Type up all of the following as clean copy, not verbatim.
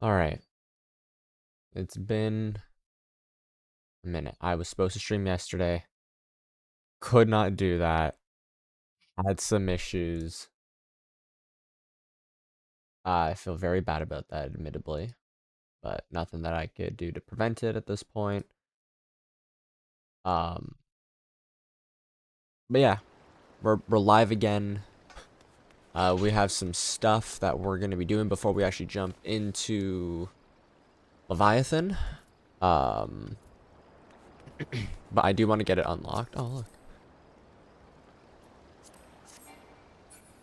Alright. It's been a minute. I was supposed to stream yesterday. Could not do that. Had some issues. I feel very bad about that, admittedly. But nothing that I could do to prevent it at this point. Um, but yeah, we're live again. We have some stuff that we're gonna be doing before we actually jump into Leviathan. But I do want to get it unlocked. Oh, look.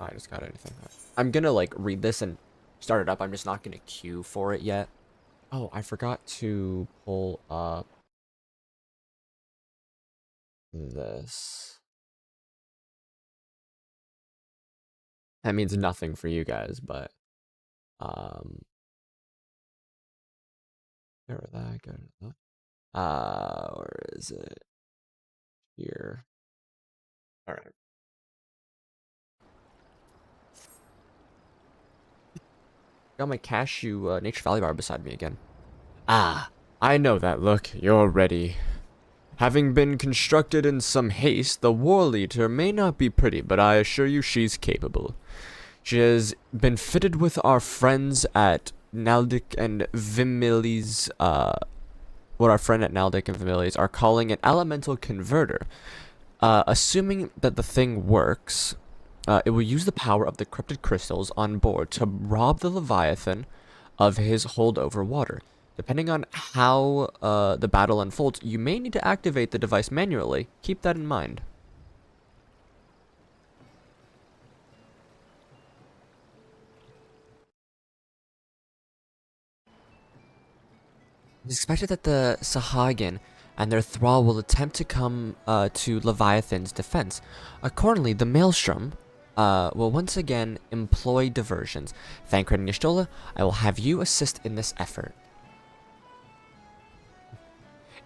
I just got anything. I'm gonna like read this and start it up. I'm just not gonna queue for it yet. Oh, I forgot to pull up this. That means nothing for you guys, but there that go. Where is it? Here. All right. Got my cashew nature valley bar beside me again. Ah, I know that look. You're ready. Having been constructed in some haste, the War Leader may not be pretty, but I assure you she's capable. She has been fitted with our friends at Naldic and Vimili's, what our friend at Naldic and Vimili's are calling an elemental converter. Assuming that the thing works, it will use the power of the cryptid crystals on board to rob the Leviathan of his holdover water. Depending on how the battle unfolds, you may need to activate the device manually. Keep that in mind. It is expected that the Sahagin and their thrall will attempt to come to Leviathan's defense. Accordingly, the Maelstrom will once again employ diversions. Thancred and Y'shtola, I will have you assist in this effort.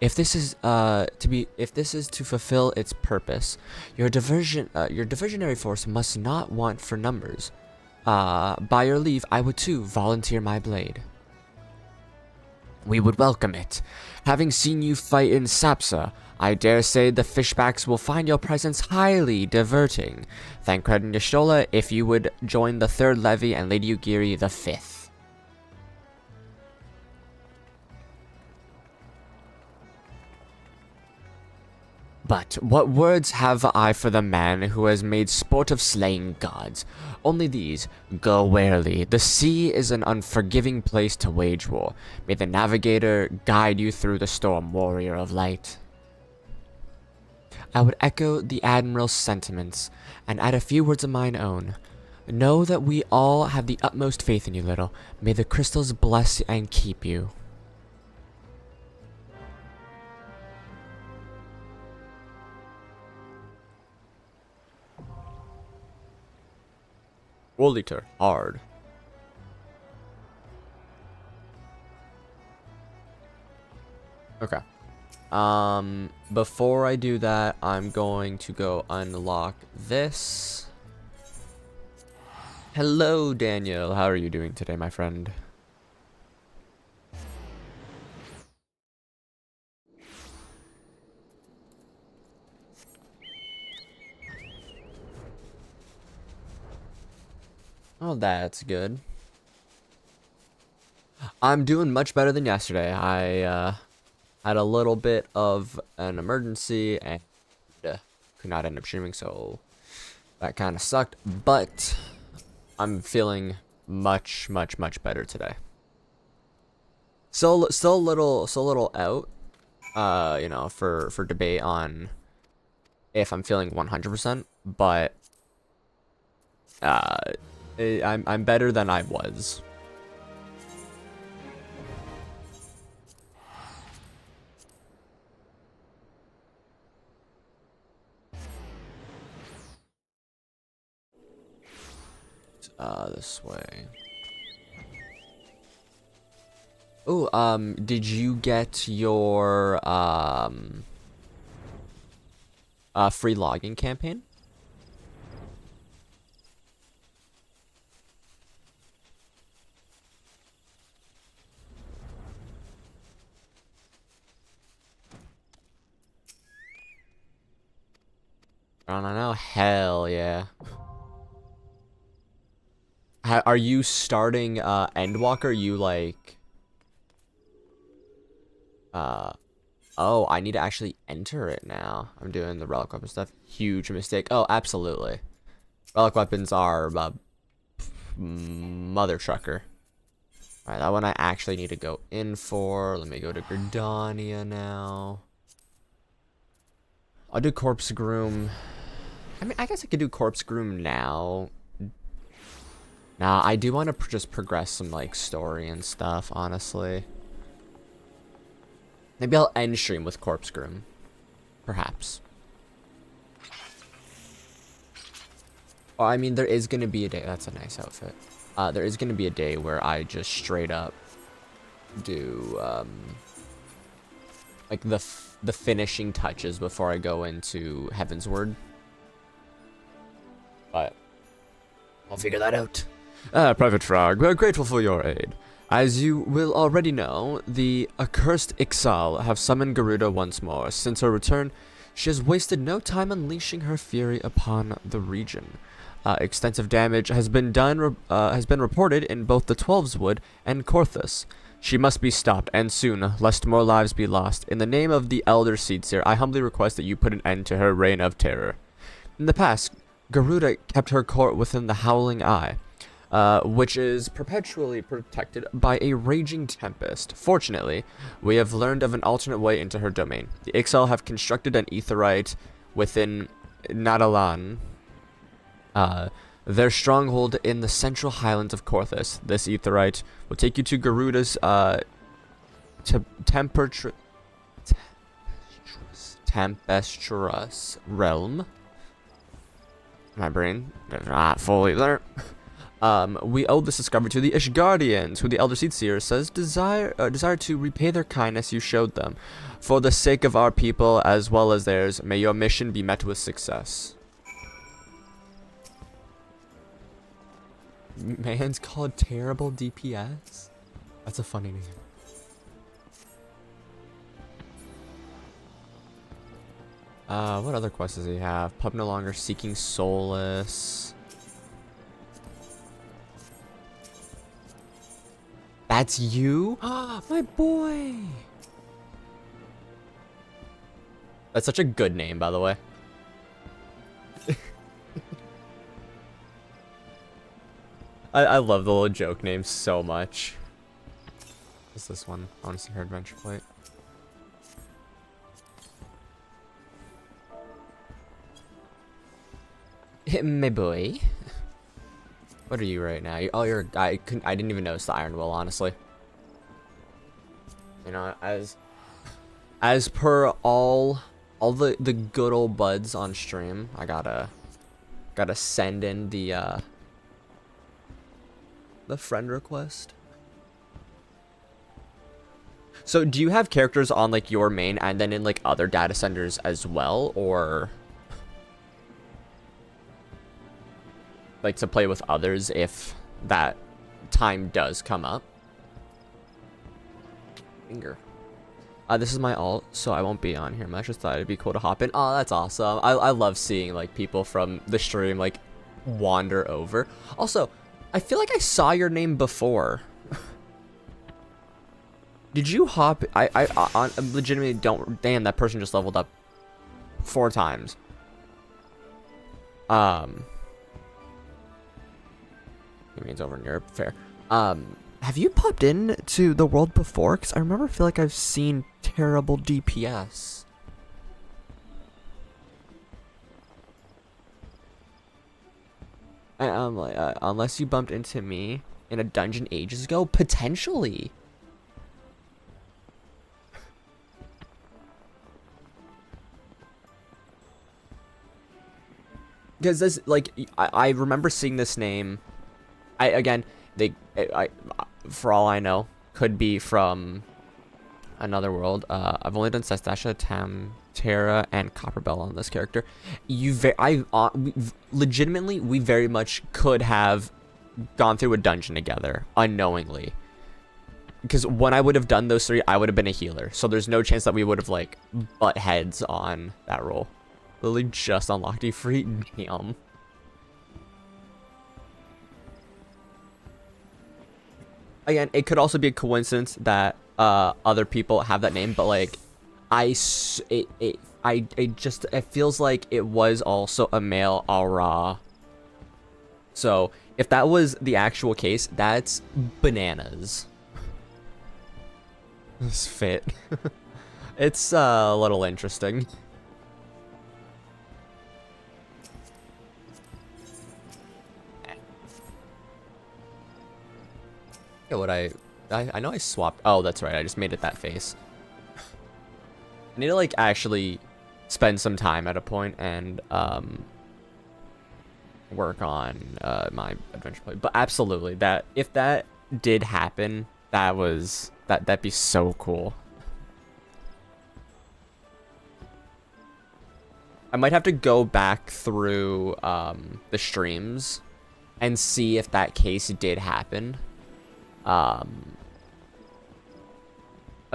If this is to fulfill its purpose, your diversionary force must not want for numbers. By your leave, I would too volunteer my blade. We would welcome it. Having seen you fight in Sapsa, I dare say the fishbacks will find your presence highly diverting. Thancred and Y'shtola, if you would join the 3rd Levy and Lady Ugiri the 5th. But what words have I for the man who has made sport of slaying gods? Only these: go warily. The sea is an unforgiving place to wage war. May the navigator guide you through the storm, warrior of light. I would echo the Admiral's sentiments, and add a few words of mine own. Know that we all have the utmost faith in you, little. May the crystals bless and keep you. Woliter, hard. Okay. Before I do that, I'm going to go unlock this. Hello, Daniel. How are you doing today, my friend? Oh, that's good. I'm doing much better than yesterday. I had a little bit of an emergency and could not end up streaming, so that kind of sucked. But I'm feeling much better today. Still a little out. You know, for debate on if I'm feeling 100%, but I'm better than I was. This way. Oh, did you get your free logging campaign? I don't know. Hell yeah. Are you starting Endwalker? Are you like... Oh, I need to actually enter it now. I'm doing the relic weapon stuff. Huge mistake. Oh, absolutely. Relic weapons are mother trucker. Alright, that one I actually need to go in for. Let me go to Gridania now. I'll do Corpse Groom. I mean, I guess I could do Corpse Groom now. Nah, I do want to just progress some, like, story and stuff, honestly. Maybe I'll end stream with Corpse Groom. Perhaps. Oh, I mean, there is going to be a day. That's a nice outfit. There is going to be a day where I just straight up do, like, the finishing touches before I go into Heaven's Word. But I'll figure that out. Private Frog, we're grateful for your aid. As you will already know, the accursed Ixal have summoned Garuda once more. Since her return, she has wasted no time unleashing her fury upon the region. Extensive damage has been reported in both the Twelveswood and Korthus. She must be stopped, and soon, lest more lives be lost. In the name of the Elder Seedseer, I humbly request that you put an end to her reign of terror. In the past, Garuda kept her court within the Howling Eye, which is perpetually protected by a raging tempest. Fortunately, we have learned of an alternate way into her domain. The Ixal have constructed an aetheryte within Nadalan, their stronghold in the central highlands of Korthus. This aetheryte will take you to Garuda's tempestuous realm. My brain is not fully there. We owe this discovery to the Ishgardians, who the Elder Seedseer says desire to repay their kindness you showed them. For the sake of our people as well as theirs, may your mission be met with success. Man's called Terrible DPS? That's a funny name. What other quests does he have? Pup no longer seeking solace. That's you? My boy! That's such a good name, by the way. I love the little joke names so much. What's this one? I want to see her adventure plate. My boy. What are you right now? Oh, you're. I didn't even notice the Iron Will, honestly. You know, as per all the good old buds on stream, I gotta send in the friend request. So, do you have characters on like your main and then in like other data centers as well, or like to play with others if that time does come up? Finger. This is my alt, so I won't be on here much. Just thought it'd be cool to hop in. Oh, that's awesome. I love seeing like people from the stream like wander over. Also, I feel like I saw your name before. Did you hop? I legitimately don't. Damn, that person just leveled up 4 times. It means over in Europe. Fair. Have you popped in to the world before? Because I remember, I feel like I've seen Terrible DPS. Like, unless you bumped into me in a dungeon ages ago, potentially. Because this, like, I remember seeing this name. For all I know, could be from another world. I've only done Sestasha, Terra, and Copperbell on this character. Legitimately, we very much could have gone through a dungeon together unknowingly. Because when I would have done those 3, I would have been a healer. So there's no chance that we would have like butt heads on that role. Literally just unlocked you free. Damn. Again, it could also be a coincidence that other people have that name, but like it feels like it was also a male aura. So if that was the actual case, that's bananas. This fit. It's a little interesting. Yeah, what I know I swapped. Oh, that's right. I just made it that face. I need to like actually spend some time at a point and work on my adventure play. But absolutely, that if that did happen, that'd be so cool. I might have to go back through the streams and see if that case did happen. As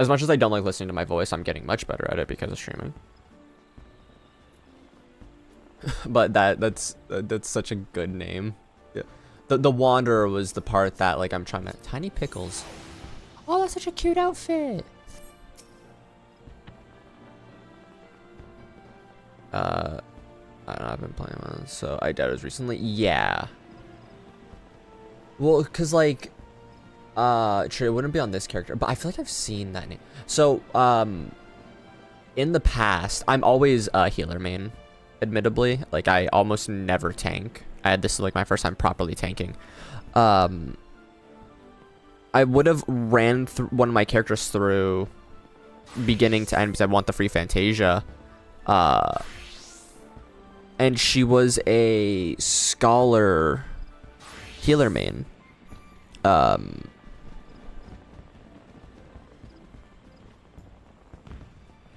much as I don't like listening to my voice, I'm getting much better at it because of streaming. But that's such a good name. Yeah. The Wanderer was the part that like I'm trying to. Tiny Pickles. Oh, that's such a cute outfit. I don't know, I've been playing one, so I doubt it was recently. Yeah. Well, cause like, true, it wouldn't be on this character, but I feel like I've seen that name. So, in the past, I'm always a healer main, admittedly. Like, I almost never tank. This is like my first time properly tanking. I would have ran one of my characters through beginning to end because I want the free Fantasia. And she was a scholar healer main.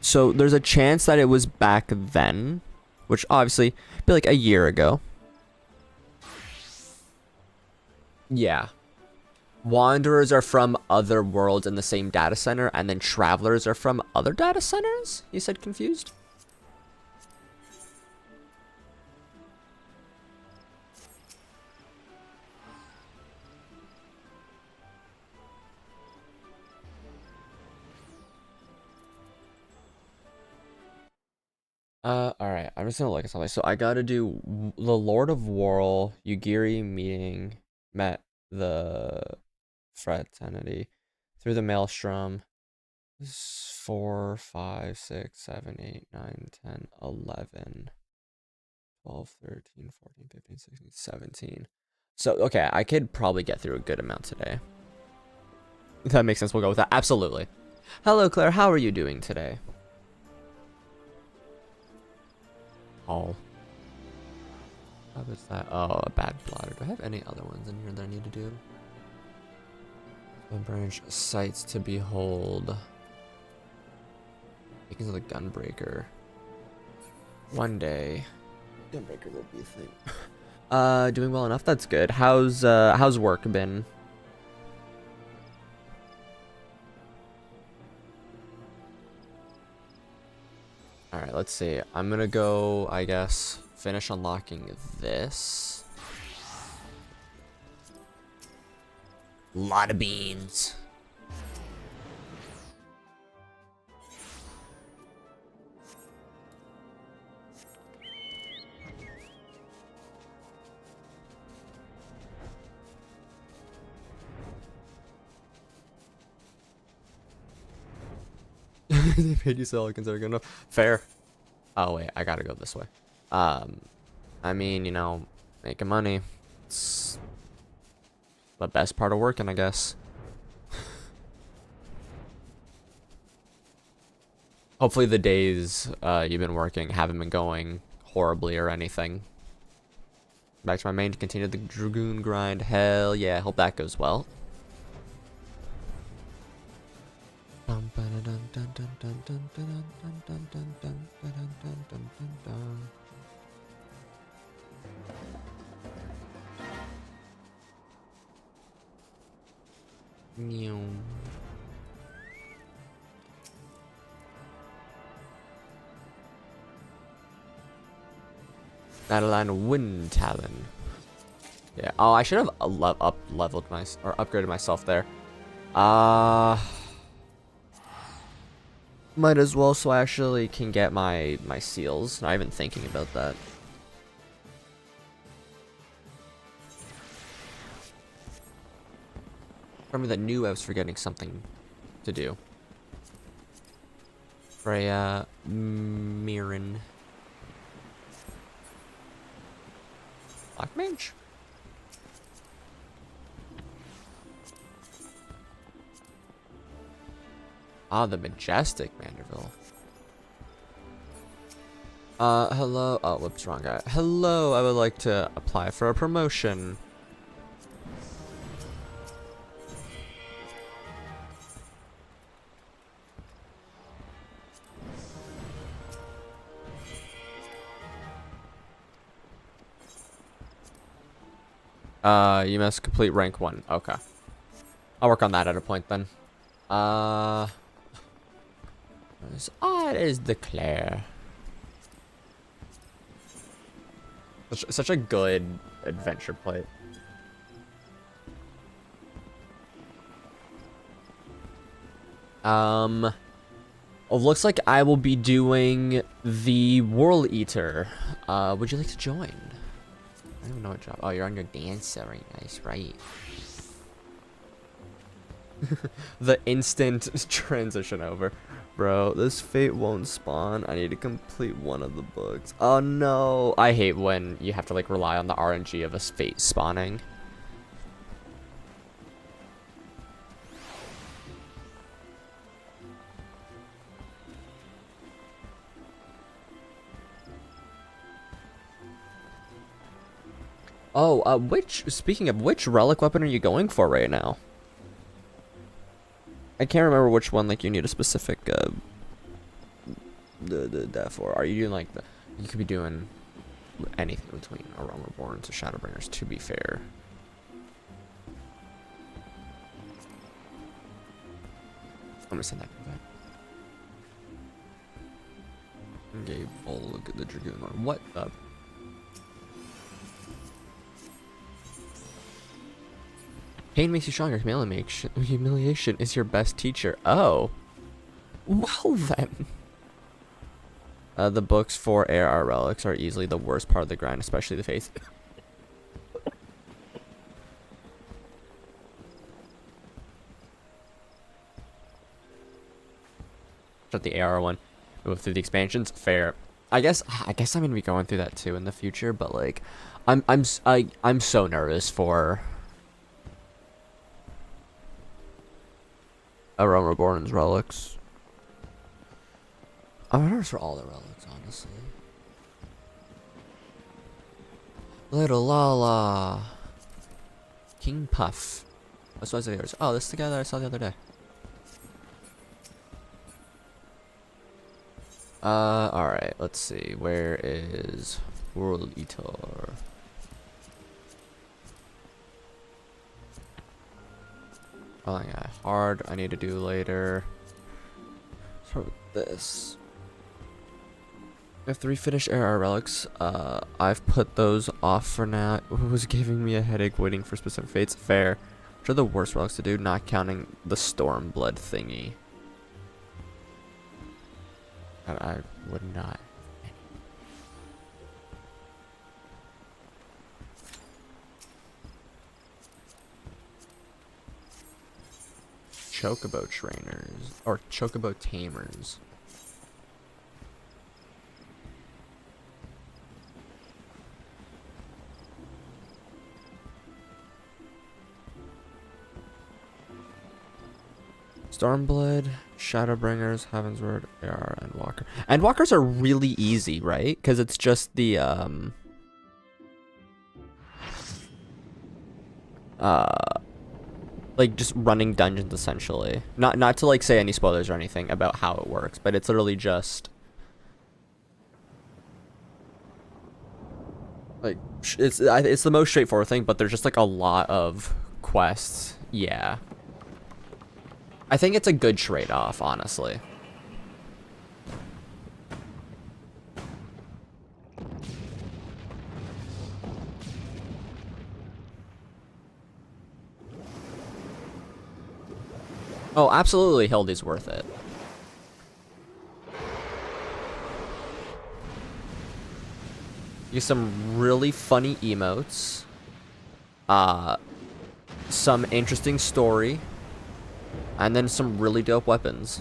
So there's a chance that it was back then, which obviously be like a year ago. Yeah. Wanderers are from other worlds in the same data center, and then travelers are from other data centers? You said confused? Alright, I'm just gonna look at something. So I gotta do the Lord of War, Yugiri meeting, met the fraternity through the maelstrom. 4, 5, 6, 7, 8, 9, 10, 11, 12, 13, 14, 15, 16, 17. So, okay, I could probably get through a good amount today. If that makes sense, we'll go with that. Absolutely. Hello, Claire. How are you doing today? All. How is that? Oh, a bad bladder. Do I have any other ones in here that I need to do? The branch sights to behold. Taking to the gunbreaker. One day, gunbreaker will be a thing. Doing well enough. That's good. How's work been? All right, let's see. I'm gonna go, I guess, finish unlocking this. Lot of beans. They paid you so I consider good enough. Fair. Oh wait, I gotta go this way. I mean, you know, making money. It's the best part of working, I guess. Hopefully the days you've been working haven't been going horribly or anything. Back to my main to continue the Dragoon grind. Hell yeah, hope that goes well. Hydaelyn Wind Talon. Yeah. Oh, I should have leveled or upgraded myself there. Might as well, so I actually can get my seals. Not even thinking about that. Remember that knew I was forgetting something to do. Freya, Mirren, Black Mage. Ah, the Majestic Manderville. Hello. Oh, whoops, wrong guy. Hello, I would like to apply for a promotion. You must complete rank 1. Okay. I'll work on that at a point then. As odd as declare. Such a good adventure plate. It looks like I will be doing the World Eater. Would you like to join? I don't know what job. Oh, you're on your dance. Very nice, right? The instant transition over. Bro, this fate won't spawn. I need to complete one of the books. Oh no. I hate when you have to like rely on the RNG of a fate spawning. Oh, speaking of which relic weapon are you going for right now? I can't remember which one, like, you need a specific, that for. Are you doing, like, you could be doing anything between arealmreborn to Shadowbringers, to be fair. I'm gonna send that back. Okay, oh, look at the Dragoon one. What the? Pain makes you stronger. Humiliation is your best teacher. Oh. Well then. The books for AR relics are easily the worst part of the grind, especially the faith. Shut the AR one. Move through the expansions. Fair. I guess I'm gonna be going through that too in the future, but like I'm so nervous for arealmreborn's relics. I'm nervous for all the relics, honestly. Little Lala. King Puff. What's yours? Oh, this is the guy that I saw the other day. Alright, let's see. Where is World Eater? Oh yeah, hard I need to do later. Start with this. I have 3 finished AR relics. I've put those off for now. It was giving me a headache waiting for specific fates. Fair. Which are the worst relics to do, not counting the Stormblood thingy. I would not. Chocobo trainers or chocobo tamers. Stormblood, Shadowbringers, Heavensward, AR, and Walker. And Walkers are really easy, right? Because it's just the like just running dungeons essentially. Not to like say any spoilers or anything about how it works, but it's literally just like it's the most straightforward thing, but there's just like a lot of quests. Yeah. I think it's a good trade-off, honestly. Oh, absolutely, Hildy's worth it. Use some really funny emotes. Some interesting story. And then some really dope weapons.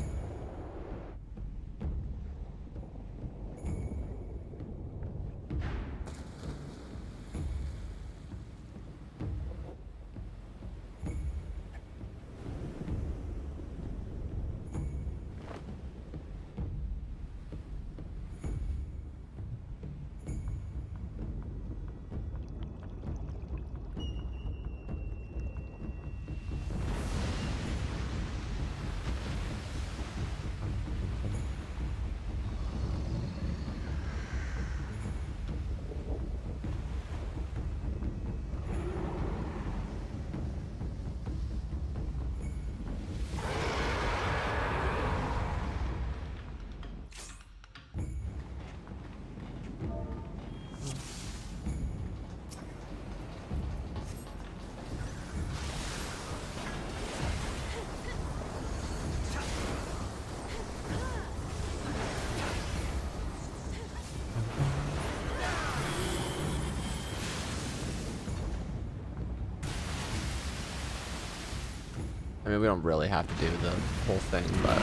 I mean, we don't really have to do the whole thing, but...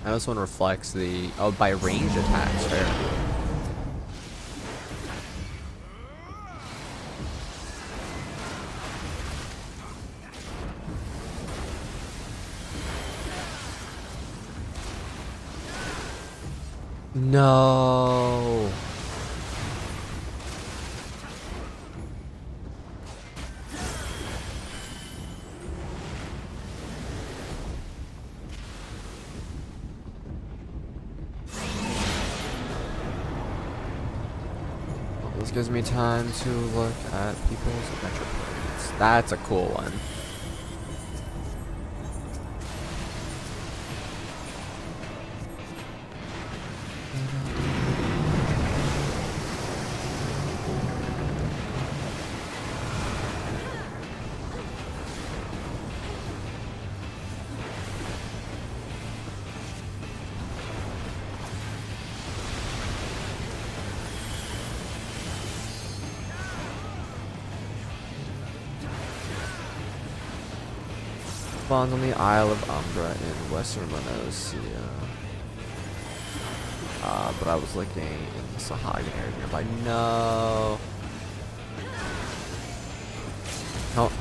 Now this one reflects the... Oh, by range attacks, fair. No. This gives me time to look at people's adventure plans. That's a cool one. Spawns on the Isle of Umbra in western Eorzea. But I was looking in the Sahagin area nearby. No. Oh.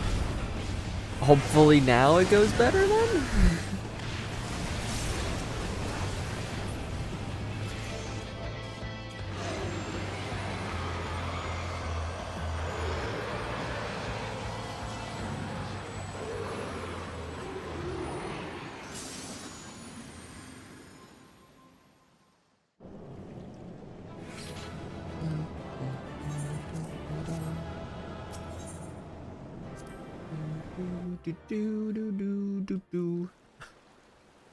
Hopefully now it goes better then?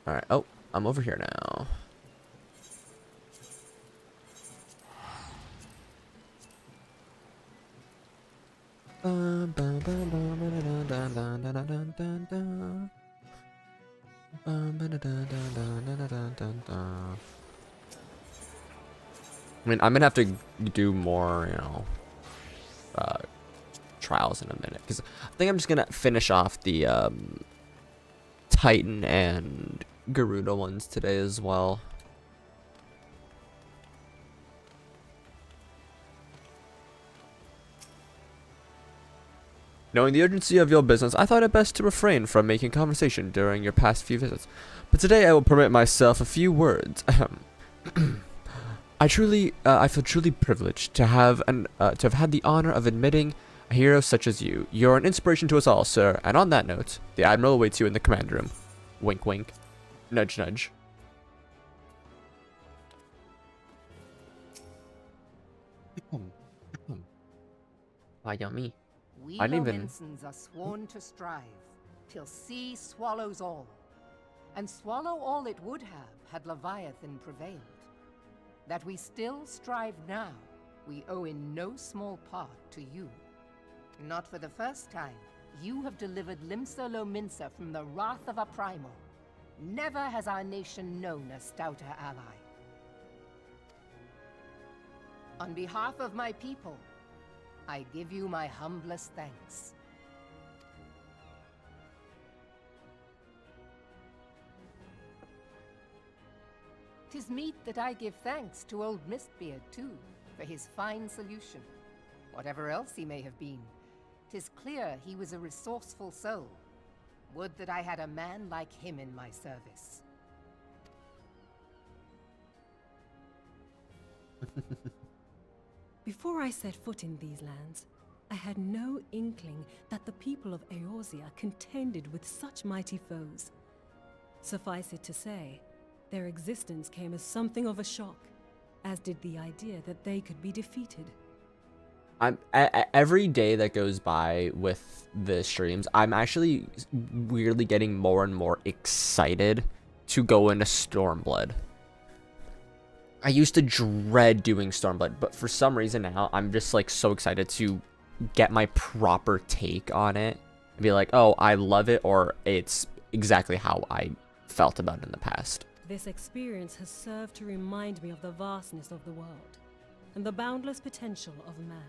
Alright, oh, I'm over here now. I mean, I'm gonna have to do more, you know, trials in a minute, because I think I'm just gonna finish off the Titan and Garuda ones today as well. Knowing the urgency of your business, I thought it best to refrain from making conversation during your past few visits. But today I will permit myself a few words. I feel truly privileged to have had the honor of admitting a hero such as you. You're an inspiration to us all, sir. And on that note, the Admiral awaits you in the command room. Wink, wink. Nudge, nudge. Ah, yummy. We I didn't even... Lominsons are sworn to strive, till sea swallows all. And swallow all it would have, had Leviathan prevailed. That we still strive now, we owe in no small part to you. Not for the first time, you have delivered Limsa Lominsa from the wrath of a Primal. Never has our nation known a stouter ally. On behalf of my people, I give you my humblest thanks. 'Tis meet that I give thanks to old Mistbeard, too, for his fine solution. Whatever else he may have been, 'tis clear he was a resourceful soul. Would that I had a man like him in my service. Before I set foot in these lands, I had no inkling that the people of Eorzea contended with such mighty foes. Suffice it to say, their existence came as something of a shock, as did the idea that they could be defeated. Every day that goes by with the streams, I'm actually weirdly getting more and more excited to go into Stormblood. I used to dread doing Stormblood, but for some reason now, I'm just like so excited to get my proper take on it and be like, oh, I love it, or it's exactly how I felt about it in the past. This experience has served to remind me of the vastness of the world and the boundless potential of man.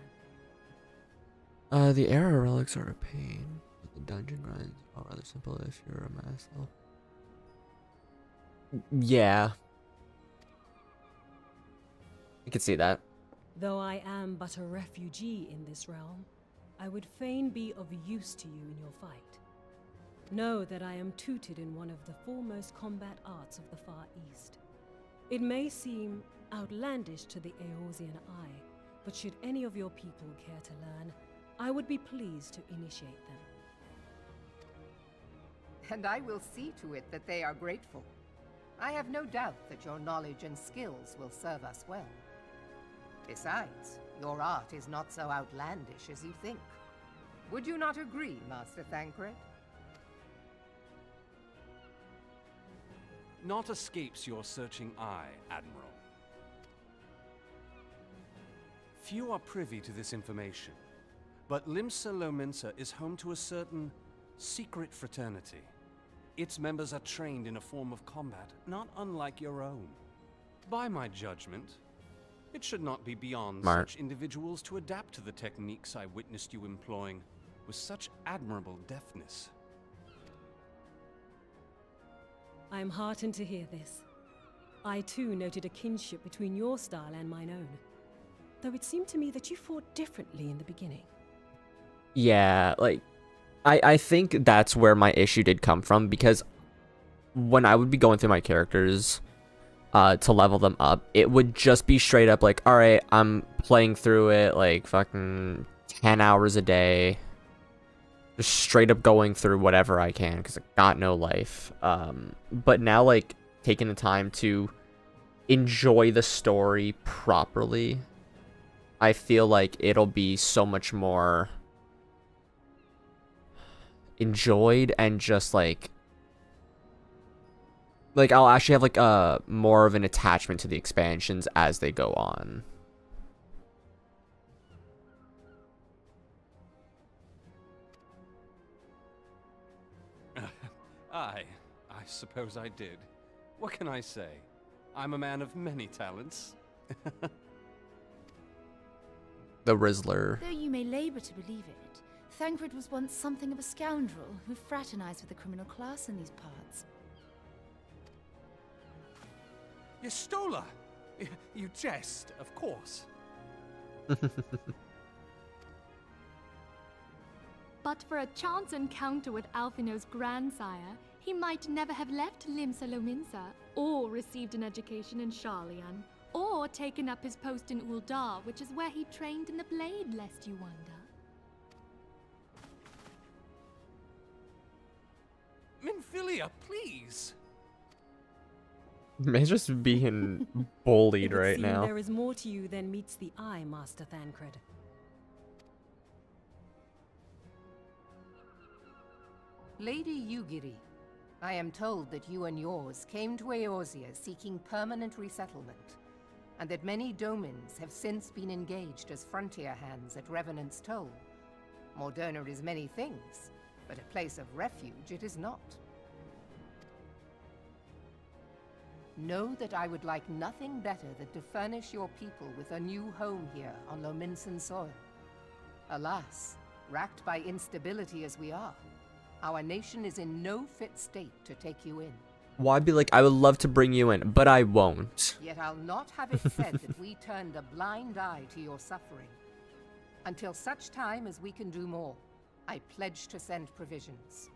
The era relics are a pain, but the dungeon grinds are rather simple if you're a mass elf. Yeah. I can see that. Though I am but a refugee in this realm, I would fain be of use to you in your fight. Know that I am tutored in one of the foremost combat arts of the Far East. It may seem outlandish to the Eorzean eye, but should any of your people care to learn, I would be pleased to initiate them. And I will see to it that they are grateful. I have no doubt that your knowledge and skills will serve us well. Besides, your art is not so outlandish as you think. Would you not agree, Master Thancred? Naught escapes your searching eye, Admiral. Few are privy to this information, but Limsa Lominsa is home to a certain secret fraternity. Its members are trained in a form of combat not unlike your own. By my judgment, it should not be beyond such individuals to adapt to the techniques I witnessed you employing with such admirable deftness. I am heartened to hear this. I too noted a kinship between your style and mine own, though it seemed to me that you fought differently in the beginning. Yeah, like, I think that's where my issue did come from, because when I would be going through my characters to level them up, it would just be straight up like, alright, I'm playing through it like fucking 10 hours a day, just straight up going through whatever I can because I got no life. But now, like, taking the time to enjoy the story properly, I feel like it'll be so much more enjoyed, and just like I'll actually have like more of an attachment to the expansions as they go on. I suppose I did. What can I say? I'm a man of many talents. The Rizzler. Though you may labor to believe it, Thancred was once something of a scoundrel who fraternized with the criminal class in these parts. Yestola! You jest, of course. But for a chance encounter with Alphino's grandsire, he might never have left Limsa Lominsa, or received an education in Sharlayan, or taken up his post in Uldar, which is where he trained in the blade, lest you wonder. Minfilia, please! May's just being bullied It would right seem now. there is more to you than meets the eye, Master Thancred. Lady Yugiri, I am told that you and yours came to Eorzea seeking permanent resettlement, and that many domins have since been engaged as frontier hands at Revenant's Toll. Moderna is many things, but a place of refuge it is not. Know that I would like nothing better than to furnish your people with a new home here on Lominsan soil. Alas, racked by instability as we are, our nation is in no fit state to take you in. Why be like, I would love to bring you in, but I won't. Yet I'll not have it said that we turned a blind eye to your suffering. Until such time as we can do more, I pledge to send provisions.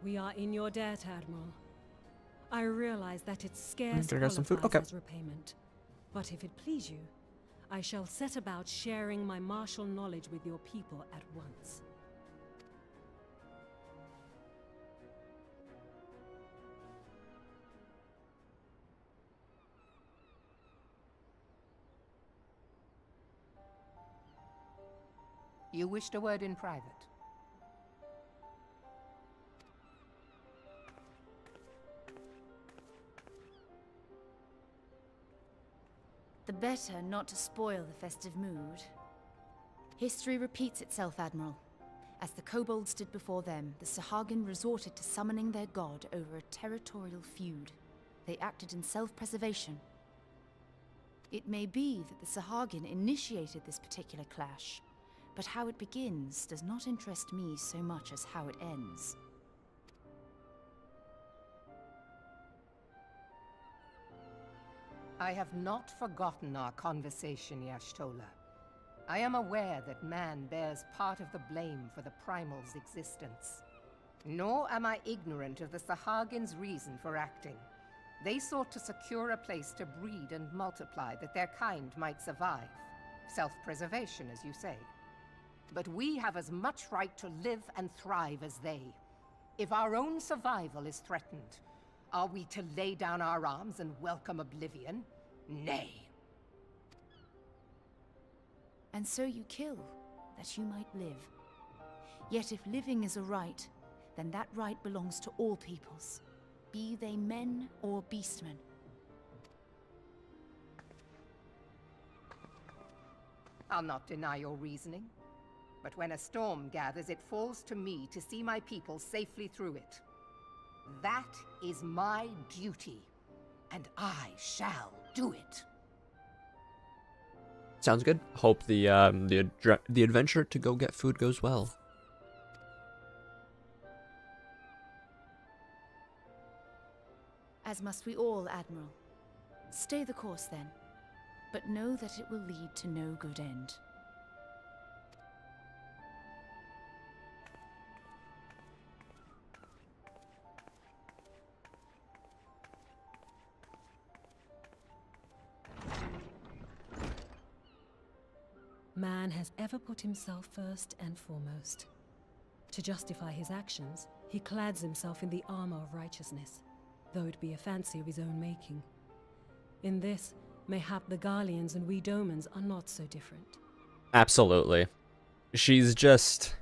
We are in your debt, Admiral. I realize that it scarce Gonna grab some food? qualifies Okay. as repayment. But if it please you, I shall set about sharing my martial knowledge with your people at once. You wished a word in private. The better not to spoil the festive mood. History repeats itself, Admiral. As the kobolds did before them, the Sahagin resorted to summoning their god over a territorial feud. They acted in self-preservation. It may be that the Sahagin initiated this particular clash, but how it begins does not interest me so much as how it ends. I have not forgotten our conversation, Y'ashtola. I am aware that man bears part of the blame for the Primal's existence. Nor am I ignorant of the Sahagin's reason for acting. They sought to secure a place to breed and multiply that their kind might survive. Self-preservation, as you say. But we have as much right to live and thrive as they. If our own survival is threatened, are we to lay down our arms and welcome oblivion? Nay. And so you kill, that you might live. Yet if living is a right, then that right belongs to all peoples, be they men or beastmen. I'll not deny your reasoning. But when a storm gathers, it falls to me to see my people safely through it. That is my duty, and I shall do it. Sounds good. Hope the adventure to go get food goes well. As must we all, Admiral. Stay the course then, but know that it will lead to no good end. Man has ever put himself first and foremost. To justify his actions, he clads himself in the armor of righteousness, though it be a fancy of his own making. In this, mayhap the Garleans and we Domans are not so different. Absolutely. She's just...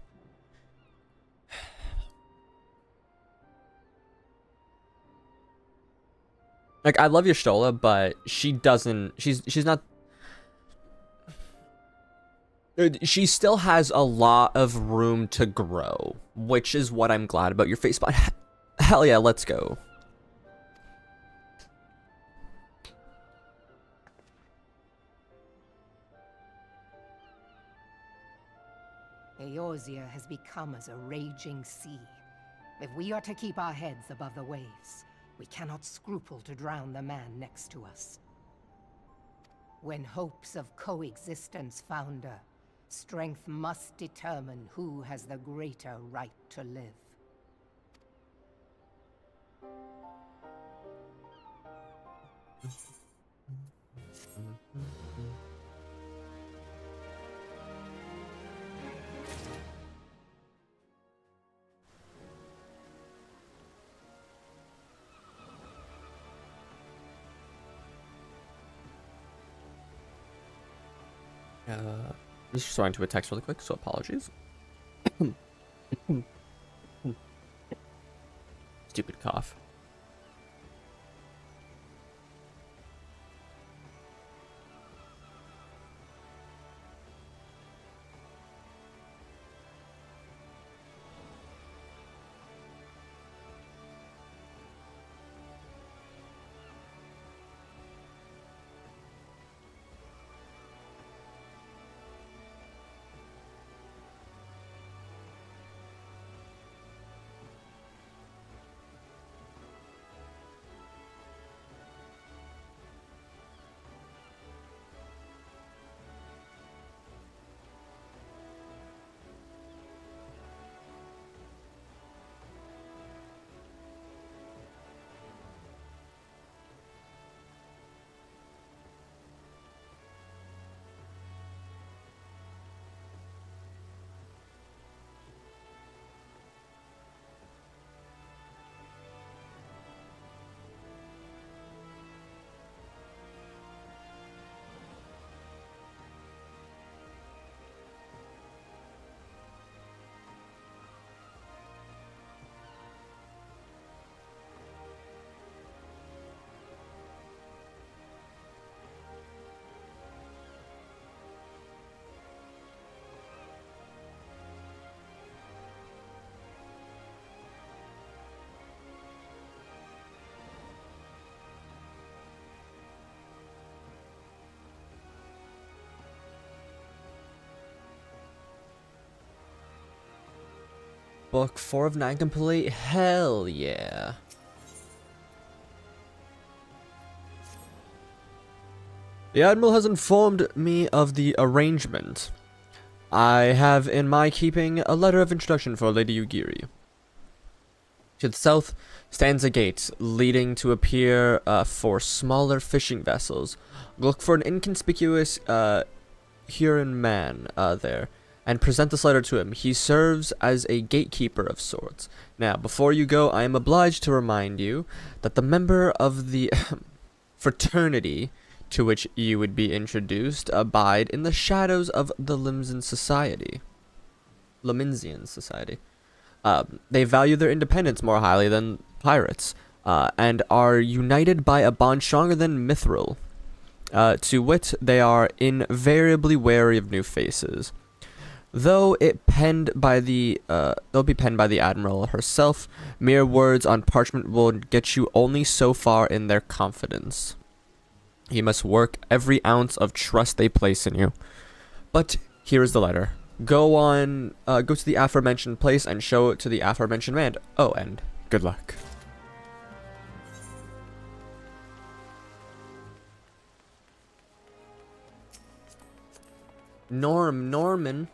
Like, I love Y'ashtola, but she doesn't... She's not... She still has a lot of room to grow, which is what I'm glad about your face spot. Hell yeah, let's go. Eorzea has become as a raging sea. If we are to keep our heads above the waves, we cannot scruple to drown the man next to us. When hopes of coexistence founder, Strength must determine who has the greater right to live. Just responding to a text really quick, so apologies. Stupid cough. Book 4 of 9 complete? Hell yeah. The Admiral has informed me of the arrangement. I have in my keeping a letter of introduction for Lady Ugiri. To the south stands a gate leading to a pier for smaller fishing vessels. Look for an inconspicuous Huron man there, and present this letter to him. He serves as a gatekeeper of sorts. Now, before you go, I am obliged to remind you that the member of the fraternity to which you would be introduced abide in the shadows of the Limsian Society. Lominsian Society. They value their independence more highly than pirates, and are united by a bond stronger than mithril. To wit, they are invariably wary of new faces. Though it be penned by the Admiral herself, mere words on parchment will get you only so far in their confidence. You must work every ounce of trust they place in you. But here is the letter. Go to the aforementioned place and show it to the aforementioned man. Oh, and good luck. Norman.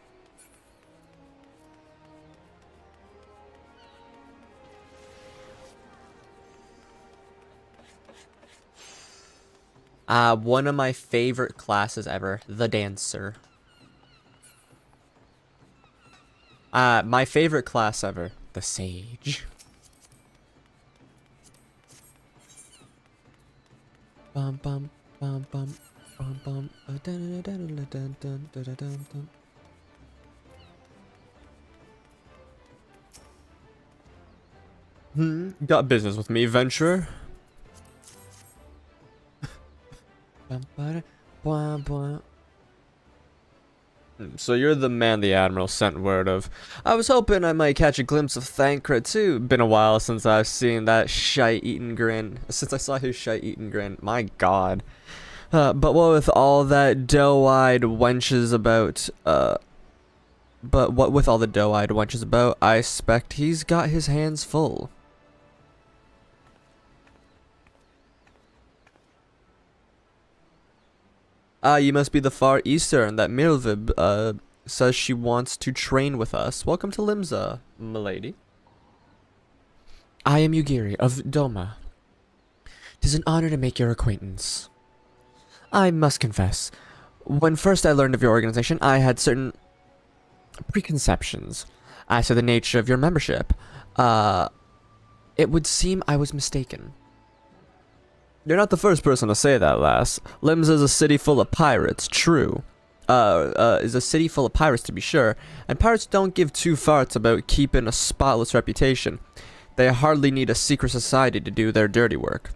One of my favorite classes ever, the Dancer. My favorite class ever, the Sage. Bum bum bum bum bum bum. Got business with me, venturer? So you're the man the Admiral sent word of. I was hoping I might catch a glimpse of Thancred too. Been a while since I've seen that shite-eaten grin. Since I saw his shite-eaten grin. My god. But what with all that doe-eyed wenches about, I expect he's got his hands full. Ah, you must be the Far Eastern that Mirvib says she wants to train with us. Welcome to Limsa, milady. I am Yugiri of Doma. 'Tis an honor to make your acquaintance. I must confess, when first I learned of your organization, I had certain preconceptions as to the nature of your membership. It would seem I was mistaken. You're not the first person to say that, lass. Limsa is a city full of pirates, true. Is a city full of pirates to be sure, and pirates don't give two farts about keeping a spotless reputation. They hardly need a secret society to do their dirty work.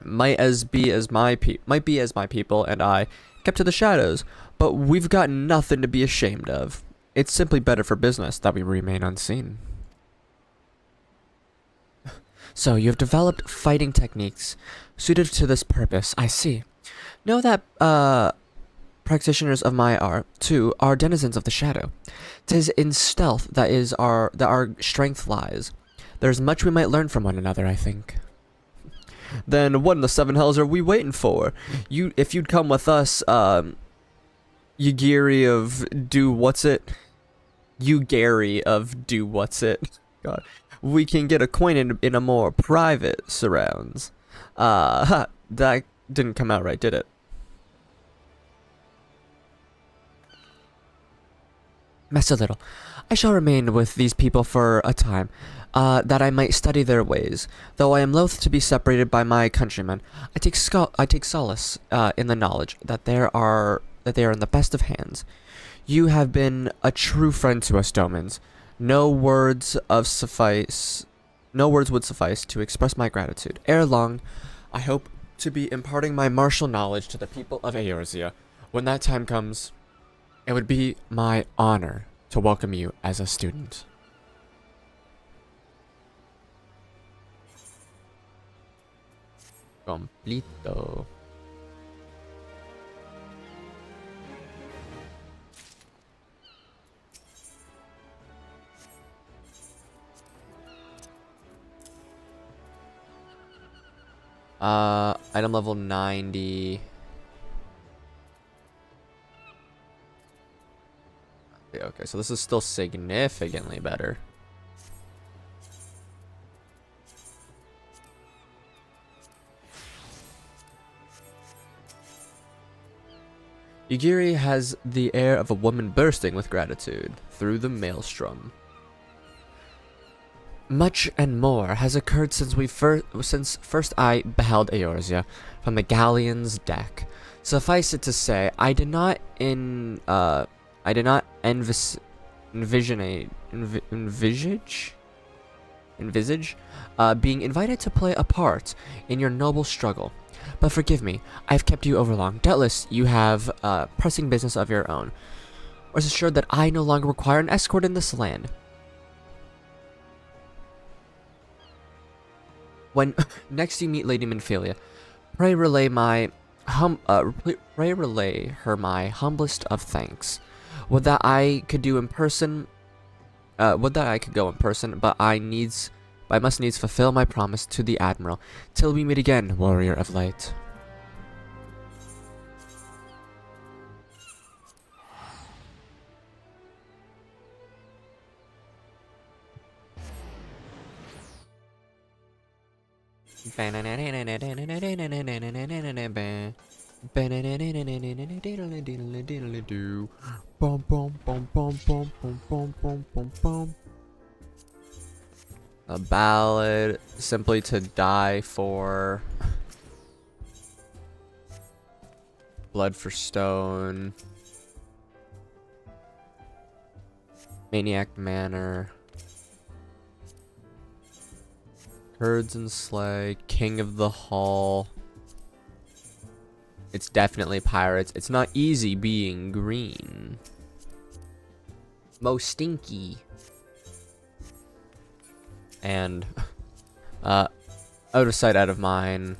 Might be as my people and I kept to the shadows, but we've got nothing to be ashamed of. It's simply better for business that we remain unseen. So, you have developed fighting techniques suited to this purpose, I see. Know that, practitioners of my art, too, are denizens of the shadow. 'Tis in stealth that our strength lies. There's much we might learn from one another, I think. Then what in the seven hells are we waiting for? If you'd come with us, Yugiri of Do What's It? God. We can get acquainted in a more private surrounds. That didn't come out right, did it? Mess a little. I shall remain with these people for a time, that I might study their ways. Though I am loath to be separated by my countrymen, I take solace in the knowledge that they are in the best of hands. You have been a true friend to us, Domans. No words would suffice to express my gratitude. Ere long, I hope to be imparting my martial knowledge to the people of Eorzea. When that time comes, it would be my honor to welcome you as a student. Complito. Item level 90. Okay, so this is still significantly better. Yugiri has the air of a woman bursting with gratitude through the maelstrom. Much and more has occurred since first I beheld Eorzea from the galleon's deck. Suffice it to say, I did not envisage being invited to play a part in your noble struggle. But forgive me, I've kept you overlong. Doubtless you have pressing business of your own. Rest assured that I no longer require an escort in this land. When next you meet Lady Minfilia, pray relay her my humblest of thanks. Would that I could go in person, but I must needs fulfill my promise to the Admiral. Till we meet again, warrior of light. A ballad, simply to die for. Blood for stone. Maniac Manor. Herds and Slay, King of the Hall. It's definitely pirates. It's not easy being green. Mo Stinky. And out of sight, out of mind.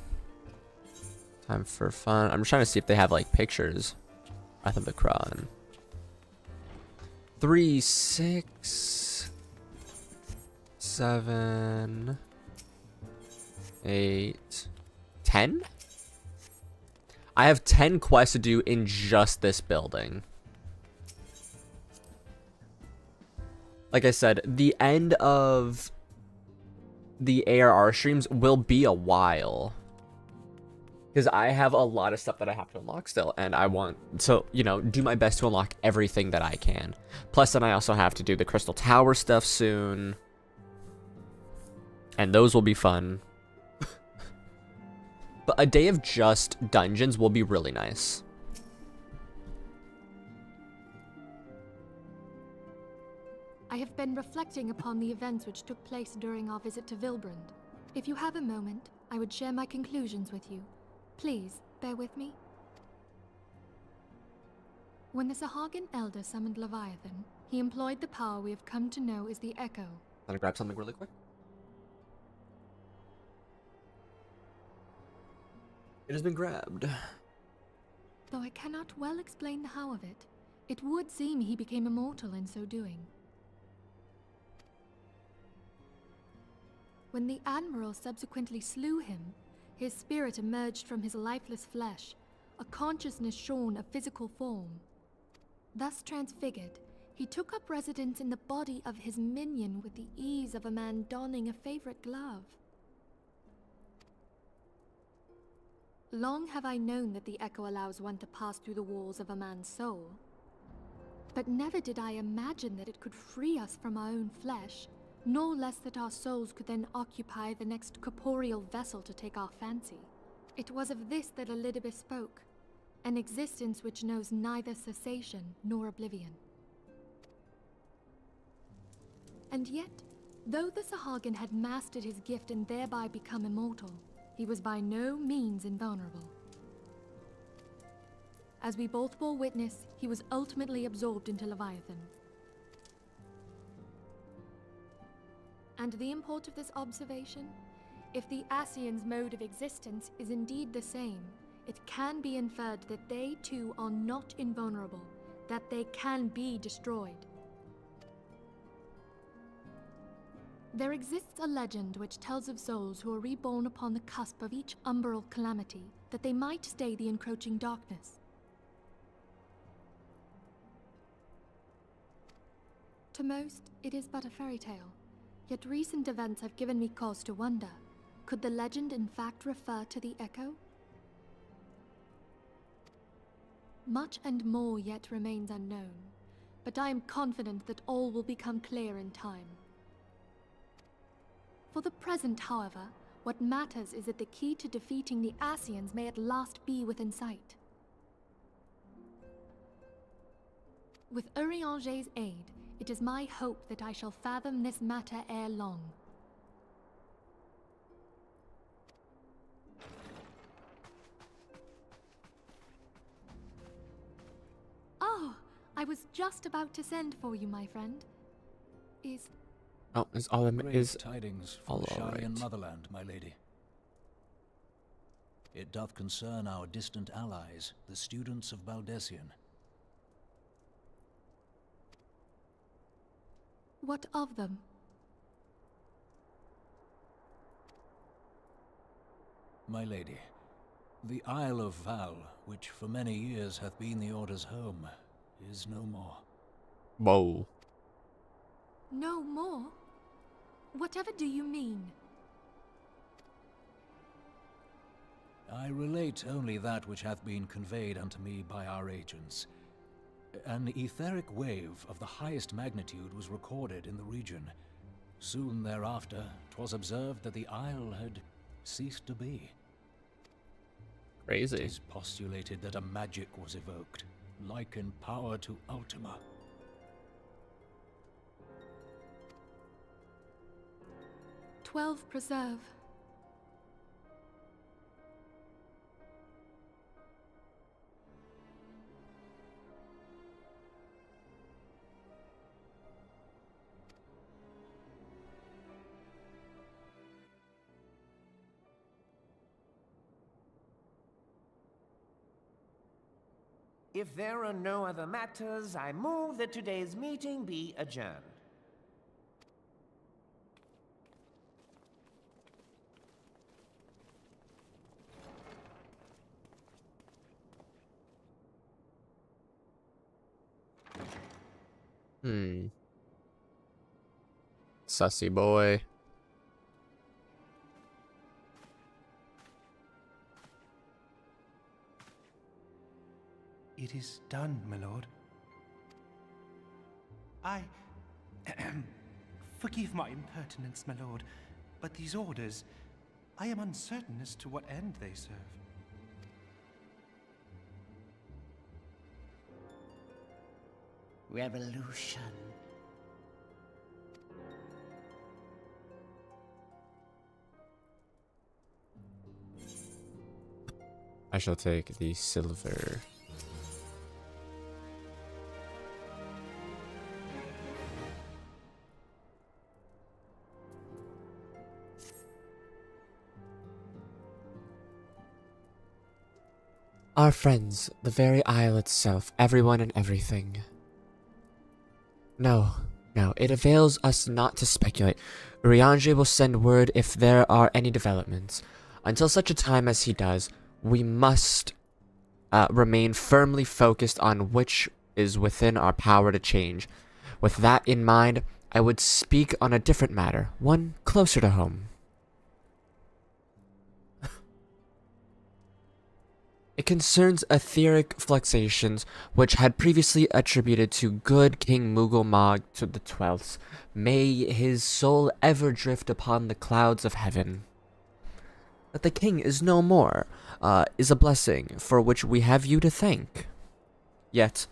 Time for fun. I'm trying to see if they have like pictures. Wrath of the Kron. 3, 6, 7, 8, 10? I have 10 quests to do in just this building. like I said, the end of the ARR streams will be a while. Because I have a lot of stuff that I have to unlock still, and I want to, you know, do my best to unlock everything that I can. Plus, then I also have to do the Crystal Tower stuff soon. And those will be fun. But a day of just dungeons will be really nice. I have been reflecting upon the events which took place during our visit to Vilbrand. If you have a moment, I would share my conclusions with you. Please, bear with me. When the Sahagin Elder summoned Leviathan, he employed the power we have come to know as the Echo. Want to grab something really quick? It has been grabbed. Though I cannot well explain the how of it, it would seem he became immortal in so doing. When the Admiral subsequently slew him, his spirit emerged from his lifeless flesh, a consciousness shorn of physical form. Thus transfigured, he took up residence in the body of his minion with the ease of a man donning a favorite glove. Long have I known that the Echo allows one to pass through the walls of a man's soul. But never did I imagine that it could free us from our own flesh, nor less that our souls could then occupy the next corporeal vessel to take our fancy. It was of this that Elidibus spoke, an existence which knows neither cessation nor oblivion. And yet, though the Sahagin had mastered his gift and thereby become immortal, he was by no means invulnerable. As we both bore witness, he was ultimately absorbed into Leviathan. And the import of this observation? If the Ascians' mode of existence is indeed the same, it can be inferred that they too are not invulnerable, that they can be destroyed. There exists a legend which tells of souls who are reborn upon the cusp of each umbral calamity, that they might stay the encroaching darkness. To most, it is but a fairy tale. Yet recent events have given me cause to wonder, could the legend in fact refer to the Echo? Much and more yet remains unknown, but I am confident that all will become clear in time. For the present, however, what matters is that the key to defeating the Ascians may at last be within sight. With Eorzea's aid, it is my hope that I shall fathom this matter ere long. Oh, I was just about to send for you, my friend. Oh, is all is tidings all from right. Sharian motherland, my lady. It doth concern our distant allies, the students of Baldessian. What of them? My lady, the Isle of Val, which for many years hath been the Order's home, is no more. Whoa. No more? Whatever do you mean? I relate only that which hath been conveyed unto me by our agents. An etheric wave of the highest magnitude was recorded in the region. Soon thereafter, 'twas observed that the isle had ceased to be. Crazy. 'Tis postulated that a magic was evoked, like in power to Ultima. "12 preserve." If there are no other matters, I move that today's meeting be adjourned. sussy boy. It is done, my lord. I... Forgive my impertinence, my lord, but these orders, I am uncertain as to what end they serve. Revolution. I shall take the silver. Our friends, the very isle itself, everyone and everything. No, it avails us not to speculate. Urianger will send word if there are any developments. Until such a time as he does, we must remain firmly focused on which is within our power to change. With that in mind, I would speak on a different matter, one closer to home. It concerns etheric fluxations, which had previously attributed to good King Mughal to the 12th. May his soul ever drift upon the clouds of heaven. That the king is no more, is a blessing for which we have you to thank. Yet,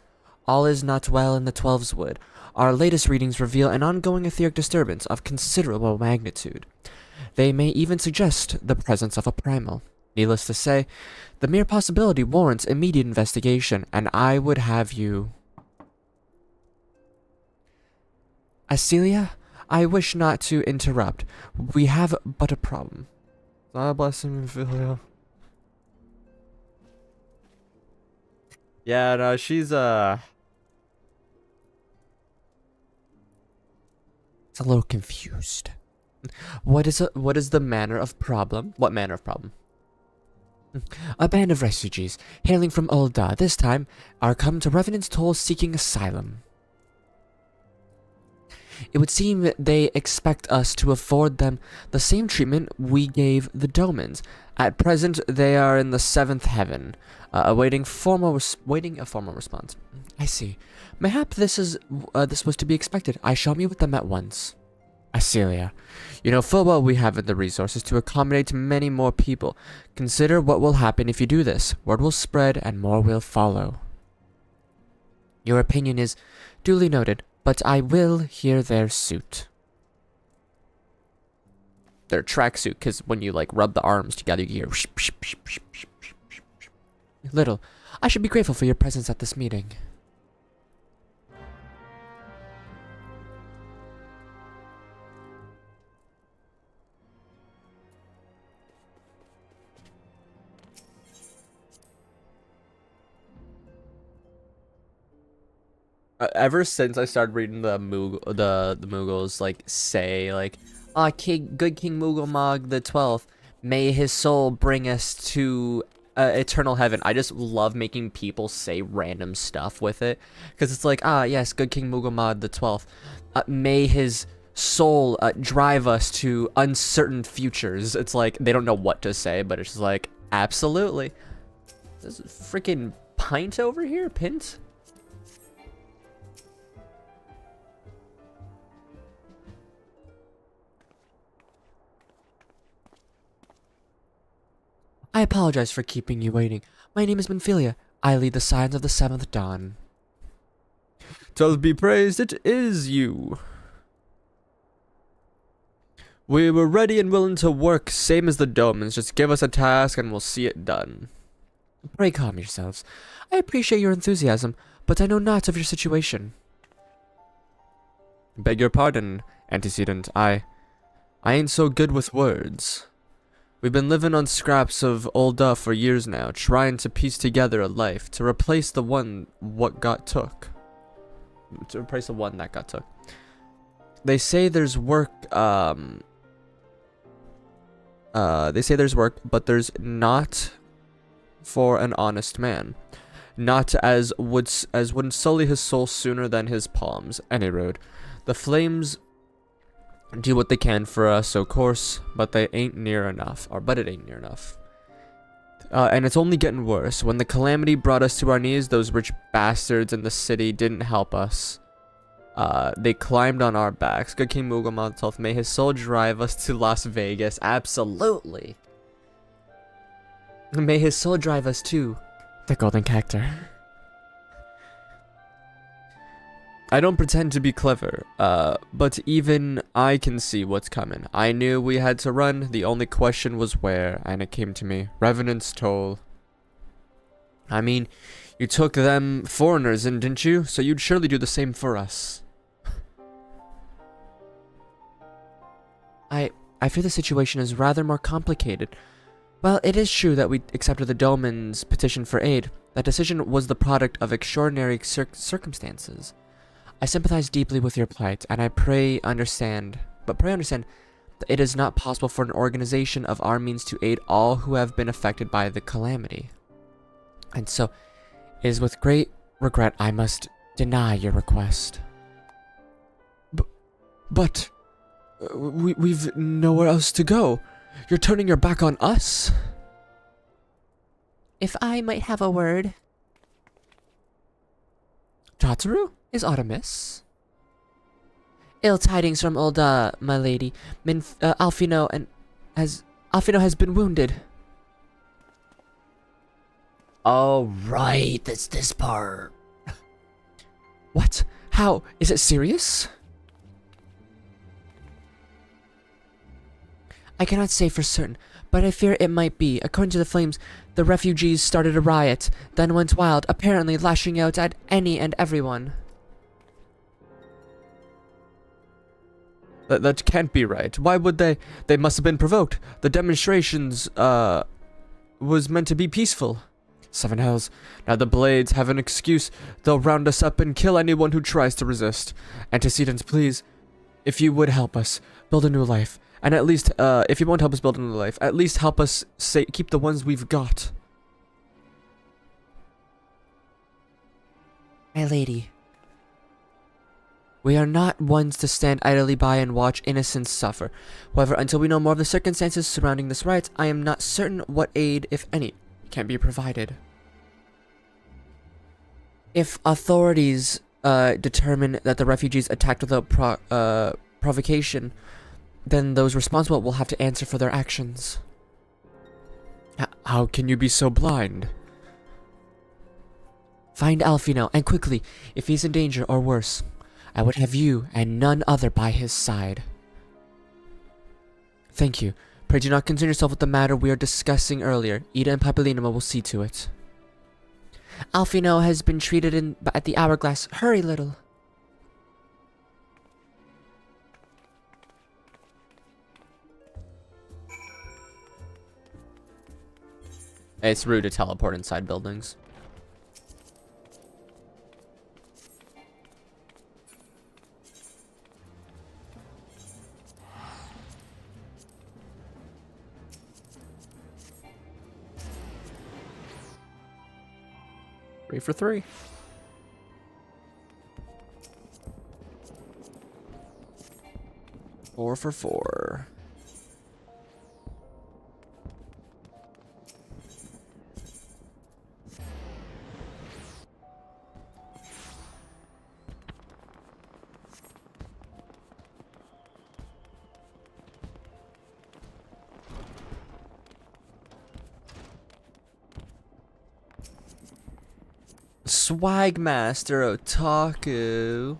all is not well in the 12's Wood. Our latest readings reveal an ongoing etheric disturbance of considerable magnitude. They may even suggest the presence of a primal. Needless to say, the mere possibility warrants immediate investigation, and I would have you... Acelia, I wish not to interrupt. We have but a problem. God bless him, Philia. Yeah, no, she's, It's a little confused. What is the manner of problem? What manner of problem? A band of refugees, hailing from Ul'dah, this time, are come to Revenant's Toll seeking asylum. It would seem that they expect us to afford them the same treatment we gave the Domans. At present, they are in the 7th heaven, awaiting a formal response. I see. Mayhap this was to be expected. I shall meet with them at once. Acelia, you know full well we haven't the resources to accommodate many more people. Consider what will happen if you do this. Word will spread and more will follow. Your opinion is duly noted, but I will hear their suit. Their tracksuit, because when you like rub the arms together, you hear. Little, I should be grateful for your presence at this meeting. Ever since I started reading the Mughals like say like, good King Mughal the 12th, may his soul bring us to eternal heaven. I just love making people say random stuff with it, because it's like, yes, good King Mughal the 12th, may his soul drive us to uncertain futures. It's like they don't know what to say, but it's just like, absolutely. This is freaking pint over here, Pint. I apologize for keeping you waiting. My name is Minfilia. I lead the Signs of the 7th Dawn. To be praised, it is you. We were ready and willing to work, same as the Domans. Just give us a task and we'll see it done. Pray calm yourselves. I appreciate your enthusiasm, but I know not of your situation. Beg your pardon, antecedent. I ain't so good with words. We've been living on scraps of Ul'dah for years now, trying to piece together a life to replace the one what got took. To replace the one that got took. They say there's work, but there's not for an honest man. Not as wouldn't sully his soul sooner than his palms. Any road. The flames do what they can for us, of course, but they ain't near enough. But it ain't near enough. And it's only getting worse. When the calamity brought us to our knees, those rich bastards in the city didn't help us. They climbed on our backs. Good King Mughal, may his soul drive us to Las Vegas. Absolutely. May his soul drive us to the Golden Cactus. I don't pretend to be clever, but even I can see what's coming. I knew we had to run, the only question was where, and it came to me. Revenant's Toll. I mean, you took them foreigners in, didn't you? So you'd surely do the same for us. I fear the situation is rather more complicated. Well, it is true that we accepted the Doman's petition for aid. That decision was the product of extraordinary circumstances. I sympathize deeply with your plight, and I pray understand that it is not possible for an organization of our means to aid all who have been affected by the calamity. And so, it is with great regret I must deny your request. But we've nowhere else to go. You're turning your back on us? If I might have a word. Jataru? Is aught amiss? Ill tidings from old, my lady. Alfino has been wounded. Oh, right, that's this part. What? How? Is it serious? I cannot say for certain, but I fear it might be. According to the flames, the refugees started a riot, then went wild, apparently lashing out at any and everyone. That can't be right. Why would they? They must have been provoked. The demonstrations, was meant to be peaceful. Seven hells. Now the Blades have an excuse. They'll round us up and kill anyone who tries to resist. Antecedents, please. If you would help us build a new life. And at least, if you won't help us build a new life, at least help us keep the ones we've got. My lady. We are not ones to stand idly by and watch innocents suffer. However, until we know more of the circumstances surrounding this riot, I am not certain what aid, if any, can be provided. If authorities determine that the refugees attacked without provocation, then those responsible will have to answer for their actions. How can you be so blind? Find Alfino, and quickly, if he's in danger or worse. I would have you and none other by his side. Thank you. Pray do not concern yourself with the matter we are discussing earlier. Ida and Papalinima will see to it. Alfino has been treated at the Hourglass. Hurry, little. It's rude to teleport inside buildings. Three for three. Four for four. Swagmaster Otaku.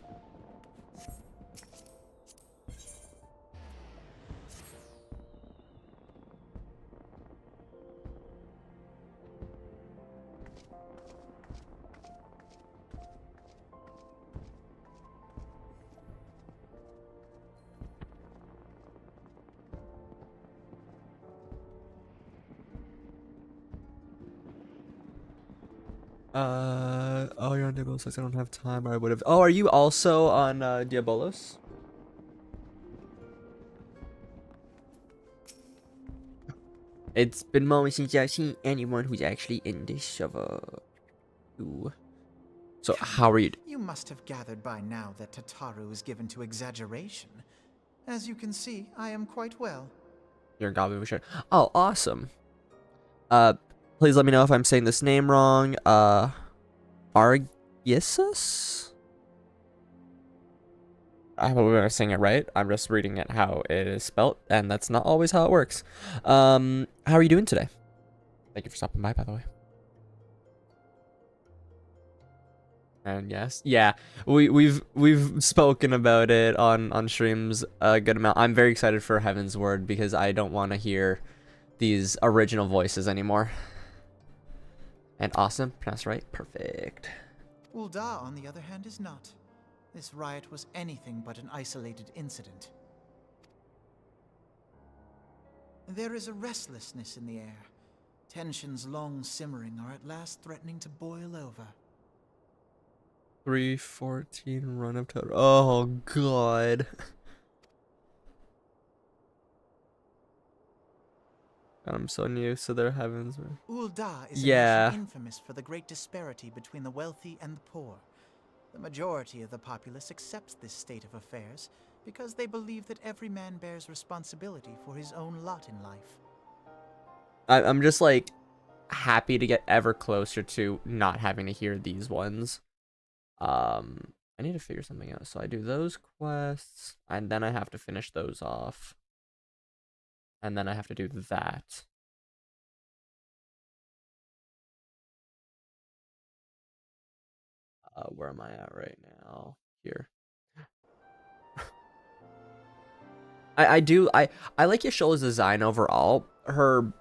Oh, you're on Diabolos. I don't have time, or I would have. Oh, are you also on Diabolos? It's been moments since I've seen anyone who's actually in this server. Ooh. So, how are you? You must have gathered by now that Tataru is given to exaggeration. As you can see, I am quite well. You're in Goblin Shirt. Oh, awesome. Please let me know if I'm saying this name wrong. Argisus? I hope I'm saying it right. I'm just reading it how it is spelt, and that's not always how it works. How are you doing today? Thank you for stopping by the way. And yes, yeah, we've spoken about it on streams a good amount. I'm very excited for Heaven's Word because I don't want to hear these original voices anymore. And awesome, pronounced right, perfect. Ul'dah, on the other hand, is not. This riot was anything but an isolated incident. There is a restlessness in the air. Tensions long simmering are at last threatening to boil over. 314 run up total. Oh god. I'm so used to their Heavens. Ul'dah is Yeah. a nation infamous for the great disparity between the wealthy and the poor. The majority of the populace accepts this state of affairs because they believe that every man bears responsibility for his own lot in life. I'm just like happy to get ever closer to not having to hear these ones. I need to figure something out. So I do those quests, and then I have to finish those off. And then I have to do that. Where am I at right now? Here. I like Yashoa's design overall. Her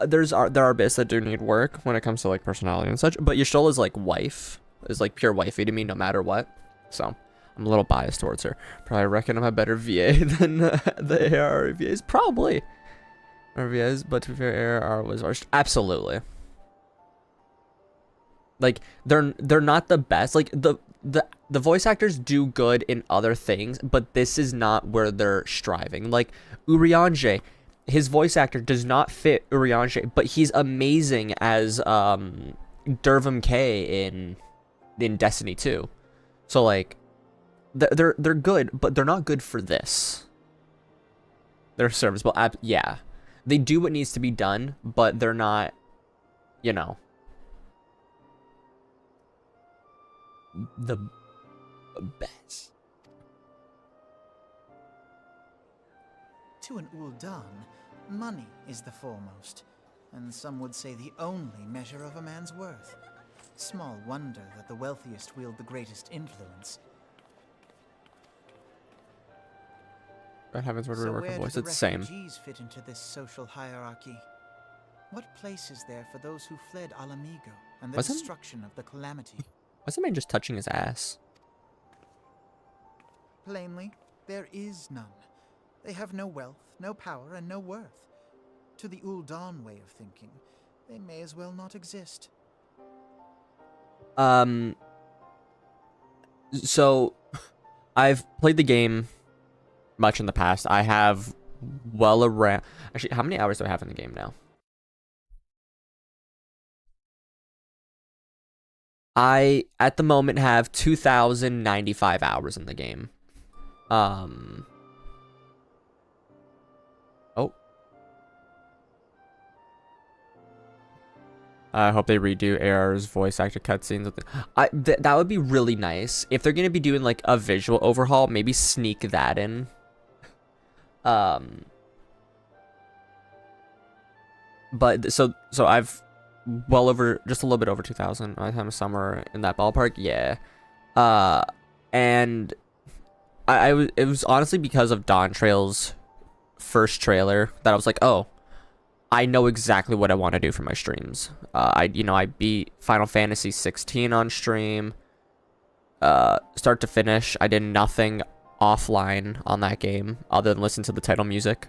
there are bits that do need work when it comes to like personality and such, but Yashoa's like wife is like pure wifey to me no matter what. So I'm a little biased towards her. Probably reckon I'm a better VA than the AR VAs. Probably. Or VAs, but to be fair, AR was worst. Absolutely. Like they're not the best. Like the voice actors do good in other things, but this is not where they're striving. Like Urianger, his voice actor does not fit Urianger, but he's amazing as Dervum K in Destiny 2. So like they're good, but they're not good for this. They're serviceable. Yeah. They do what needs to be done, but they're not, you know, the best. To an Ul'dah, money is the foremost, and some would say the only measure of a man's worth. Small wonder that the wealthiest wield the greatest influence. That happens when we So work where with do voice. the It's the same. refugees fit into this social hierarchy? What place is there for those who fled Alamigo and the Wasn't- destruction of the Calamity? Why's the man just touching his ass? Plainly, there is none. They have no wealth, no power, and no worth. To the Ul'dah way of thinking, they may as well not exist. So I've played the game much in the past. I have well around, actually, how many hours do I have in the game now? I at the moment have 2,095 hours in the game. Oh, I hope they redo AR's voice actor cutscenes. That would be really nice. If they're going to be doing like a visual overhaul, maybe sneak that in. But so I've well over, just a little bit over 2,000. I think somewhere in that ballpark. Yeah. And it was honestly because of dawntrail's first trailer that I was like, oh, I know exactly what I want to do for my streams. I beat Final Fantasy 16 on stream. Start to finish, I did nothing offline on that game other than listen to the title music.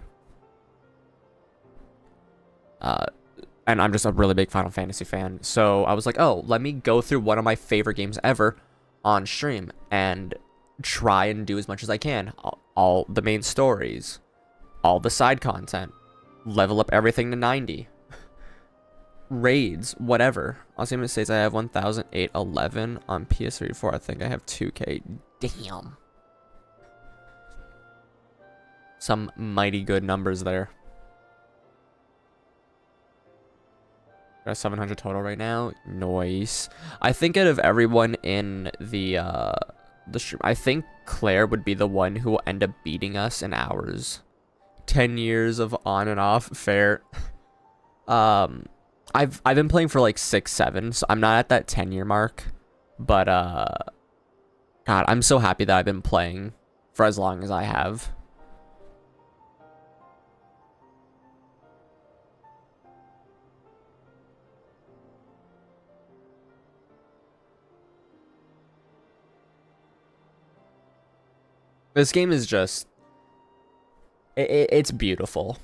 And I'm just a really big Final Fantasy fan. So I was like, oh, let me go through one of my favorite games ever on stream and try and do as much as I can. All the main stories, all the side content. Level up everything to 90. Raids, whatever. On Steam it says I have 1,811. On PS3 4, I think I have 2K. Damn. some mighty good numbers there. Got 700 total right now. Nice. I think out of everyone in the stream, I think Claire would be the one who will end up beating us in hours. 10 years of on and off. Fair. I've been playing for like 6, 7, so I'm not at that 10-year mark. But God, I'm so happy that I've been playing for as long as I have. This game is just... It's beautiful.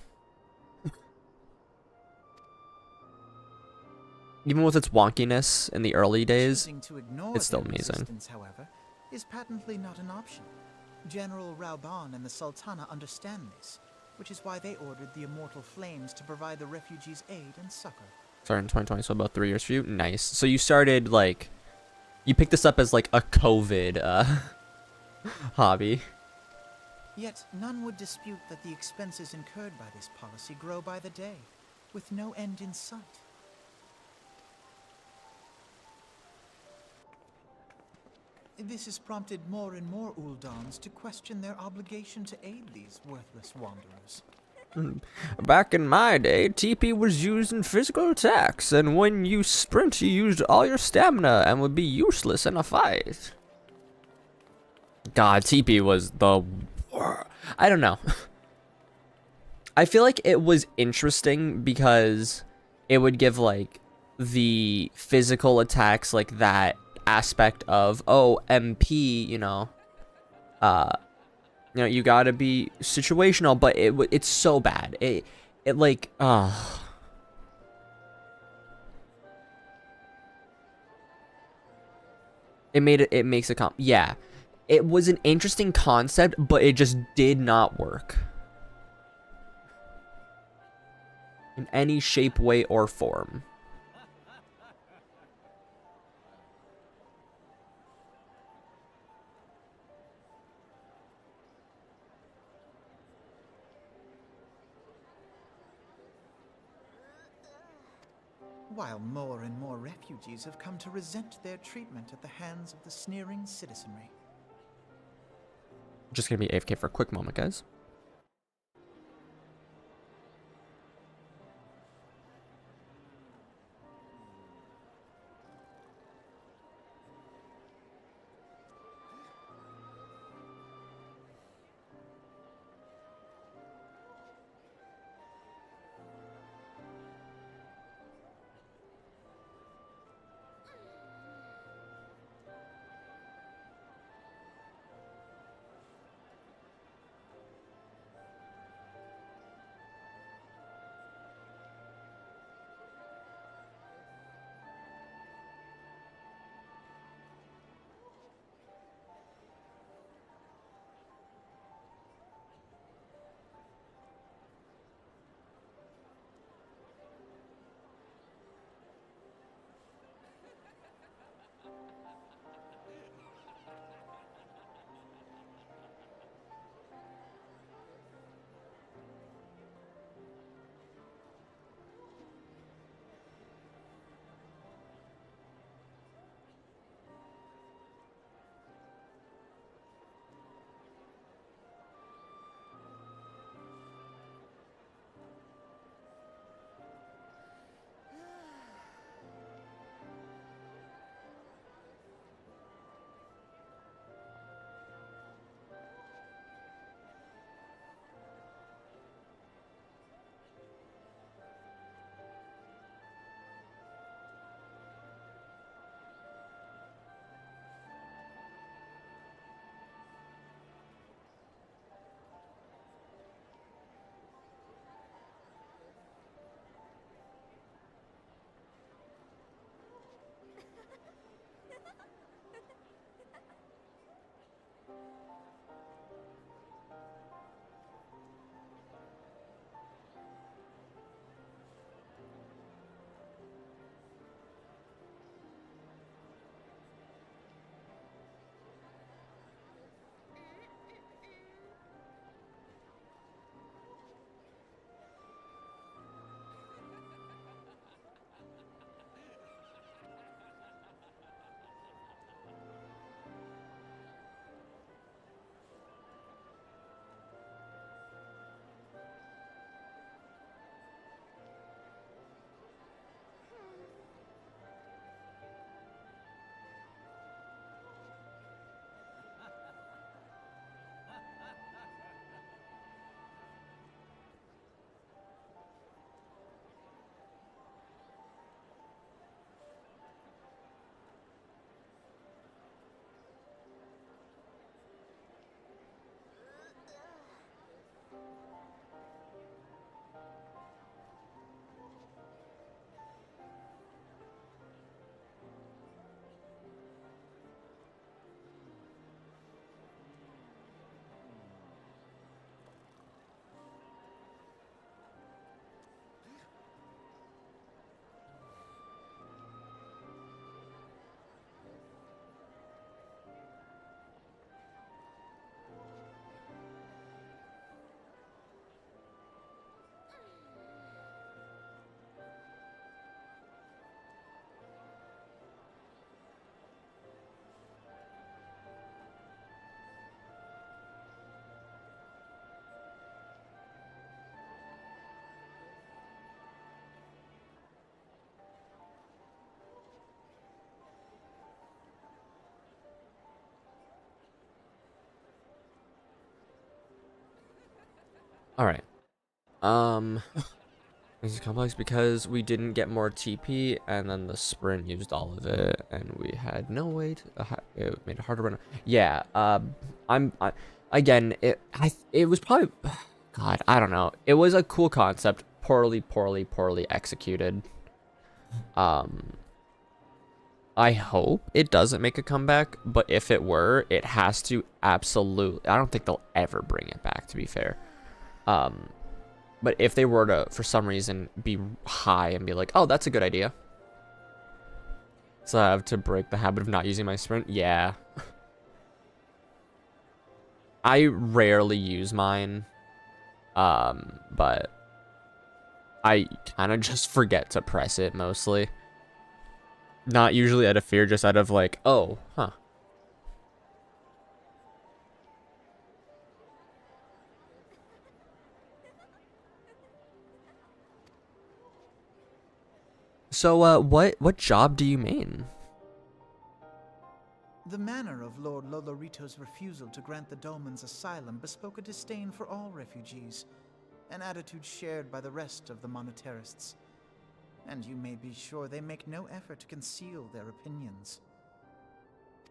Even with its wonkiness in the early days, it's still amazing. However, is patently not an option. General Rauban and the Sultana understand this, which is why they ordered the Immortal Flames to provide the refugees aid and succor. Started in 2020, so about 3 years for you. Nice. So you started, like... You picked this up as, like, a COVID, hobby. Yet none would dispute that the expenses incurred by this policy grow by the day, with no end in sight. This has prompted more and more Uldans to question their obligation to aid these worthless wanderers. Back in my day, TP was used in physical attacks, and when you sprint, you used all your stamina and would be useless in a fight. God, TP was the... I don't know. I feel like it was interesting because it would give, like, the physical attacks, like, that aspect of, oh, MP, you know, you gotta be situational, but it's so bad. It like, it makes a yeah. It was an interesting concept, but it just did not work. In any shape, way, or form. While more and more refugees have come to resent their treatment at the hands of the sneering citizenry. Just gonna be AFK for a quick moment, guys. Alright. This is complex because we didn't get more TP, and then the sprint used all of it, and we had no way to. It made it hard to run. Yeah. Again, it was probably. God, I don't know. It was a cool concept, poorly executed. I hope it doesn't make a comeback, but if it were, it has to absolutely. I don't think they'll ever bring it back, to be fair. But if they were to, for some reason, be high and be like, oh, that's a good idea. So I have to break the habit of not using my sprint? Yeah. I rarely use mine. But I kind of just forget to press it mostly. Not usually out of fear, just out of like, oh, huh. So, what job do you main? The manner of Lord Lolorito's refusal to grant the Dolmens asylum bespoke a disdain for all refugees, an attitude shared by the rest of the monetarists. And you may be sure they make no effort to conceal their opinions.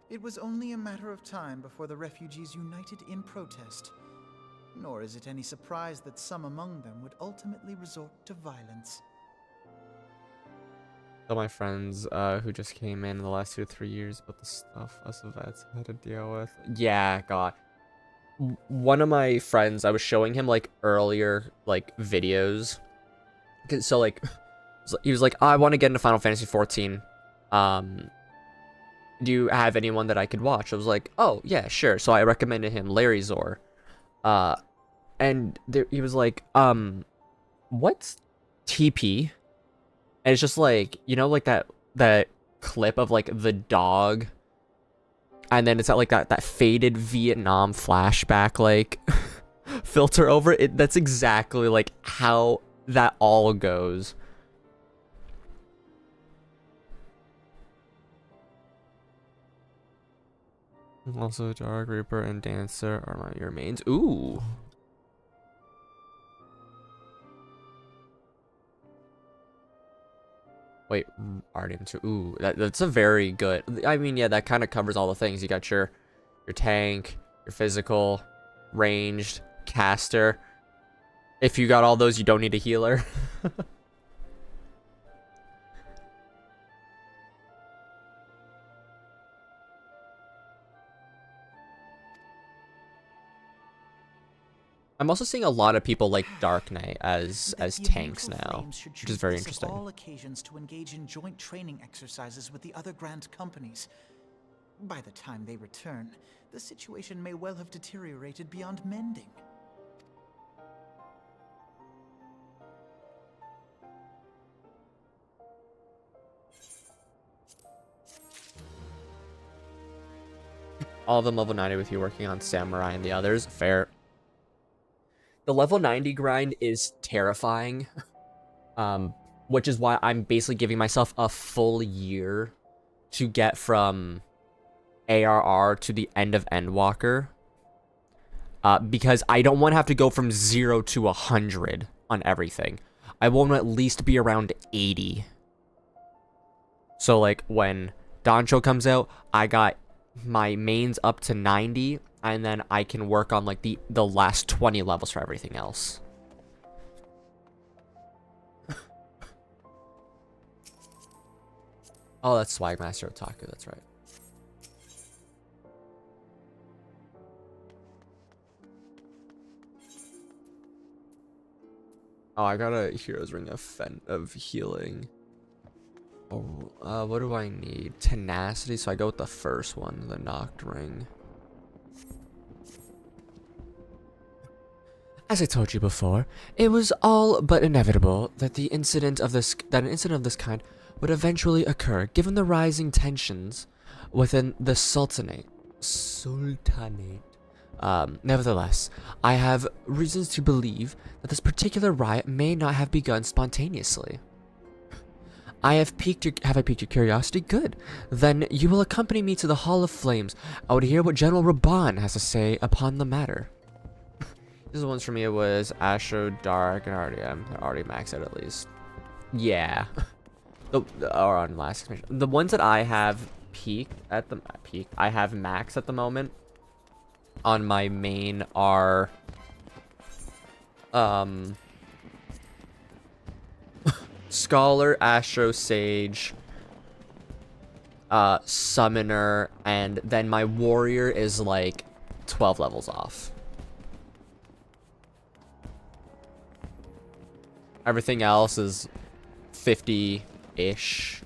It was only a matter of time before the refugees united in protest, nor is it any surprise that some among them would ultimately resort to violence. Tell my friends who just came in the last 2 to 3 years about the stuff us vets had to deal with. Yeah, God. One of my friends, I was showing him like earlier like videos. So like he was like, oh, I want to get into Final Fantasy 14. Do you have anyone that I could watch? I was like, oh yeah, sure. So I recommended him Larry Zor. And he was like, what's TP? And it's just like, you know, like that clip of like the dog, and then it's got like that faded Vietnam flashback like filter over it. That's exactly like how that all goes. Also, Dark Reaper and Dancer are your mains. Ooh. Wait, Artem too. Ooh, that's a very good. I mean, yeah, that kind of covers all the things. You got your tank, your physical, ranged, caster. If you got all those, you don't need a healer. I'm also seeing a lot of people like Dark Knight as tanks now, which is very interesting. All occasions to engage in joint training exercises with the other Grand companies. By the time they return, the situation may well have deteriorated beyond mending. All of them level 90 with you working on Samurai and the others. Fair. The level 90 grind is terrifying, which is why I'm basically giving myself a full year to get from ARR to the end of Endwalker, because I don't want to have to go from 0 to 100 on everything. I want to at least be around 80. So like when Dawntrail comes out, I got my mains up to 90, and then I can work on like the last 20 levels for everything else. Oh, that's Swagmaster Otaku, that's right. Oh, I got a Hero's Ring of healing. Oh, what do I need? Tenacity, so I go with the first one, the Knocked Ring. As I told you before, it was all but inevitable that an incident of this kind would eventually occur, given the rising tensions within the Sultanate. Nevertheless, I have reasons to believe that this particular riot may not have begun spontaneously. Have I piqued your curiosity? Good. Then you will accompany me to the Hall of Flames. I would hear what General Raban has to say upon the matter. These ones for me was Astro, Dark, and RDM. They're already maxed out at least. Yeah. Or on last expansion. The ones that I have I have max at the moment on my main are Scholar, Astro Sage, Summoner, and then my Warrior is like 12 levels off. Everything else is 50-ish.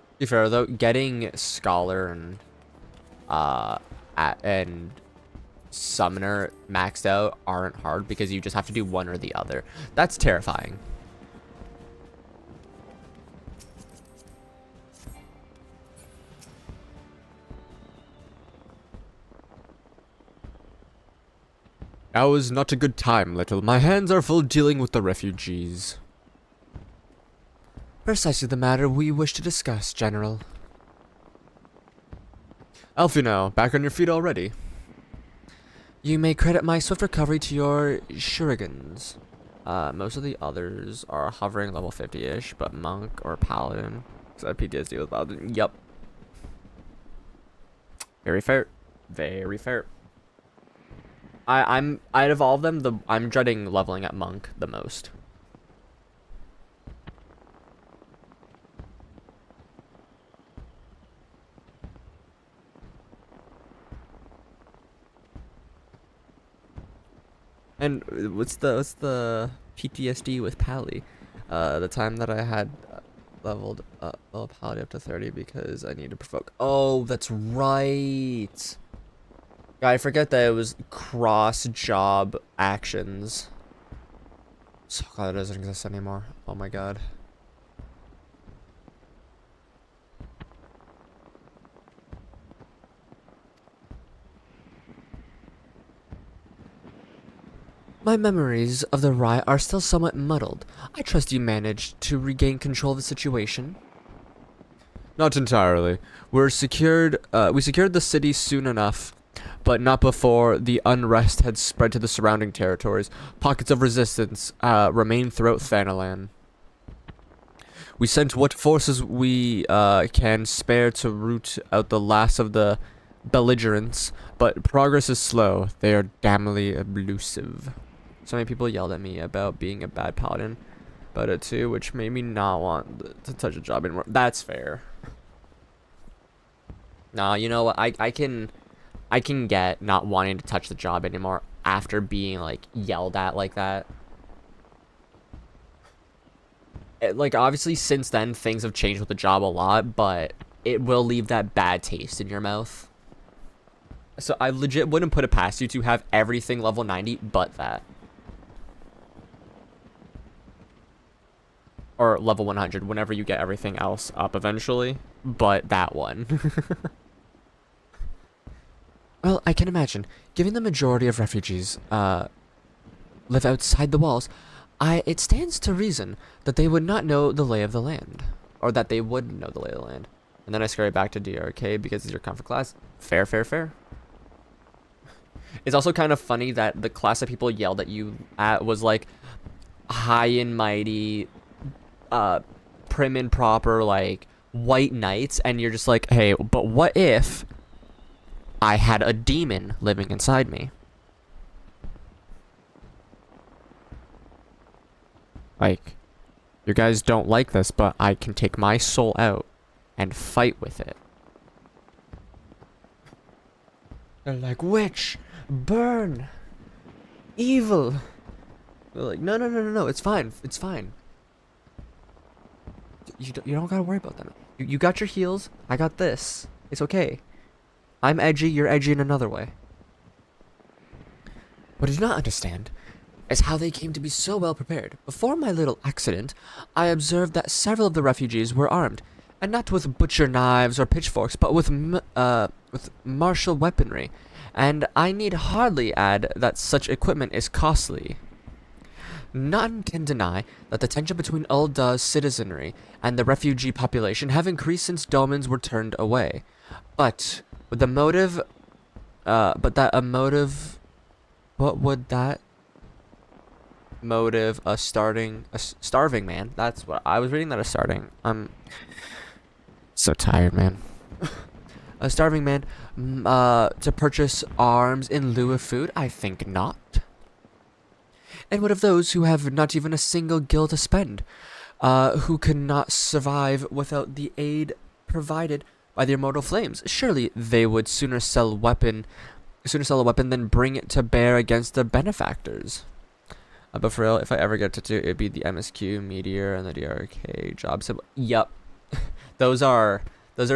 To be fair though, getting Scholar and Summoner maxed out aren't hard because you just have to do one or the other. That's terrifying. Now is not a good time, little. My hands are full dealing with the refugees. Precisely the matter we wish to discuss, General. Alfino, back on your feet already. You may credit my swift recovery to your shurikens. Most of the others are hovering level 50-ish, but Monk or Paladin. So I have PTSD with Paladin. Yup. Very fair. Very fair. I'd evolve them. I'm dreading leveling at Monk the most. And what's the PTSD with Pally? The time that I had leveled Pally up to 30 because I need to provoke. Oh, that's right. I forget that it was cross job actions. So glad it doesn't exist anymore. Oh my god. My memories of the riot are still somewhat muddled. I trust you managed to regain control of the situation. Not entirely. We secured the city soon enough, but not before the unrest had spread to the surrounding territories. Pockets of resistance remain throughout Thanalan. We sent what forces we can spare to root out the last of the belligerents, but progress is slow. They are damnably elusive. So many people yelled at me about being a bad paladin about it too, which made me not want to touch a job anymore. That's fair. Nah, you know what? I can get not wanting to touch the job anymore after being like yelled at like that. Like obviously since then things have changed with the job a lot, but it will leave that bad taste in your mouth. So I legit wouldn't put it past you to have everything level 90 but that. Or level 100 whenever you get everything else up eventually, but that one. Well, I can imagine. Given the majority of refugees live outside the walls, it stands to reason that they would not know the lay of the land. Or that they would know the lay of the land. And then I scurry back to DRK because it's your comfort class. Fair, fair, fair. It's also kind of funny that the class that people yelled at you at was like high and mighty, prim and proper, like white knights, and you're just like, hey, but what if I had a demon living inside me? Like, you guys don't like this, but I can take my soul out and fight with it. They're like, witch, burn, evil. They're like, no, it's fine, it's fine. You don't gotta worry about that. You got your heals, I got this. It's okay. I'm edgy, you're edgy in another way. What I do not understand is how they came to be so well prepared. Before my little accident, I observed that several of the refugees were armed, and not with butcher knives or pitchforks, but with martial weaponry. And I need hardly add that such equipment is costly. None can deny that the tension between Ul'dah's citizenry and the refugee population have increased since dolmens were turned away. But with the motive, but that a motive, what would that motive a starving man? That's what I was reading. That a starting. I'm so tired, man. A starving man, to purchase arms in lieu of food? I think not. And what of those who have not even a single gil to spend, who cannot survive without the aid provided by the immortal flames? Surely they would sooner sell a weapon than bring it to bear against their benefactors. But for real, if I ever get to do, it'd be the MSQ, Meteor, and the DRK job symbol. Yup. Those are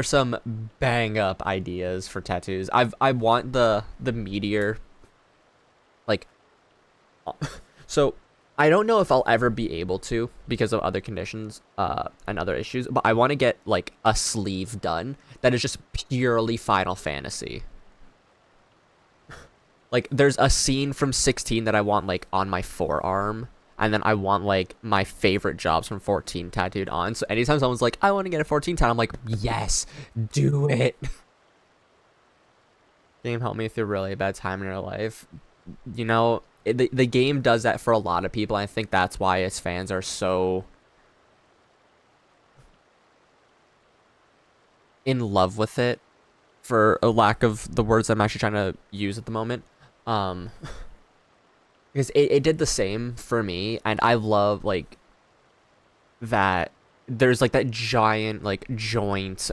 some bang up ideas for tattoos. I want the Meteor, like, so I don't know if I'll ever be able to because of other conditions and other issues, but I want to get like a sleeve done that is just purely Final Fantasy. Like, there's a scene from 16 that I want like on my forearm, and then I want like my favorite jobs from 14 tattooed on. So anytime someone's like, I want to get a 14 tat, I'm like, yes, do it. Game helped me through really bad time in your life. You know, the game does that for a lot of people. I think that's why its fans are so in love with it, for a lack of the words I'm actually trying to use at the moment. Because it did the same for me, and I love like that there's like that giant like joint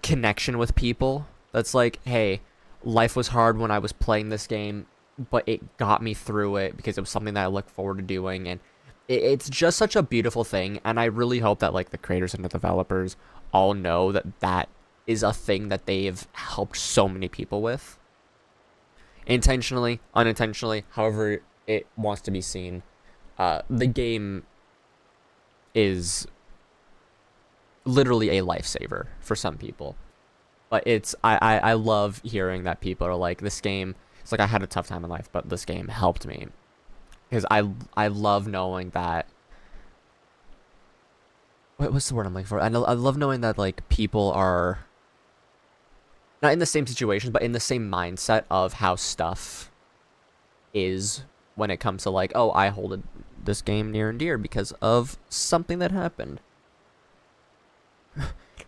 connection with people that's like, hey, life was hard when I was playing this game, but it got me through it because it was something that I look forward to doing, and it's just such a beautiful thing. And I really hope that like the creators and the developers all know that that is a thing that they've helped so many people with, intentionally, unintentionally, however it wants to be seen. The game is literally a lifesaver for some people, but it's I love hearing that people are like, this game, it's like I had a tough time in life, but this game helped me, because I love knowing that, what's the word I'm looking for? I love knowing that like people are not in the same situations, but in the same mindset of how stuff is when it comes to like, oh, I hold this game near and dear because of something that happened.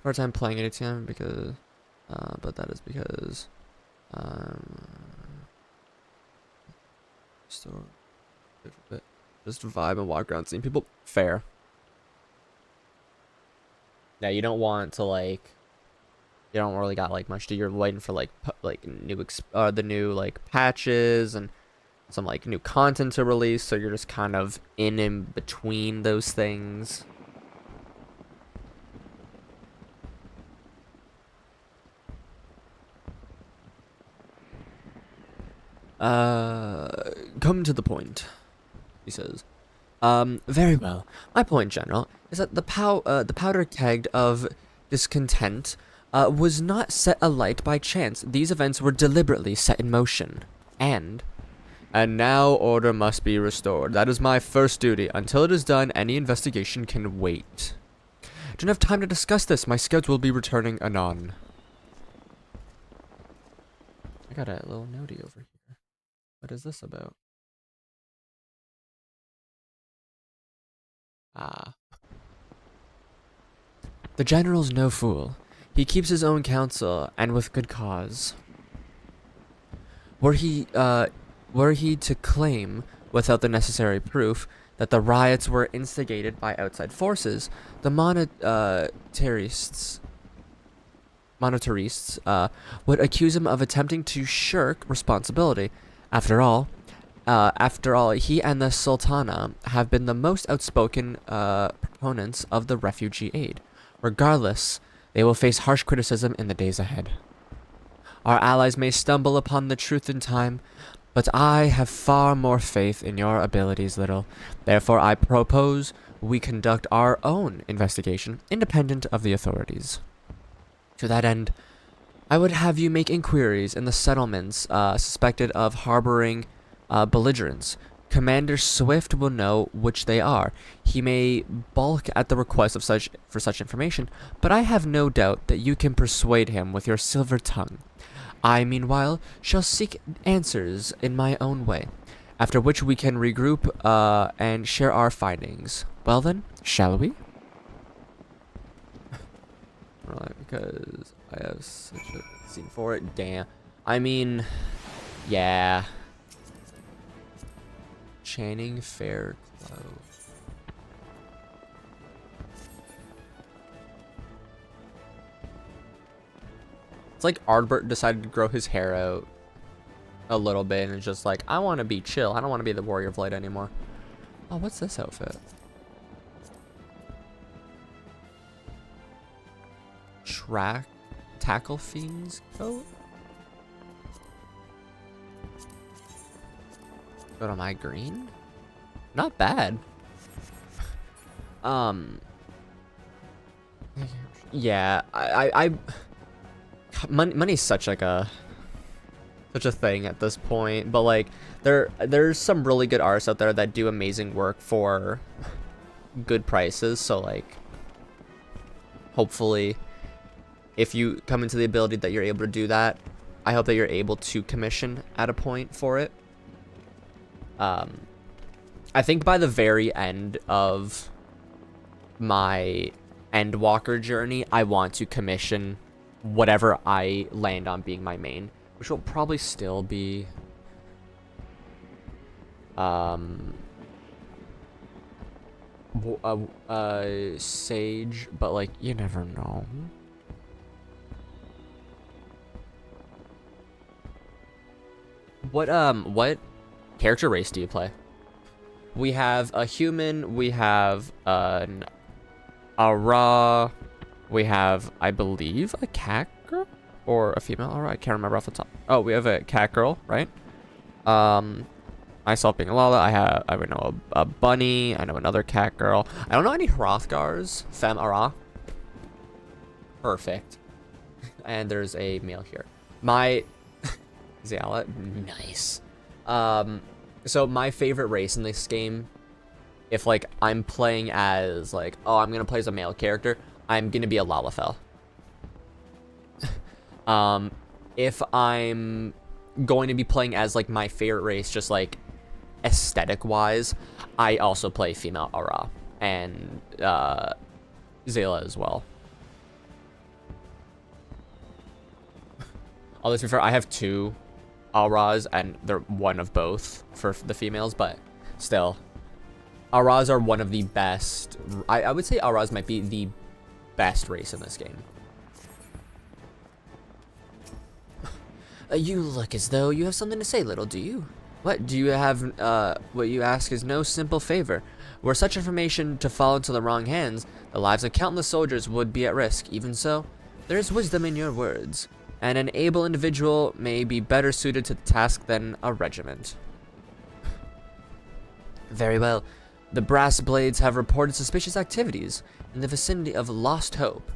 Hard time playing it again because, but that is because, just vibe and walk around seeing people. Fair. Yeah, you don't want to like, you don't really got like much to, you're waiting for like the new like patches and some like new content to release, so you're just kind of in between those things. Come to the point, he says. Very well. My point, General, is that the powder keg of discontent was not set alight by chance. These events were deliberately set in motion. And now order must be restored. That is my first duty. Until it is done, any investigation can wait. Don't have time to discuss this. My schedule will be returning anon. I got a little notey over here. What is this about? The General's no fool. He keeps his own counsel, and with good cause. Were he to claim, without the necessary proof, that the riots were instigated by outside forces, the monetarists would accuse him of attempting to shirk responsibility. After all, he and the Sultana have been the most outspoken proponents of the refugee aid. Regardless, they will face harsh criticism in the days ahead. Our allies may stumble upon the truth in time, but I have far more faith in your abilities, Little. Therefore, I propose we conduct our own investigation, independent of the authorities. To that end, I would have you make inquiries in the settlements suspected of harboring belligerents. Commander Swift will know which they are. He may balk at the request of such information, but I have no doubt that you can persuade him with your silver tongue. I, meanwhile, shall seek answers in my own way, after which we can regroup and share our findings. Well then, shall we? Right, because I have such a scene for it. Damn. I mean, yeah. Channing Fairclough. It's like Ardbert decided to grow his hair out a little bit and it's just like, I want to be chill. I don't want to be the Warrior of Light anymore. Oh, what's this outfit? Tackle Fiend's coat? But am I green? Not bad. Yeah, money's such like such a thing at this point, but like there's some really good artists out there that do amazing work for good prices, so like hopefully if you come into the ability that you're able to do that, I hope that you're able to commission at a point for it. I think by the very end of my Endwalker journey, I want to commission whatever I land on being my main, which will probably still be Sage, but like you never know. What character race do you play? We have a human, we have an Ara, we have, I believe, a cat girl or a female Ara. I can't remember off the top. Oh, we have a cat girl, right? Myself being Lala, I would know a bunny. I know another cat girl. I don't know any Hrothgars. Femme Ara. Perfect. And there's a male here. My Zeala, nice. So my favorite race in this game, if like I'm playing as like, oh, I'm gonna play as a male character, I'm gonna be a Lalafell. If I'm going to be playing as like my favorite race, just like aesthetic wise, I also play female Ara and Zeala as well. Although to be fair, I have two Aras and they're one of both for the females, but still, Aras are one of the best. I would say Aras might be the best race in this game. You look as though you have something to say, little do you? What do you have? What you ask is no simple favor. Were such information to fall into the wrong hands, the lives of countless soldiers would be at risk. Even so, there is wisdom in your words, and an able individual may be better suited to the task than a regiment. Very well. The Brass Blades have reported suspicious activities in the vicinity of Lost Hope.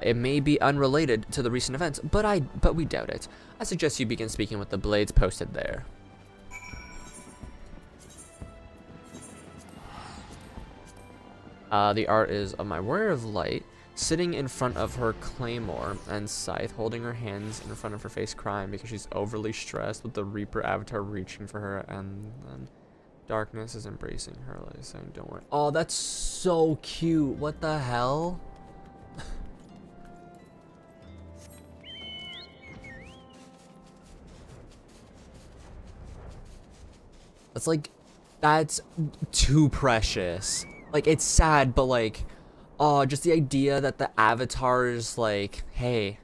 It may be unrelated to the recent events, but we doubt it. I suggest you begin speaking with the Blades posted there. The art is of my Warrior of Light, sitting in front of her claymore and scythe, holding her hands in front of her face, crying because she's overly stressed with the Reaper avatar reaching for her, and then darkness is embracing her, like saying, "Don't worry." Oh, that's so cute. What the hell? That's like, that's too precious. Like, it's sad, but like, oh, just the idea that the avatar is like, hey,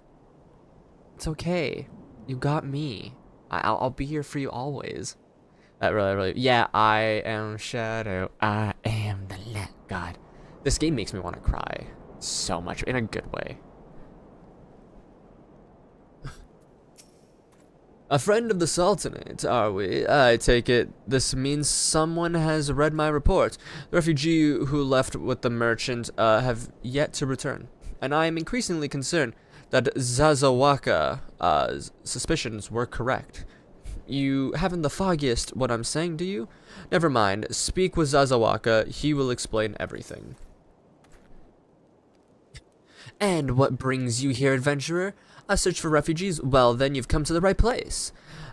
it's okay. You got me. I'll be here for you always. That really, yeah, I am Shadow. I am the light. God, this game makes me want to cry so much in a good way. A friend of the Sultanate, are we? I take it this means someone has read my report. The refugee who left with the merchant have yet to return, and I am increasingly concerned that Zazawaka's suspicions were correct. You haven't the foggiest what I'm saying, do you? Never mind. Speak with Zazawaka. He will explain everything. And what brings you here, adventurer? A search for refugees? Well, then you've come to the right place.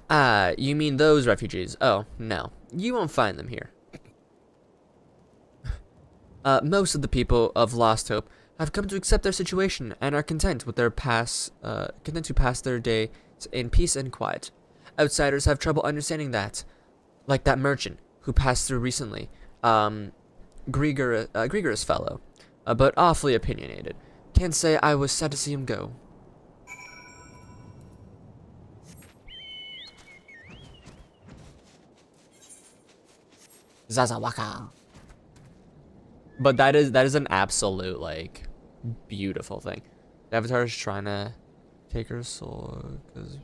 Ah, you mean those refugees? Oh, no. You won't find them here. Most of the people of Lost Hope have come to accept their situation and are content with their content to pass their day in peace and quiet. Outsiders have trouble understanding that, like that merchant who passed through recently, Grigorous fellow, but awfully opinionated. Can't say I was sad to see him go. Zazawaka. But that is an absolute, like, beautiful thing. The Avatar is trying to take her soul because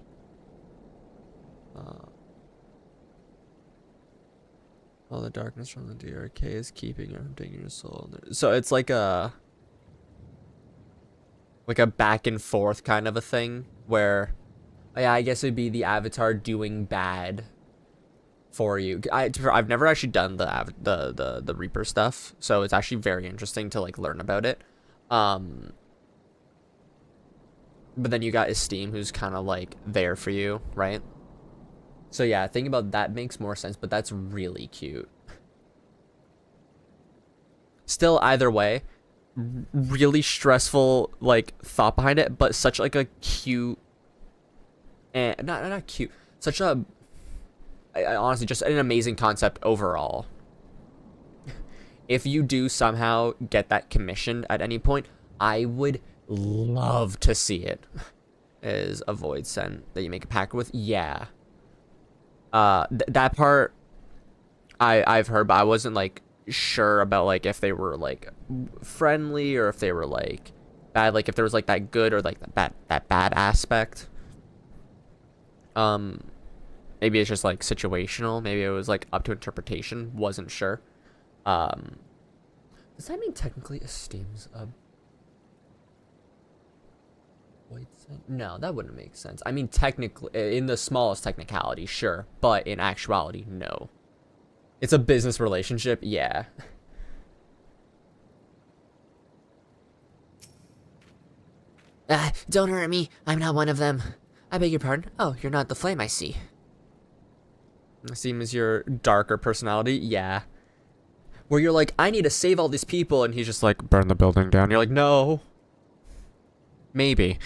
all the darkness from the DRK is keeping her from taking her soul. So it's like a back and forth kind of a thing where, yeah, I guess it'd be the Avatar doing bad for you. I've never actually done the Reaper stuff, so it's actually very interesting to like learn about it. But then you got Esteem, who's kind of like there for you, right? So yeah, thinking about that makes more sense, but that's really cute. Still, either way, really stressful like thought behind it, but such like a cute and not cute, such a honestly just an amazing concept overall. If you do somehow get that commissioned at any point, I would love to see it. Is a void send that you make a pact with? Yeah. That part I've heard, but I wasn't like sure about like if they were like friendly or if they were like bad, like if there was like that good or like that bad aspect. Maybe it's just like situational, maybe it was like up to interpretation, wasn't sure. Does that mean technically Esteem's a void send? No, that wouldn't make sense. I mean, technically, in the smallest technicality, sure, but in actuality, no. It's a business relationship, yeah. Don't hurt me. I'm not one of them. I beg your pardon. Oh, you're not the flame, I see. Esteem is your darker personality, yeah. Where you're like, I need to save all these people, and he's just like, burn the building down. You're like, no. Maybe.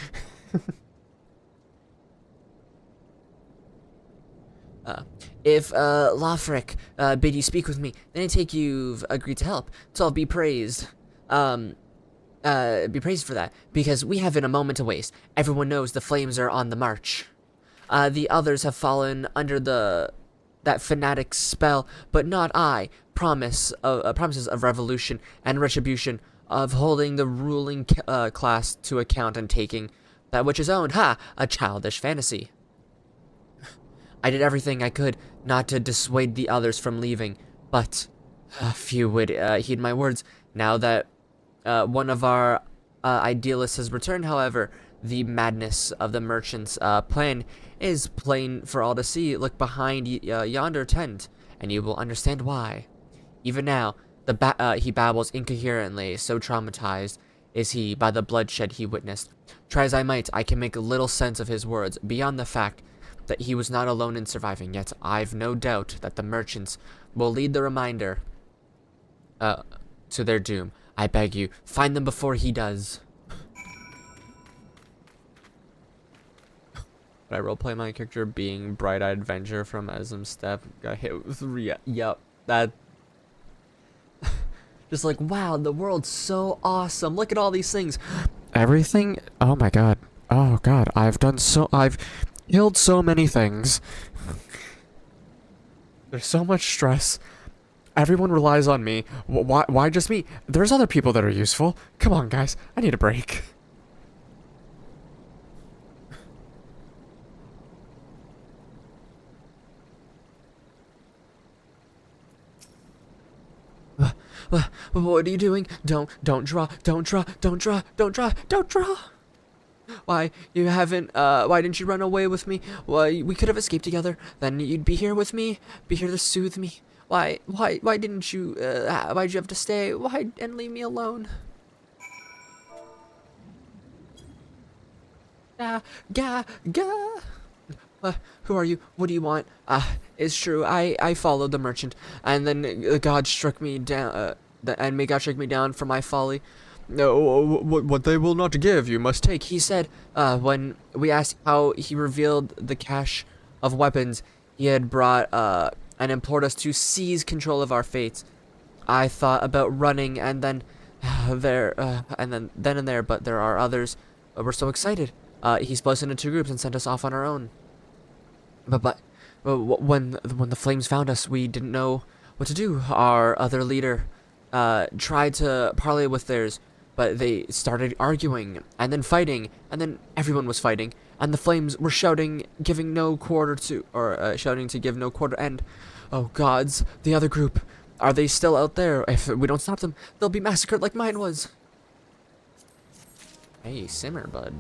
If Lofric bid you speak with me, then I take you've agreed to help. So I'll be praised. Be praised for that, because we haven't a moment to waste. Everyone knows the flames are on the march. The others have fallen under that fanatic spell, but not I. Promises of revolution and retribution, of holding the ruling class to account and taking that which is owned. Ha! A childish fantasy. I did everything I could not to dissuade the others from leaving, but few would heed my words. Now that one of our idealists has returned, however, the madness of the merchant's plan is plain for all to see. Look behind yonder tent, and you will understand why. Even now, he babbles incoherently, so traumatized is he by the bloodshed he witnessed. Try as I might, I can make little sense of his words, beyond the fact that he was not alone in surviving, yet I've no doubt that the merchants will lead the reminder to their doom. I beg you, find them before he does. But I roleplay my character being Bright-Eyed Avenger from Asm's Step. Got hit with yep, that. Just like, wow, the world's so awesome. Look at all these things. Everything? Oh my god. Oh god, I've killed so many things. There's so much stress. Everyone relies on me. Why just me? There's other people that are useful. Come on, guys. I need a break. What are you doing? Don't draw. Why, you haven't, why didn't you run away with me? Why, we could have escaped together. Then you'd be here with me, be here to soothe me. Why didn't you, why'd you have to stay? Why, and leave me alone? Gah. Who are you? What do you want? It's true, I followed the merchant, and then God struck me down, and may God strike me down for my folly. No, what they will not give, you must take. He said, when we asked how he revealed the cache of weapons he had brought, and implored us to seize control of our fates. I thought about running, and then, then and there, but there are others. We're so excited. He split us into 2 groups and sent us off on our own. But when the flames found us, we didn't know what to do. Our other leader tried to parley with theirs, but they started arguing and then fighting, and then everyone was fighting, and the flames were shouting, giving no quarter to, or shouting to give no quarter end. Oh gods, the other group, are they still out there? If we don't stop them, they'll be massacred like mine was. Hey, simmer, bud.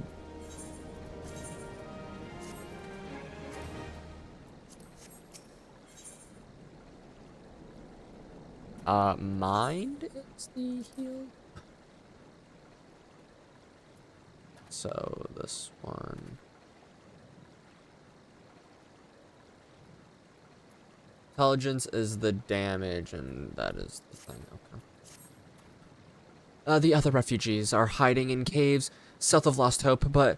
Mind is the heal. So this one. Intelligence is the damage, and that is the thing. Okay. The other refugees are hiding in caves south of Lost Hope, but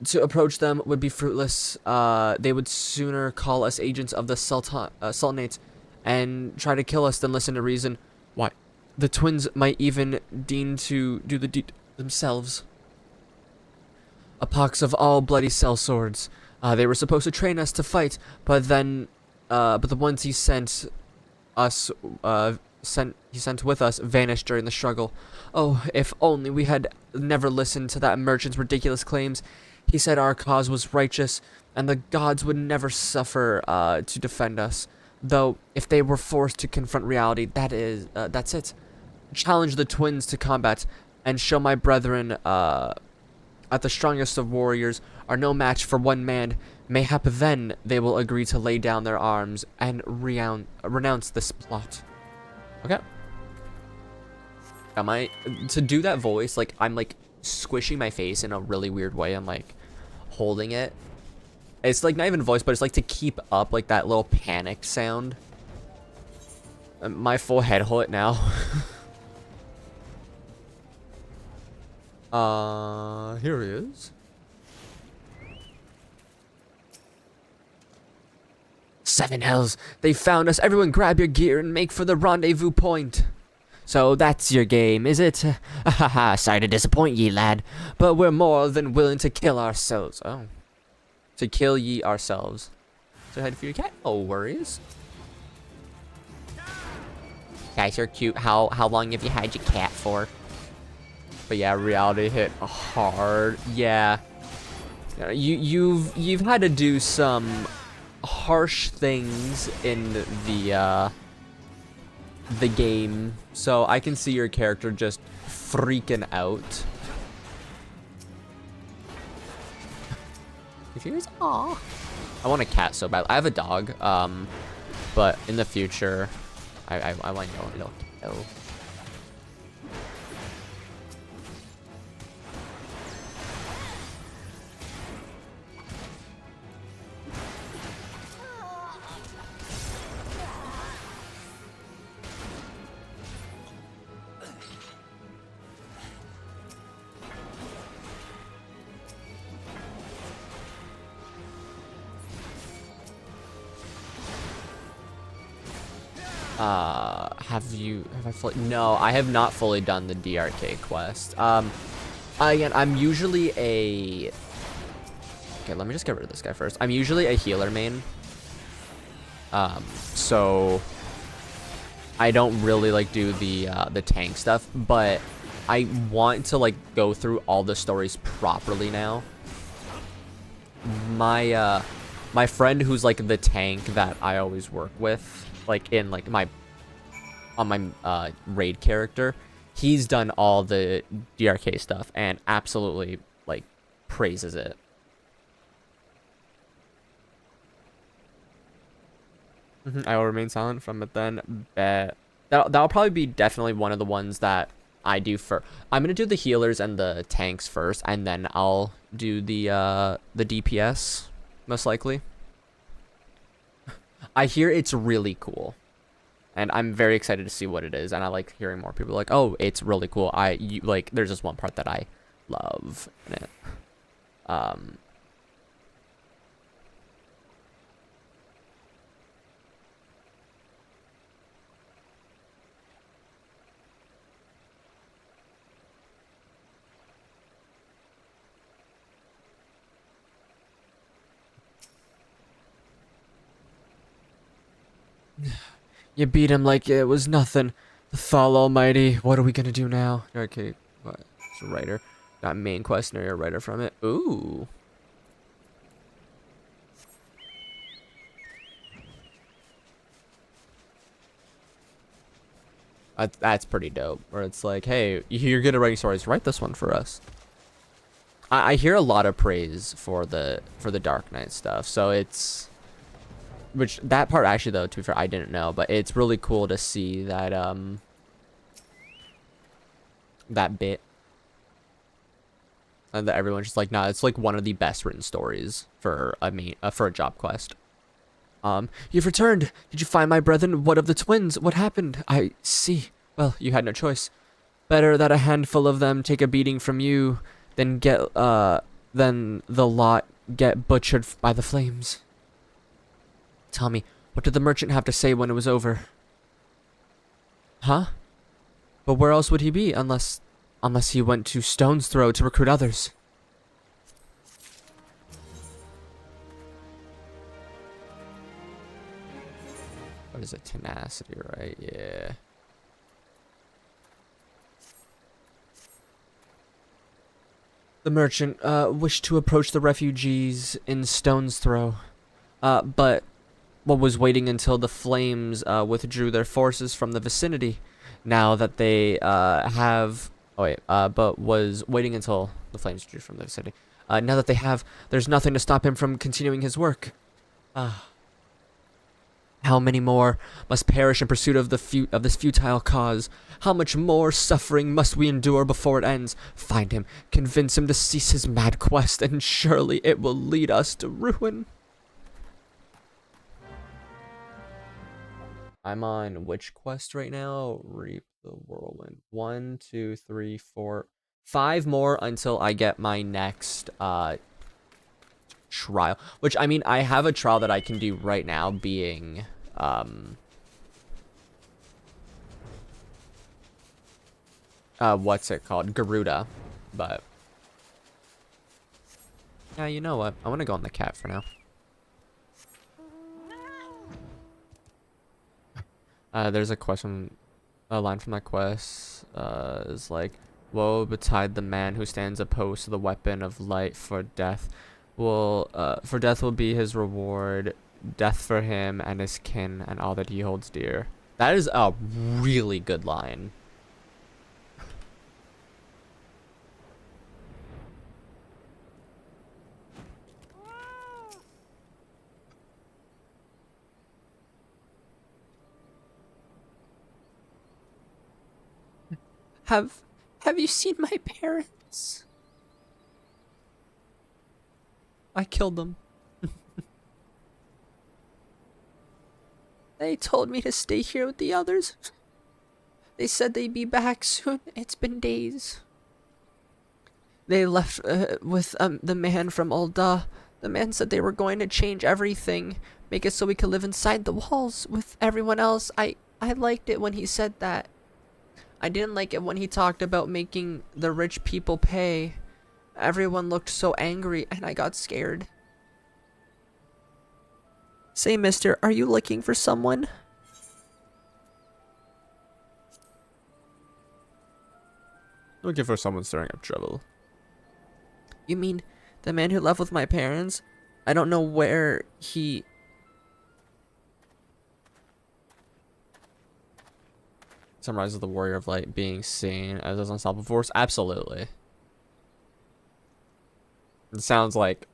to approach them would be fruitless. They would sooner call us agents of the Sultanates and try to kill us than listen to reason. Why, the twins might even deign to do the deed themselves. A pox of all bloody sellswords. They were supposed to train us to fight, but then, but the ones he sent us, with us vanished during the struggle. Oh, if only we had never listened to that merchant's ridiculous claims. He said our cause was righteous, and the gods would never suffer to defend us. Though, if they were forced to confront reality, that's it. Challenge the twins to combat, and show my brethren, at the strongest of warriors, are no match for one man. Mayhap then they will agree to lay down their arms and renounce this plot. Okay. To do that voice, like, I'm, like, squishing my face in a really weird way. I'm, like, holding it. It's, like, not even voice, but it's, like, to keep up, like, that little panic sound. My full head hurt now. Here he is. 7 hells! They found us! Everyone grab your gear and make for the rendezvous point! So that's your game, is it? Haha, sorry to disappoint ye, lad, but we're more than willing to kill ourselves. Oh. To kill ye ourselves. So head for your cat? No worries. Guys, you're cute. How long have you had your cat for? But yeah, reality hit hard. Yeah. You've had to do some harsh things in the game, so I can see your character just freaking out. If you guys, aw, I want a cat so bad. I have a dog, but in the future, I want a little cat. No, I have not fully done the DRK quest. Again, I'm usually a... Okay, let me just get rid of this guy first. I'm usually a healer main. So I don't really like do the tank stuff, but I want to like go through all the stories properly now. My friend who's like the tank that I always work with, like in like my raid character, he's done all the DRK stuff and absolutely like praises it. I will remain silent from it then. Bet. That'll probably be definitely one of the ones that I do for. I'm gonna do the healers and the tanks first, and then I'll do the DPS most likely. I hear it's really cool, and I'm very excited to see what it is. And I like hearing more people like, "Oh, it's really cool." Like. There's this one part that I love in it. You beat him like it was nothing. The Thal Almighty. What are we gonna do now? Okay, what? It's a writer. Got main quest and area writer from it. Ooh. That's pretty dope. Where it's like, hey, you're good at writing stories. Write this one for us. I hear a lot of praise for the Dark Knight stuff. So it's. Which, that part actually, though, to be fair, I didn't know. But it's really cool to see that, that bit. And that everyone's just like, nah, it's like one of the best written stories for a job quest. You've returned. Did you find my brethren? What of the twins? What happened? I see. Well, you had no choice. Better that a handful of them take a beating from you than than the lot get butchered by the flames. Tell me, what did the merchant have to say when it was over? Huh? But where else would he be unless he went to Stone's Throw to recruit others? What is it? Tenacity, right? Yeah. The merchant wished to approach the refugees in Stone's Throw, but was waiting until the flames withdrew their forces from the vicinity. Now that they but was waiting until the flames withdrew from the vicinity. Now that they have, there's nothing to stop him from continuing his work. How many more must perish in pursuit of this futile cause? How much more suffering must we endure before it ends? Find him, convince him to cease his mad quest, and surely it will lead us to ruin. I'm on which quest right now? Reap the Whirlwind. 1, 2, 3, 4, 5 more until I get my next trial. Which, I mean, I have a trial that I can do right now being what's it called? Garuda. But yeah, you know what? I want to go on the cat for now. There's a line from that quest, is like, woe betide the man who stands opposed to the weapon of light, for death will be his reward, death for him and his kin and all that he holds dear. That is a really good line. Have you seen my parents? I killed them. They told me to stay here with the others. They said they'd be back soon. It's been days. They left with the man from Ul'dah. The man said they were going to change everything, make it so we could live inside the walls with everyone else. I liked it when he said that. I didn't like it when he talked about making the rich people pay. Everyone looked so angry and I got scared. Say, mister, are you looking for someone? Looking for someone stirring up trouble. You mean the man who left with my parents? I don't know where he... Summarizes the warrior of light being seen as an unstoppable force. Absolutely. It sounds like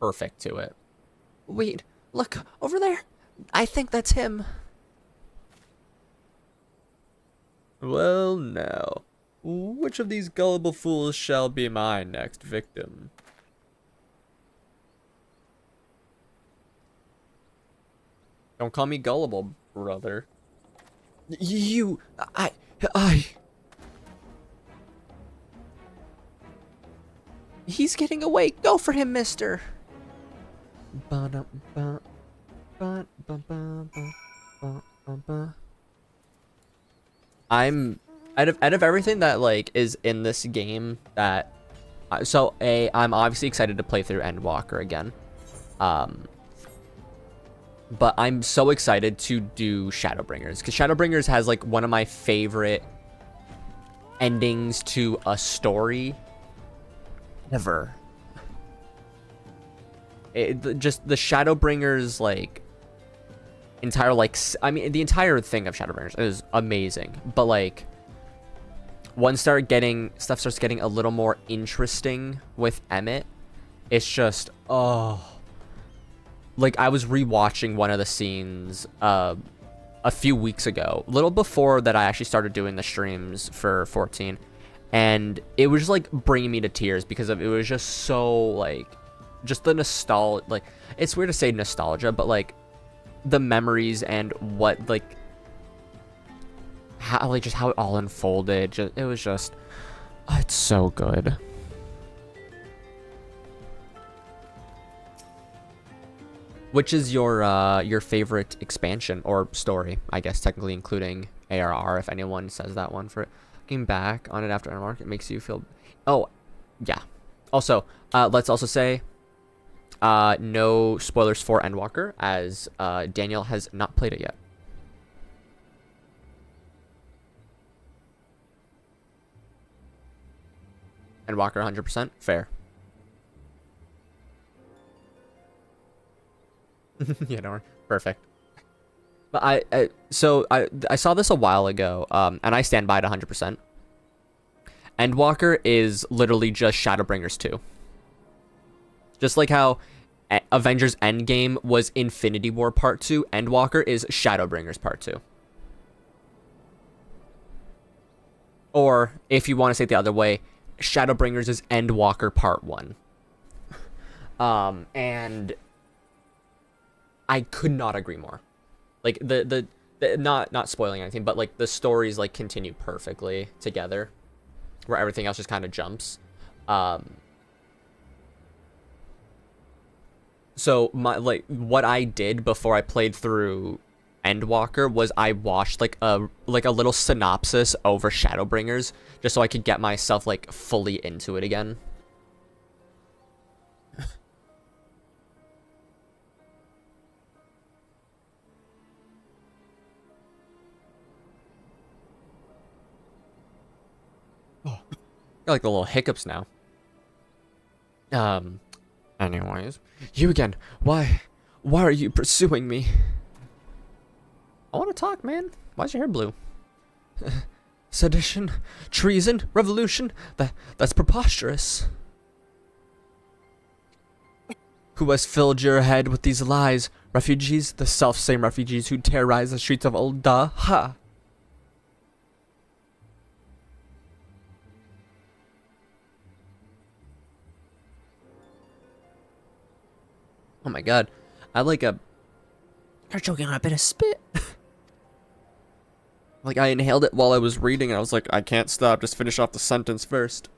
perfect to it. Wait, look, over there. I think that's him. Well, now, which of these gullible fools shall be my next victim? Don't call me gullible, brother. I... He's getting away. Go for him, mister. I'm out of everything that like is in this game that I'm obviously excited to play through Endwalker again. But I'm so excited to do Shadowbringers because Shadowbringers has like one of my favorite endings to a story ever. Just the Shadowbringers like entire like I mean the entire thing of Shadowbringers is amazing, but like once stuff starts getting a little more interesting with Emmett, it's just like I was rewatching one of the scenes a few weeks ago, a little before that I actually started doing the streams for 14, and it was just like bringing me to tears because it was just so like just the nostalgia. Like it's weird to say nostalgia, but like the memories and what like how like just how it all unfolded. It was just it's so good. Which is your favorite expansion or story? I guess technically including ARR, if anyone says that one for it. Looking back on it after Endwalker, it makes you feel. Oh, yeah. Also, let's also say, no spoilers for Endwalker, as Daniel has not played it yet. Endwalker 100% fair. Yeah, don't worry. Perfect. But I saw this a while ago, and I stand by it 100%. Endwalker is literally just Shadowbringers 2. Just like how Avengers Endgame was Infinity War Part 2, Endwalker is Shadowbringers Part 2. Or, if you want to say it the other way, Shadowbringers is Endwalker Part 1. And I could not agree more. Like the not spoiling anything, but like the stories like continue perfectly together, where everything else just kind of jumps. So my what I did before I played through Endwalker was I watched like a little synopsis over Shadowbringers just so I could get myself like fully into it again. Got like the little hiccups now. Anyways, you again. Why are you pursuing me? I want to talk, man. Why's your hair blue? Sedition, treason, revolution. That's preposterous. Who has filled your head with these lies? Refugees, the self-same refugees who terrorize the streets of Ul'dah. Ha! Oh my god. I like a... You're choking on a bit of spit. Like, I inhaled it while I was reading, and I was like, I can't stop. Just finish off the sentence first.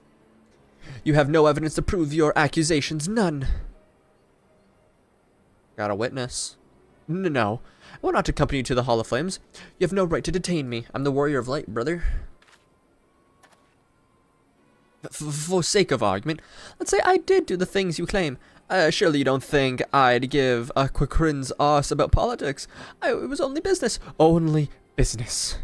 You have no evidence to prove your accusations. None. Got a witness. No. I will not accompany you to the Hall of Flames. You have no right to detain me. I'm the Warrior of Light, brother. For sake of argument, let's say I did do the things you claim. Surely you don't think I'd give a quickrin's arse about politics. It was only business. Only business.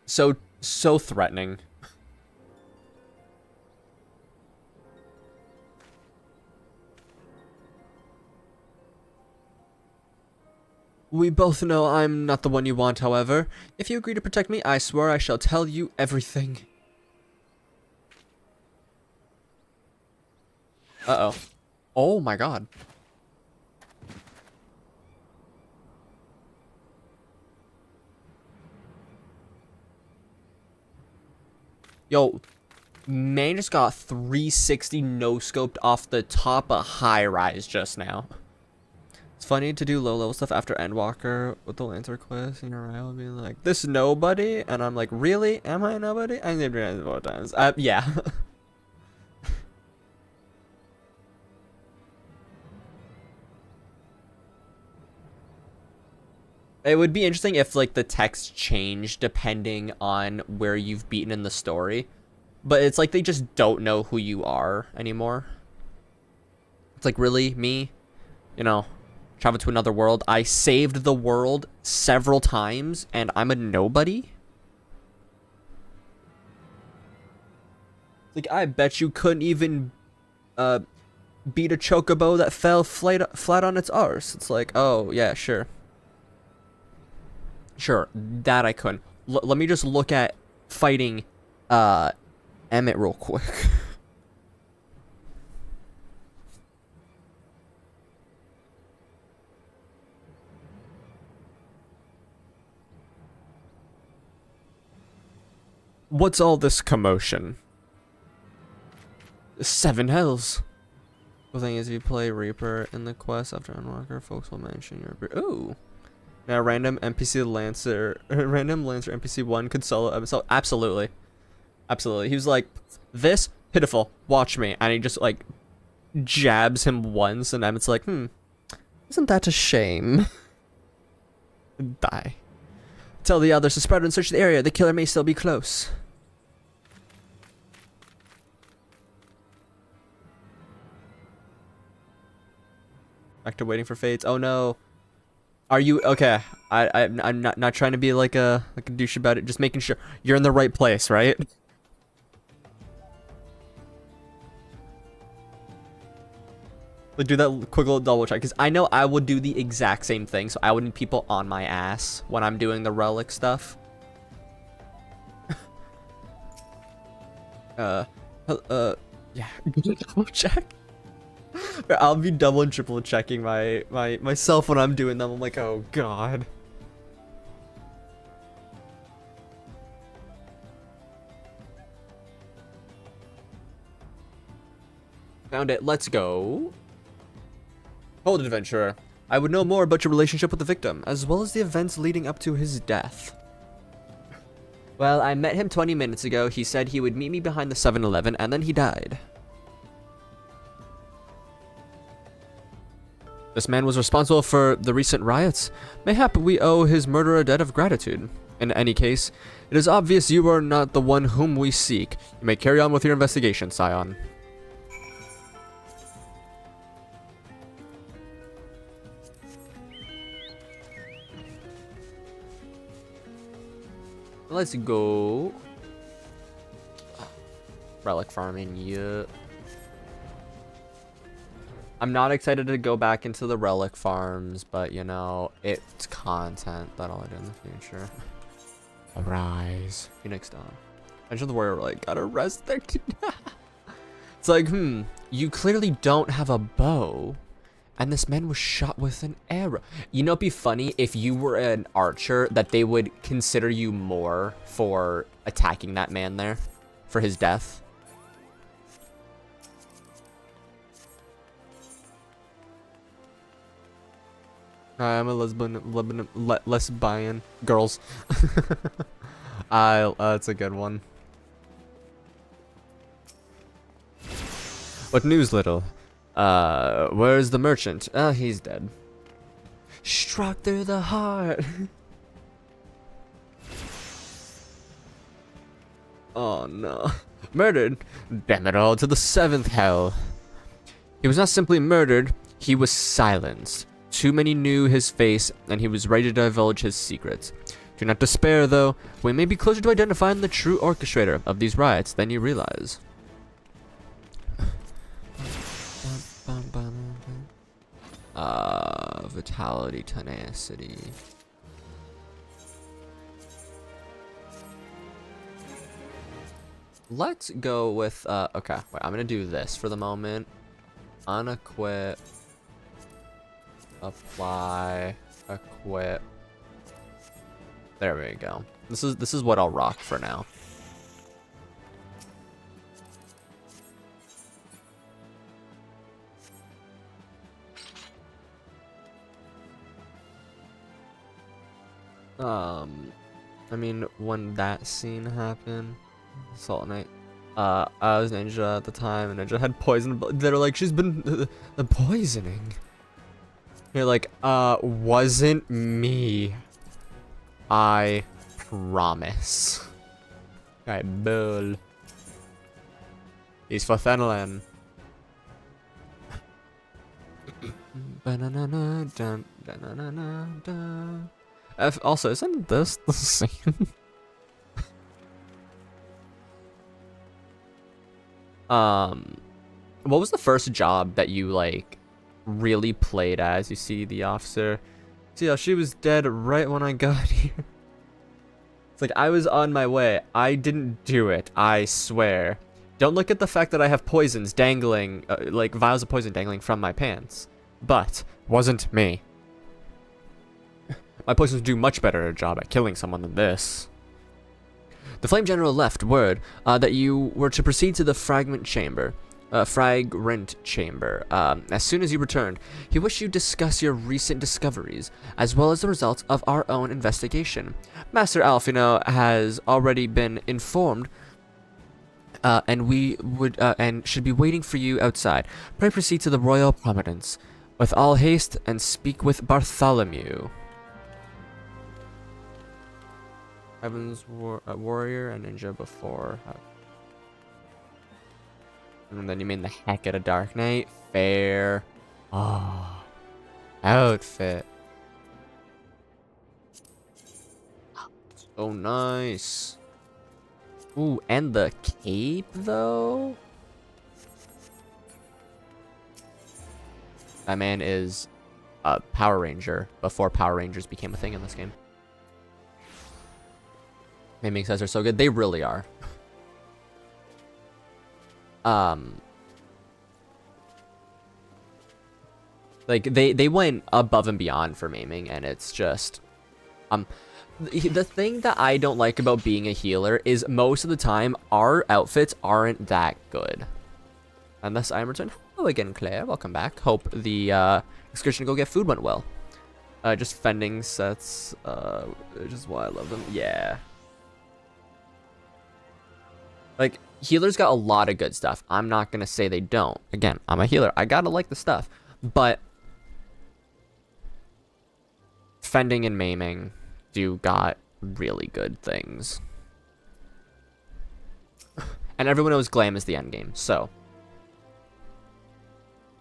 So threatening. We both know I'm not the one you want, however. If you agree to protect me, I swear I shall tell you everything. Uh-oh. Oh my god. Yo, man just got 360 no-scoped off the top of high rise just now. It's funny to do low-level stuff after Endwalker with the Lancer quest, and your rival being like, this nobody? And I'm like, really? Am I nobody? I named it 4 times. Yeah. It would be interesting if, like, the text changed depending on where you've beaten in the story. But it's like they just don't know who you are anymore. It's like, really? Me? You know, travel to another world. I saved the world several times, and I'm a nobody? Like, I bet you couldn't even beat a chocobo that fell flat on its arse. It's like, oh, yeah, sure. Sure, that I couldn't. Let me just look at fighting Emmett real quick. What's all this commotion? 7 hells. The thing is, if you play Reaper in the quest after Unwalker, folks will mention your... Ooh. Now, random NPC Lancer, random Lancer NPC 1 could solo episode. Absolutely. Absolutely. He was like, this pitiful, watch me. And he just, like, jabs him once, and Emmett's like, isn't that a shame? Die. Tell the others to spread and search the area. The killer may still be close. Back to waiting for fates. Oh no. Are you okay? I'm not trying to be like a douche about it. Just making sure you're in the right place, right? Like, do that quick little double check, because I know I would do the exact same thing, so I would need people on my ass when I'm doing the relic stuff. Yeah. Double check. I'll be double and triple checking myself when I'm doing them. I'm like, oh god. Found it. Let's go. Hold it, adventurer. I would know more about your relationship with the victim, as well as the events leading up to his death. Well, I met him 20 minutes ago. He said he would meet me behind the 7-Eleven, and then he died. This man was responsible for the recent riots. Mayhap we owe his murderer a debt of gratitude. In any case, it is obvious you are not the one whom we seek. You may carry on with your investigation, Scion. Let's go. Relic farming, yeah. I'm not excited to go back into the relic farms, but you know, it's content that I'll do in the future. Arise. Phoenix Dawn. Imagine the warrior like, gotta rest there. It's like, you clearly don't have a bow, and this man was shot with an arrow. You know, it'd be funny if you were an archer, that they would consider you more for attacking that man there, for his death. I'm a lesbian. Girls. That's a good one. What news, little? Where's the merchant? He's dead. Struck through the heart. Oh no. Murdered? Damn it all, to the 7th hell. He was not simply murdered, he was silenced. Too many knew his face, and he was ready to divulge his secrets. Do not despair, though. We may be closer to identifying the true orchestrator of these riots than you realize. vitality, tenacity. Let's go with, okay, wait, I'm gonna do this for the moment. Unequip. Apply. Equip. There we go. This is what I'll rock for now. I mean, when that scene happened, Salt Knight, I was Ninja at the time, and Ninja had poison. They're like, she's been the poisoning. You're like, wasn't me. I promise. Alright, bull. He's for Hydaelyn. Also, isn't this the same? What was the first job that you like really played as? You see the officer. See how she was dead right when I got here. It's like I was on my way. I didn't do it. I swear. Don't look at the fact that I have poisons dangling, like vials of poison dangling from my pants. But wasn't me. My poisons do much better a job at killing someone than this. The Flame General left word that you were to proceed to the Fragrant Chamber. As soon as you returned, he wished you discuss your recent discoveries, as well as the results of our own investigation. Master Alphino has already been informed, and we would and should be waiting for you outside. Pray proceed to the Royal Prominence with all haste and speak with Bartholomew. Heaven's warrior and ninja before. And then you mean the heck out of Dark Knight? Fair. Oh. Outfit. Oh, nice. Ooh, and the cape, though? That man is a Power Ranger before Power Rangers became a thing in this game. Naming says they're so good. They really are. Like they went above and beyond for maiming, and it's just the thing that I don't like about being a healer is most of the time our outfits aren't that good. Unless I'm returned. Hello again, Claire. Welcome back. Hope the excursion to go get food went well. Just fending sets, just why I love them. Yeah. Like, healers got a lot of good stuff. I'm not gonna say they don't. Again, I'm a healer. I gotta like the stuff. But fending and maiming do got really good things. And everyone knows glam is the end game, so.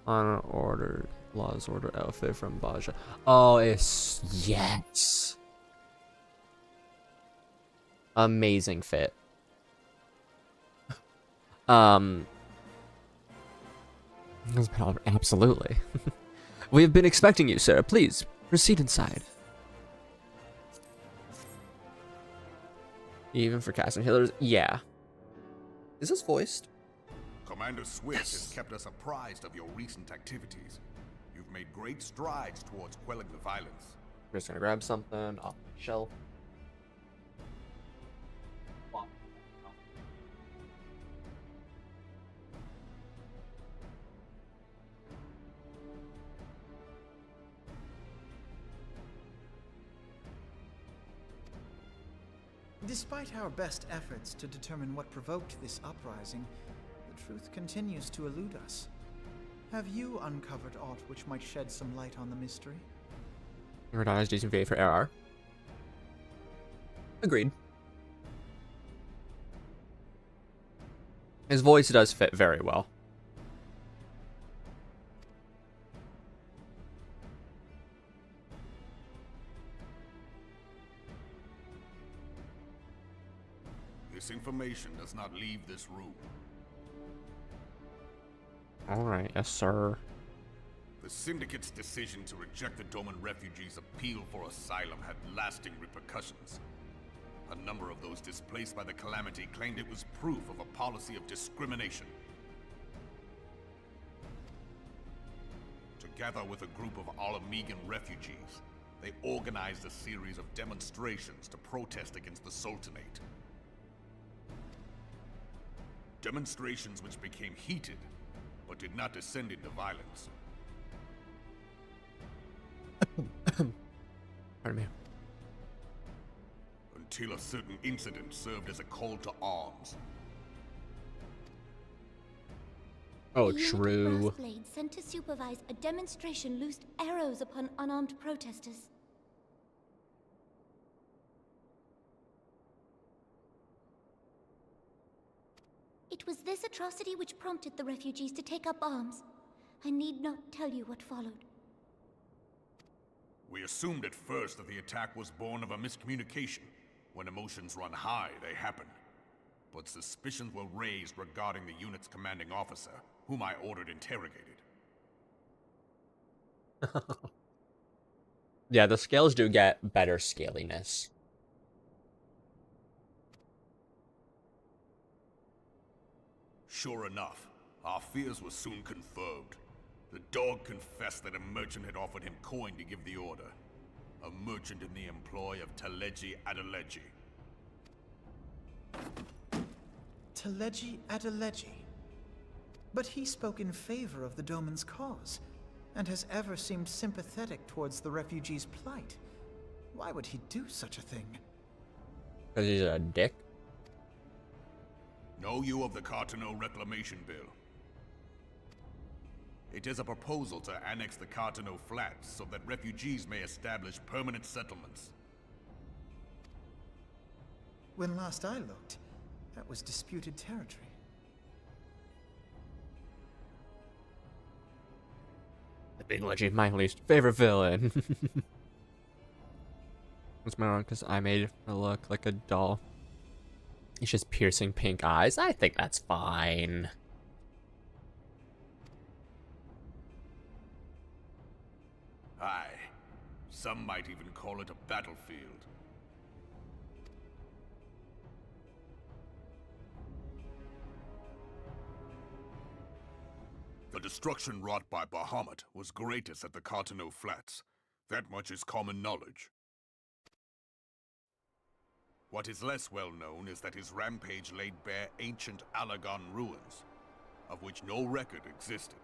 On order, Law's Order outfit from Baja. Oh, it's, yes. Amazing fit. Absolutely. We have been expecting you, sir. Please, proceed inside. Even for casting healers? Yeah. Is this voiced? Commander Swift has kept us apprised of your recent activities. You've made great strides towards quelling the violence. I'm just gonna grab something off the shelf. Despite our best efforts to determine what provoked this uprising, the truth continues to elude us. Have you uncovered aught which might shed some light on the mystery? Rodana's decent VA for RR. Agreed. His voice does fit very well. This information does not leave this room. Alright, yes, sir. The Syndicate's decision to reject the Dormant refugees' appeal for asylum had lasting repercussions. A number of those displaced by the Calamity claimed it was proof of a policy of discrimination. Together with a group of Alamegan refugees, they organized a series of demonstrations to protest against the Sultanate. Demonstrations which became heated, but did not descend into violence. Pardon me. Until a certain incident served as a call to arms. Oh, The unit of true. Brassblade sent to supervise a demonstration loosed arrows upon unarmed protesters. It was this atrocity which prompted the refugees to take up arms. I need not tell you what followed. We assumed at first that the attack was born of a miscommunication. When emotions run high, they happen. But suspicions were raised regarding the unit's commanding officer, whom I ordered interrogated. Yeah, the scales do get better scaliness. Sure enough, our fears were soon confirmed. The dog confessed that a merchant had offered him coin to give the order. A merchant in the employ of Teleji Adeleji. Teleji Adeleji. But he spoke in favor of the Doman's cause, and has ever seemed sympathetic towards the refugees' plight. Why would he do such a thing? Because he's a dick. Know you of the Cartano Reclamation Bill? It is a proposal to annex the Cartano Flats so that refugees may establish permanent settlements. When last I looked, that was disputed territory. The Big Leggy, my least favorite villain. What's my wrong? Because I made her look like a doll. It's just piercing pink eyes. I think that's fine. Aye. Some might even call it a battlefield. The destruction wrought by Bahamut was greatest at the Cartano Flats. That much is common knowledge. What is less well known is that his rampage laid bare ancient Alagon ruins, of which no record existed.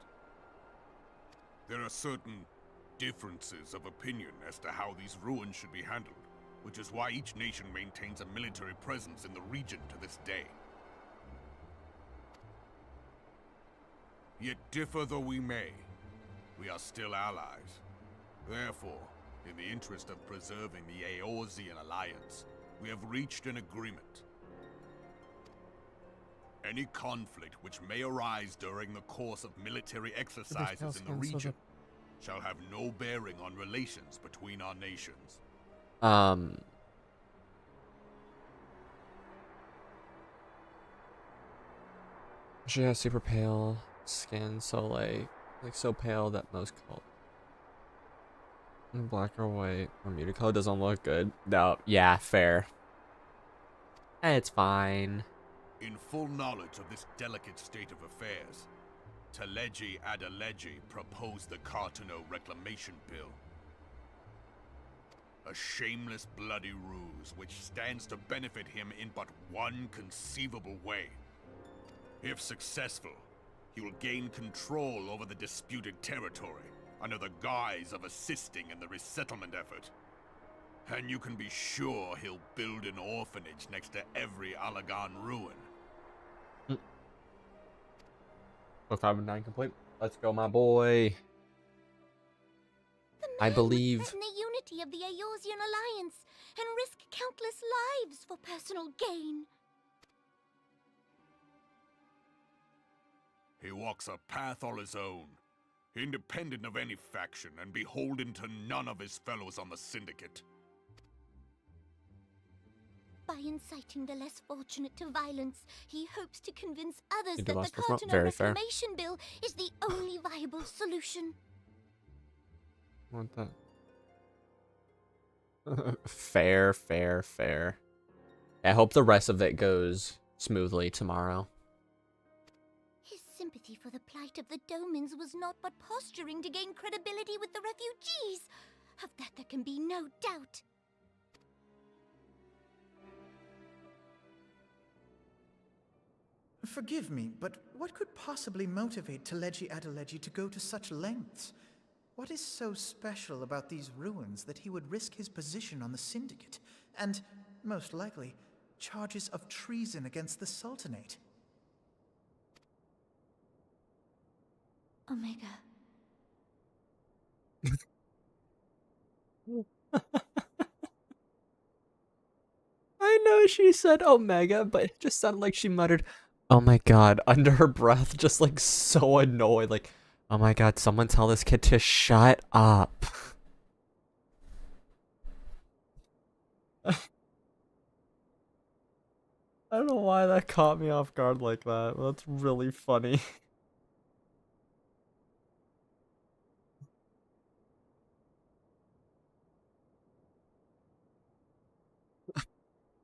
There are certain differences of opinion as to how these ruins should be handled, which is why each nation maintains a military presence in the region to this day. Yet differ though we may, we are still allies. Therefore, in the interest of preserving the Eorzean alliance, we have reached an agreement. Any conflict which may arise during the course of military exercises in the region shall have no bearing on relations between our nations. She has super pale skin, so like so pale that most call black or white or muted color doesn't look good. No, yeah, fair. It's fine. In full knowledge of this delicate state of affairs, Teleji Adeleji proposed the Cartano Reclamation Bill. A shameless, bloody ruse which stands to benefit him in but one conceivable way. If successful, he will gain control over the disputed territory under the guise of assisting in the resettlement effort. And you can be sure he'll build an orphanage next to every Alagon ruin. 5 and 9 complete. Let's go, my boy. I believe Threaten the unity of the Eorzean alliance and risk countless lives for personal gain. He walks a path all his own, independent of any faction and beholden to none of his fellows on the Syndicate. By inciting the less fortunate to violence, he hopes to convince others You that do the less fortunate? Cartano Very fair. Reclamation Bill is the only viable solution. want that. Fair, fair, fair. I hope the rest of it goes smoothly tomorrow. His sympathy for the plight of the Domans was not but posturing to gain credibility with the refugees. Of that there can be no doubt. Forgive me, but what could possibly motivate Teleji Adeleji to go to such lengths? What is so special about these ruins that he would risk his position on the Syndicate, and, most likely, charges of treason against the Sultanate? Omega. I know she said Omega, but it just sounded like she muttered, "Oh my god," under her breath, just like so annoyed, like, "Oh my god, someone tell this kid to shut up." I don't know why that caught me off guard like that. That's really funny.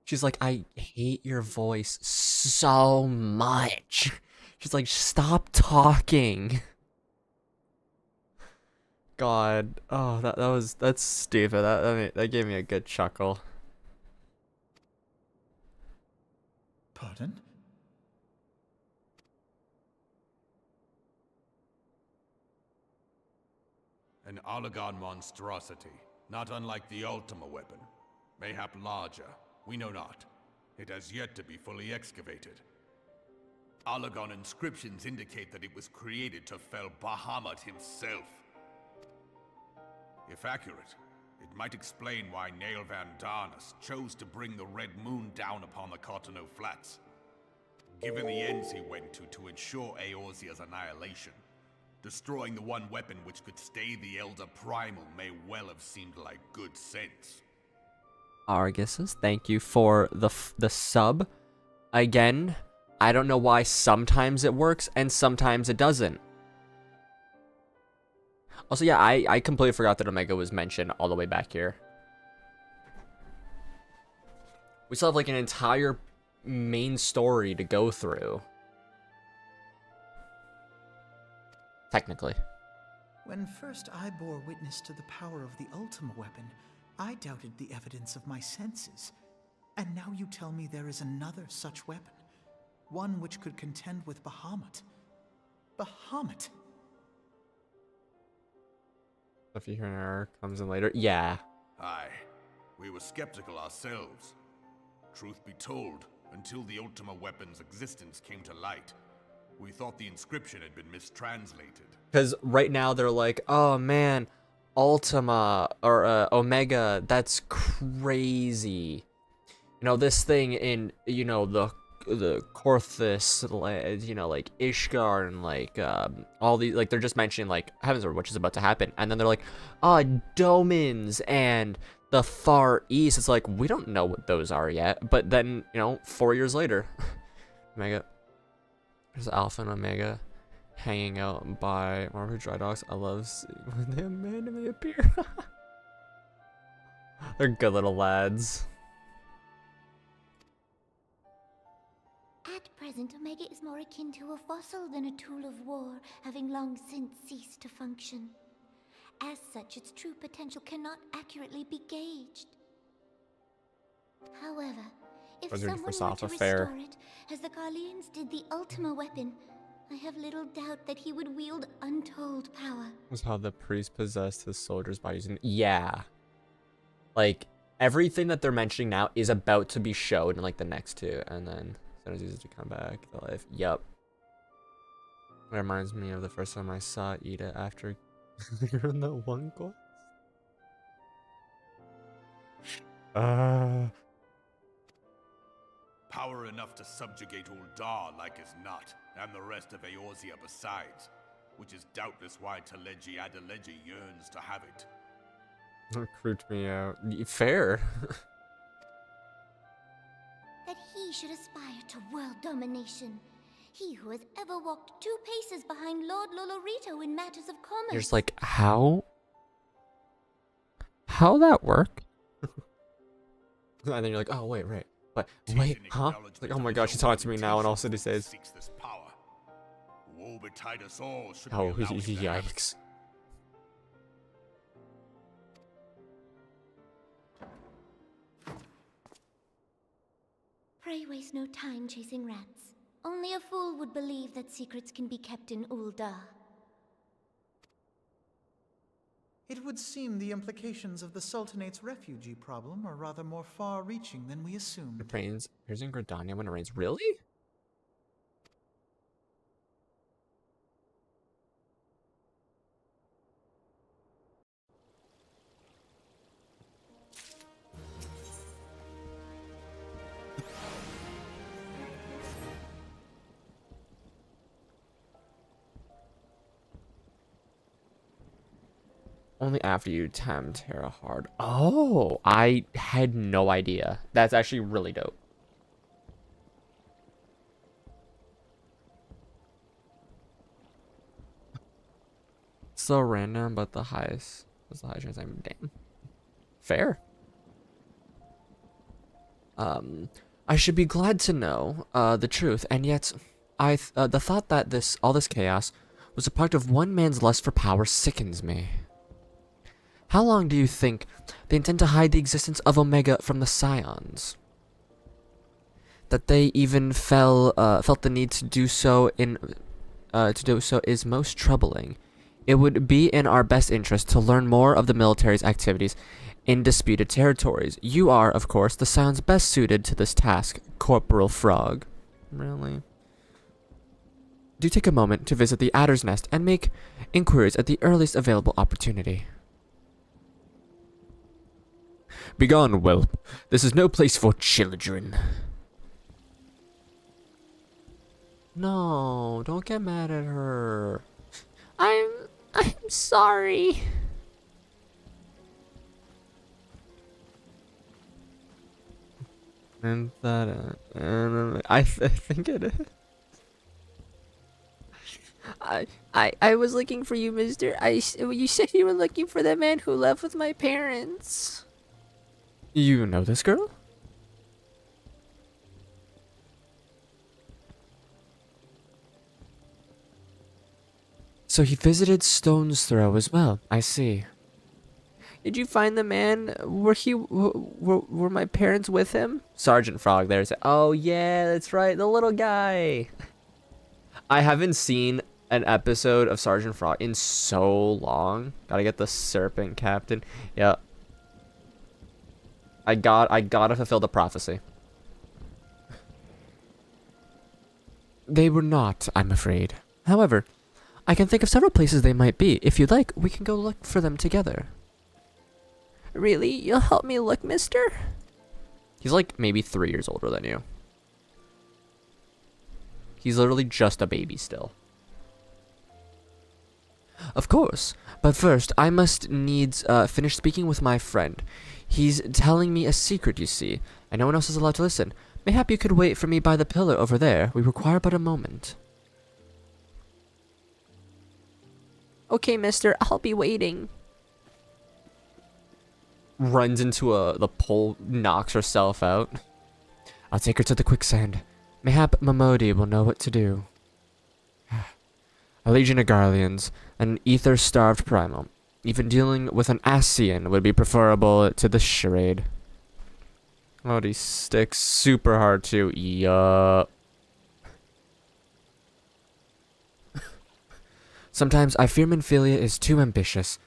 She's like, "I hate your voice so much." She's like, "Stop talking." God, oh, that's stupid. That gave me a good chuckle. Pardon? An Allagan monstrosity, not unlike the Ultima weapon. Mayhap larger, we know not. It has yet to be fully excavated. Allagan inscriptions indicate that it was created to fell Bahamut himself. If accurate, it might explain why Nail Van Darnus chose to bring the Red Moon down upon the Cotonou Flats. Given the ends he went to ensure Eorzea's annihilation, destroying the one weapon which could stay the Elder Primal may well have seemed like good sense. Arguses, thank you for the sub. Again, I don't know why sometimes it works and sometimes it doesn't. Also, yeah, I completely forgot that Omega was mentioned all the way back here. We still have like an entire main story to go through. Technically. When first I bore witness to the power of the Ultima weapon, I doubted the evidence of my senses. And now you tell me there is another such weapon. One which could contend with Bahamut. Bahamut! If you hear an error comes in later. Yeah. Aye, we were skeptical ourselves. Truth be told, until the Ultima weapon's existence came to light, we thought the inscription had been mistranslated. Because right now they're like, "Oh man, Ultima or Omega, that's crazy. You know, this thing in, you know, the Korthus, you know, like Ishgard and like all these, like they're just mentioning like Heavensward, which is about to happen, and then they're like, Domans and the Far East." It's like, we don't know what those are yet, but then, you know, 4 years later, Omega, there's Alpha and Omega hanging out by Marvel Dry Docks. I love seeing when they appear. They're good little lads. At present, Omega is more akin to a fossil than a tool of war, having long since ceased to function. As such, its true potential cannot accurately be gauged. However, if someone were to restore it, as the Carlians did the Ultima weapon, I have little doubt that he would wield untold power. Was how the priest possessed his soldiers by using... Yeah. Like, everything that they're mentioning now is about to be showed in, like, the next two, and then... As easy to come back to life. Yup. It reminds me of the first time I saw Ida after in that one quest. Power enough to subjugate Uldar like as not, and the rest of Eorzea besides, which is doubtless why Teleji Adeleji yearns to have it. That creeped me out. Fair. That he should aspire to world domination. He who has ever walked 2 paces behind Lord Lolorito in matters of commerce. You're just like, how how'd that work? And then you're like, oh, wait, right. But, wait, huh? Like, oh my god, she's talking to me now, and all City says. Woe betide us all should Oh, we allow it to happen. yikes. Pray waste no time chasing rats. Only a fool would believe that secrets can be kept in Ul'dah. It would seem the implications of the Sultanate's refugee problem are rather more far-reaching than we assumed. It rains. Here's in Gridania when it rains. Really? Only after you tam Terra hard. Oh, I had no idea. That's actually really dope. So random, but the highest was the highest chance. I'm damn. Fair. I should be glad to know the truth, and yet the thought that all this chaos was a product of one man's lust for power sickens me. How long do you think they intend to hide the existence of Omega from the Scions? That they even felt the need to do so is most troubling. It would be in our best interest to learn more of the military's activities in disputed territories. You are, of course, the Scions best suited to this task, Corporal Frog. Really? Do take a moment to visit the Adder's Nest and make inquiries at the earliest available opportunity. Begone, whelp. This is no place for children. No, don't get mad at her. I'm sorry. And that, I think it is. I was looking for you, mister. You said you were looking for the man who left with my parents. You know this girl? So he visited Stone's Throw as well. I see. Did you find the man? Were my parents with him? Sergeant Frog there's oh yeah, that's right, the little guy. I haven't seen an episode of Sergeant Frog in so long. Gotta get the serpent captain. Yeah. I gotta fulfill the prophecy. They were not, I'm afraid. However, I can think of several places they might be. If you'd like, we can go look for them together. Really? You'll help me look, mister? He's like maybe 3 years older than you. He's literally just a baby still. Of course, but first I must needs finish speaking with my friend. He's telling me a secret, you see, and no one else is allowed to listen. Mayhap you could wait for me by the pillar over there. We require but a moment. Okay, mister, I'll be waiting. Runs into the pole, knocks herself out. I'll take her to the quicksand. Mayhap Mamodi will know what to do. A legion of Garleans, an ether-starved Primal. Even dealing with an Ascian would be preferable to this charade. Oh, he sticks super hard too. Yup. Sometimes I fear Minfilia is too ambitious.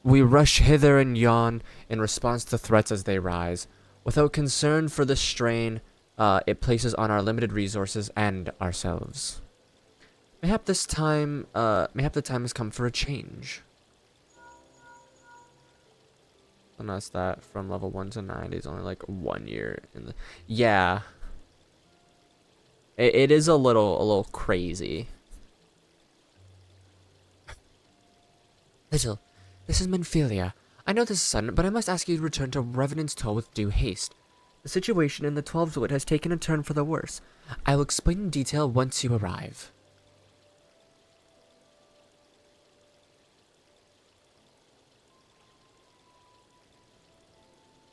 We rush hither and yon in response to threats as they rise, without concern for the strain it places on our limited resources and ourselves. Mayhap the time has come for a change. And that's that from level 1 to 90 is only like 1 year in the yeah. It is a little crazy. Little, this is Minfilia. I know this is sudden, but I must ask you to return to Revenant's Toll with due haste. The situation in the 12's Wood has taken a turn for the worse. I will explain in detail once you arrive.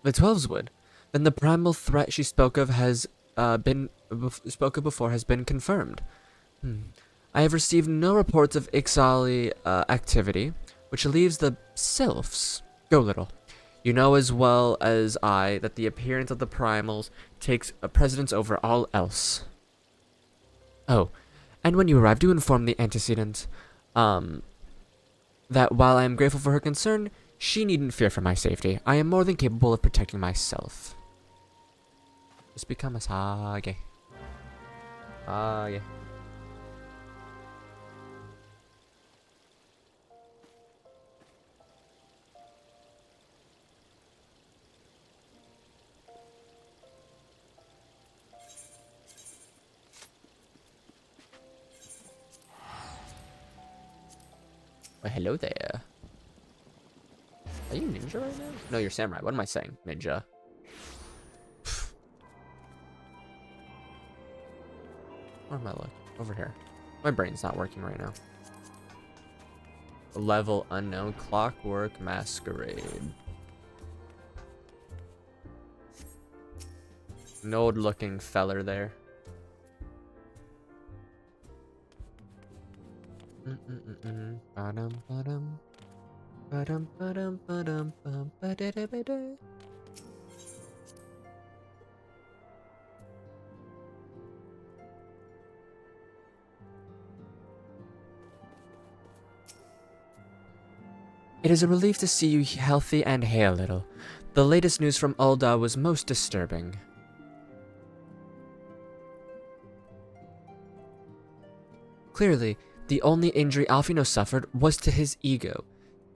The 12s would. Then the primal threat she spoke of before has been confirmed. I have received no reports of Ixali activity, which leaves the sylphs go little. You know as well as I that the appearance of the primals takes precedence over all else. Oh, and when you arrive, do inform the antecedent that while I am grateful for her concern, she needn't fear for my safety. I am more than capable of protecting myself. Just become a Sage. Sage. Well, hello there. Are you ninja right now? No, you're samurai. What am I saying? Ninja. Where am I looking? Over here. My brain's not working right now. Level unknown. Clockwork masquerade. Node looking feller there. It is a relief to see you healthy and hale, little. The latest news from Ul'dah was most disturbing. Clearly, the only injury Alphino suffered was to his ego.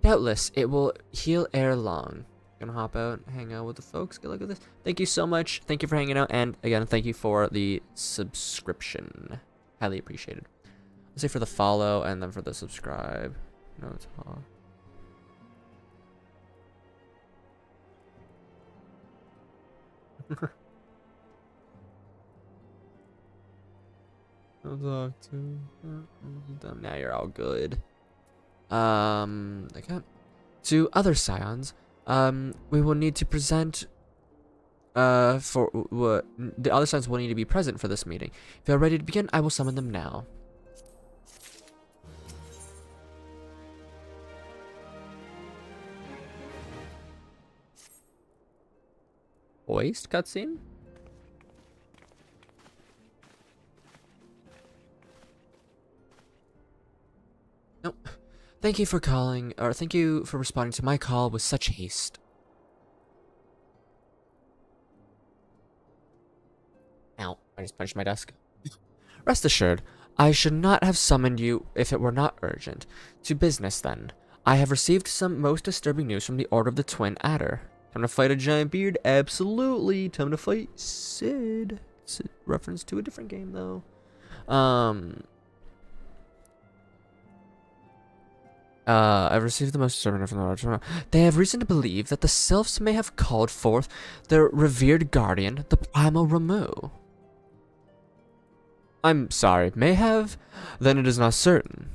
Doubtless, it will heal ere long. Gonna hop out, hang out with the folks, get a look at this. Thank you so much. Thank you for hanging out, and again, thank you for the subscription. Highly appreciated. I'll say for the follow, and then for the subscribe. No, it's hard. I'll talk to them. Now you're all good. Okay. To other scions, we will need to present. The other scions will need to be present for this meeting. If you are ready to begin, I will summon them now. Voiced cutscene? No. Thank you for calling, or thank you for responding to my call with such haste. Ow, I just punched my desk. Rest assured, I should not have summoned you if it were not urgent. To business, then. I have received some most disturbing news from the Order of the Twin Adder. Time to fight a giant beard? Absolutely. Time to fight Sid. It's a reference to a different game, though. I've received the most disturbing news from the Order. They have reason to believe that the Sylphs may have called forth their revered guardian, the Primal Rameau. I'm sorry, may have? Then it is not certain.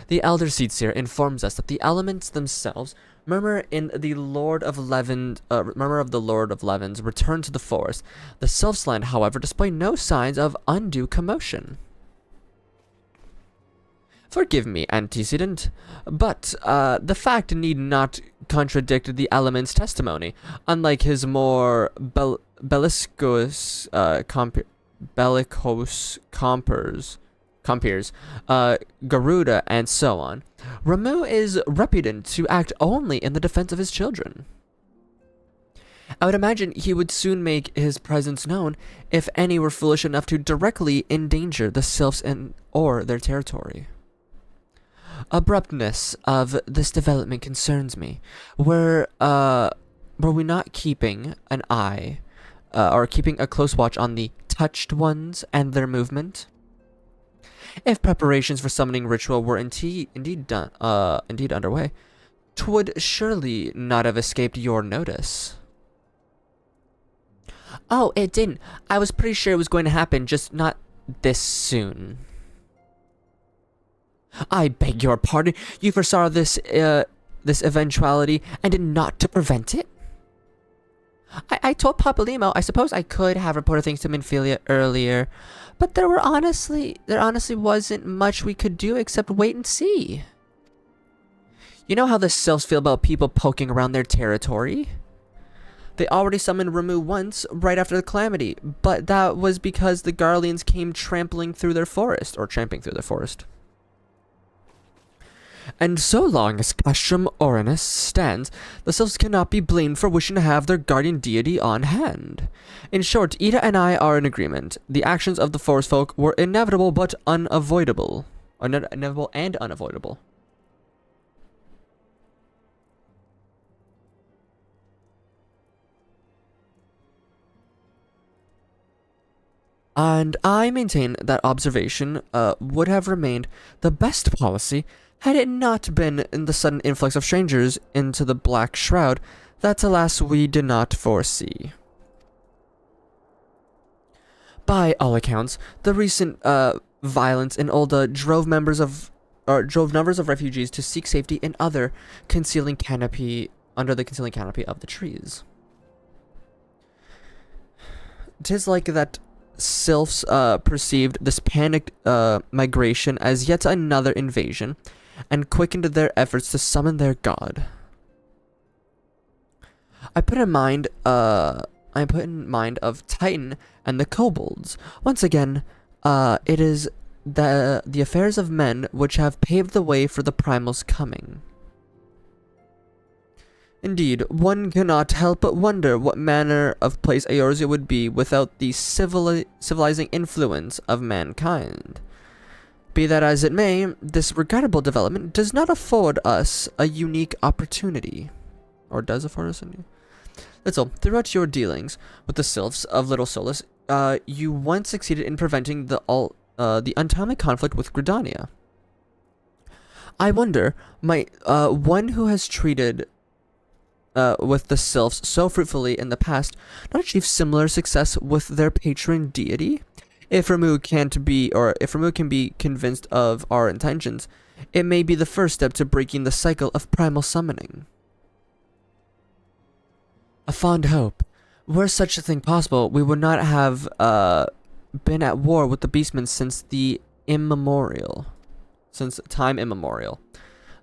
The Elder Seedseer informs us that the elements themselves murmur of the Lord of Levin's return to the forest. The Sylphs land, however, display no signs of undue commotion. Forgive me, antecedent, but the fact need not contradict the element's testimony. Unlike his more bellicose compeers, Garuda, and so on, Rameau is reputed to act only in the defense of his children. I would imagine he would soon make his presence known if any were foolish enough to directly endanger the Sylphs or their territory. Abruptness of this development concerns me. Were we not keeping an eye, or keeping a close watch on the touched ones and their movement? If preparations for summoning ritual were indeed underway, 'twould surely not have escaped your notice. Oh, it didn't. I was pretty sure it was going to happen, just not this soon. I beg your pardon. You foresaw this this eventuality and not to prevent it? I told Papa Limo I suppose I could have reported things to Minfilia earlier, but there honestly wasn't much we could do except wait and see. You know how the Sylphs feel about people poking around their territory? They already summoned Ramuh once, right after the Calamity, but that was because the Garleans came trampling through their forest, or tramping through their forest. And so long as Castrum Orinus stands, the Sylphs cannot be blamed for wishing to have their guardian deity on hand. In short, Ida and I are in agreement. The actions of the forest folk were inevitable but unavoidable. Or inevitable and unavoidable. And I maintain that observation would have remained the best policy had it not been in the sudden influx of strangers into the Black Shroud that, alas, we did not foresee. By all accounts, the recent violence in Ul'dah drove numbers of refugees to seek safety in under the concealing canopy of the trees. 'Tis like that Sylphs perceived this panicked migration as yet another invasion, and quickened their efforts to summon their god. I put in mind of Titan and the kobolds. Once again, it is the affairs of men which have paved the way for the Primal's coming. Indeed, one cannot help but wonder what manner of place Eorzea would be without the civilizing influence of mankind. Be that as it may, this regrettable development does not afford us a unique opportunity. Or does afford us a new... That's all. Throughout your dealings with the Sylphs of Little Solus, you once succeeded in preventing the untimely conflict with Gridania. I wonder, might one who has treated with the Sylphs so fruitfully in the past not achieve similar success with their patron deity? If Ramuh can be convinced of our intentions, it may be the first step to breaking the cycle of primal summoning. A fond hope. Were such a thing possible, we would not have been at war with the Beastmen since time immemorial.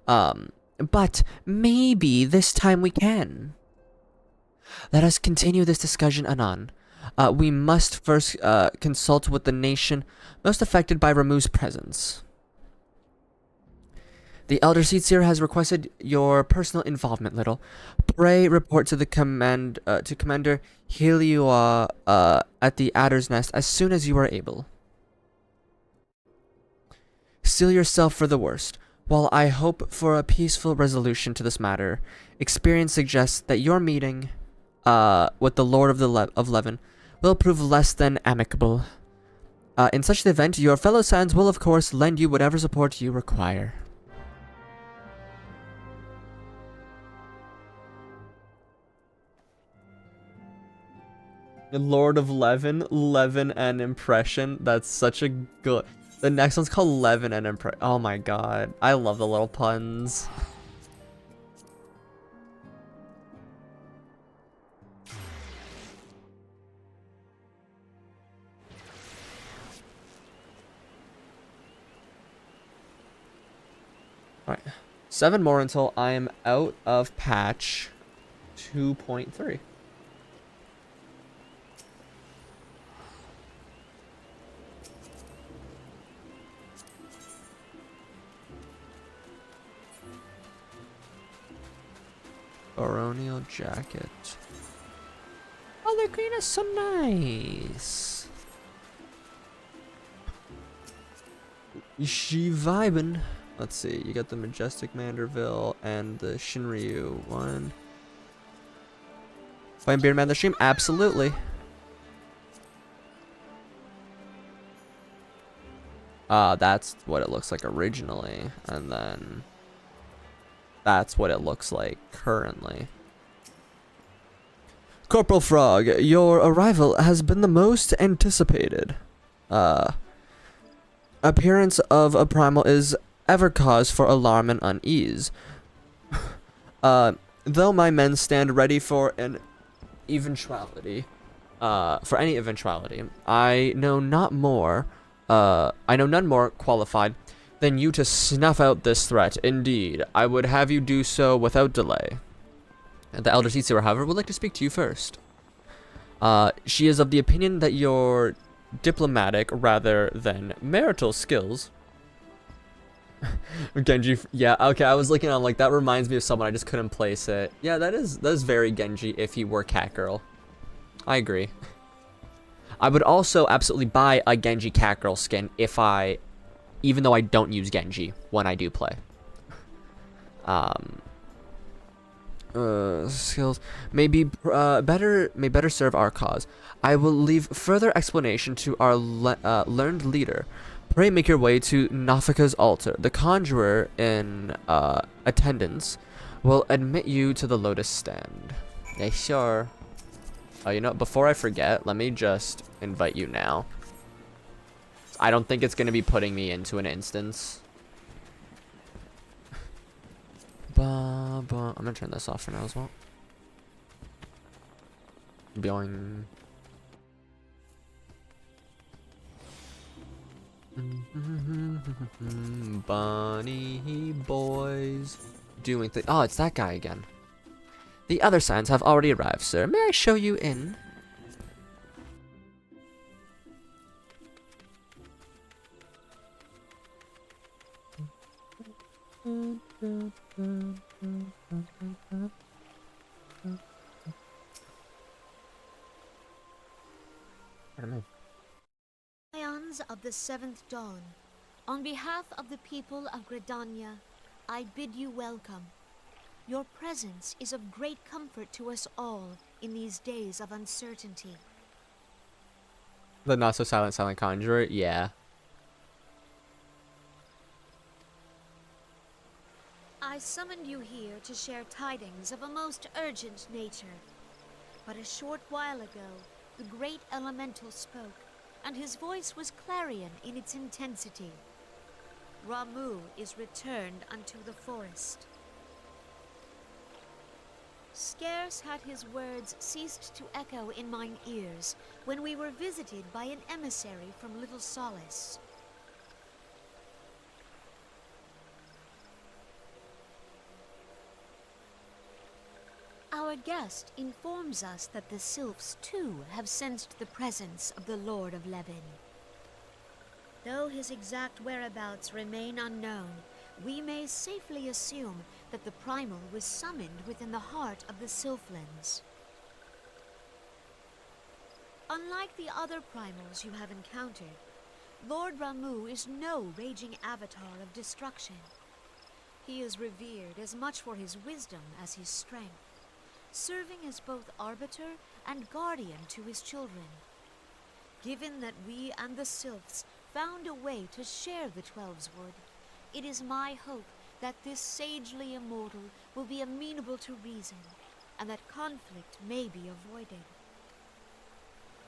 But maybe this time we can. Let us continue this discussion anon. We must first consult with the nation most affected by Ramuh's presence. The Elder Seedseer has requested your personal involvement, Little. Pray report to the Commander Heliua at the Adder's Nest as soon as you are able. Steel yourself for the worst. While I hope for a peaceful resolution to this matter, experience suggests that your meeting with the Lord of Levin will prove less than amicable. In such an event, your fellow Sans will of course lend you whatever support you require. The Lord of Levin and Impression. That's such a good... The next one's called Levin and Impression. Oh my god. I love the little puns. Alright. 7 more until I am out of patch 2.3. Baronial jacket. Oh, the green is so nice. She vibin'. Let's see. You got the Majestic Manderville and the Shinryu one. Playing Beardman the stream? Absolutely. That's what it looks like originally, and then that's what it looks like currently. Corporal Frog, your arrival has been the most anticipated. Appearance of a primal is ever cause for alarm and unease. Though my men stand ready for an eventuality, for any eventuality, I know none more qualified than you to snuff out this threat. Indeed, I would have you do so without delay. The Elder Caesar, however, would like to speak to you first. She is of the opinion that your diplomatic rather than marital skills. Genji, yeah, okay, I was looking on, like, that reminds me of someone, I just couldn't place it. Yeah, that is very Genji if he were Cat Girl. I agree. I would also absolutely buy a Genji Cat Girl skin even though I don't use Genji when I do play. Skills may better serve our cause. I will leave further explanation to our learned leader. Pray make your way to Nafika's altar. The conjurer in attendance will admit you to the lotus stand. Yeah, sure. Oh, you know, before I forget, let me just invite you now. I don't think it's going to be putting me into an instance. I'm going to turn this off for now as well. Boing. Bunny boys doing things. Oh, it's that guy again. The other signs have already arrived, sir. May I show you in? Scions of the seventh dawn, on behalf of the people of Gridania, I bid you welcome. Your presence is of great comfort to us all in these days of uncertainty. The not so silent conjurer, yeah. I summoned you here to share tidings of a most urgent nature. But a short while ago, the great elemental spoke, and his voice was clarion in its intensity. Ramuh is returned unto the forest. Scarce had his words ceased to echo in mine ears when we were visited by an emissary from Little Solace. Our guest informs us that the sylphs too have sensed the presence of the Lord of Levin. Though his exact whereabouts remain unknown, we may safely assume that the Primal was summoned within the heart of the Sylphlands. Unlike the other Primals you have encountered, Lord Ramuh is no raging avatar of destruction. He is revered as much for his wisdom as his strength, serving as both arbiter and guardian to his children. Given that we and the Sylphs found a way to share the Twelves Wood, it is my hope that this sagely immortal will be amenable to reason, and that conflict may be avoided.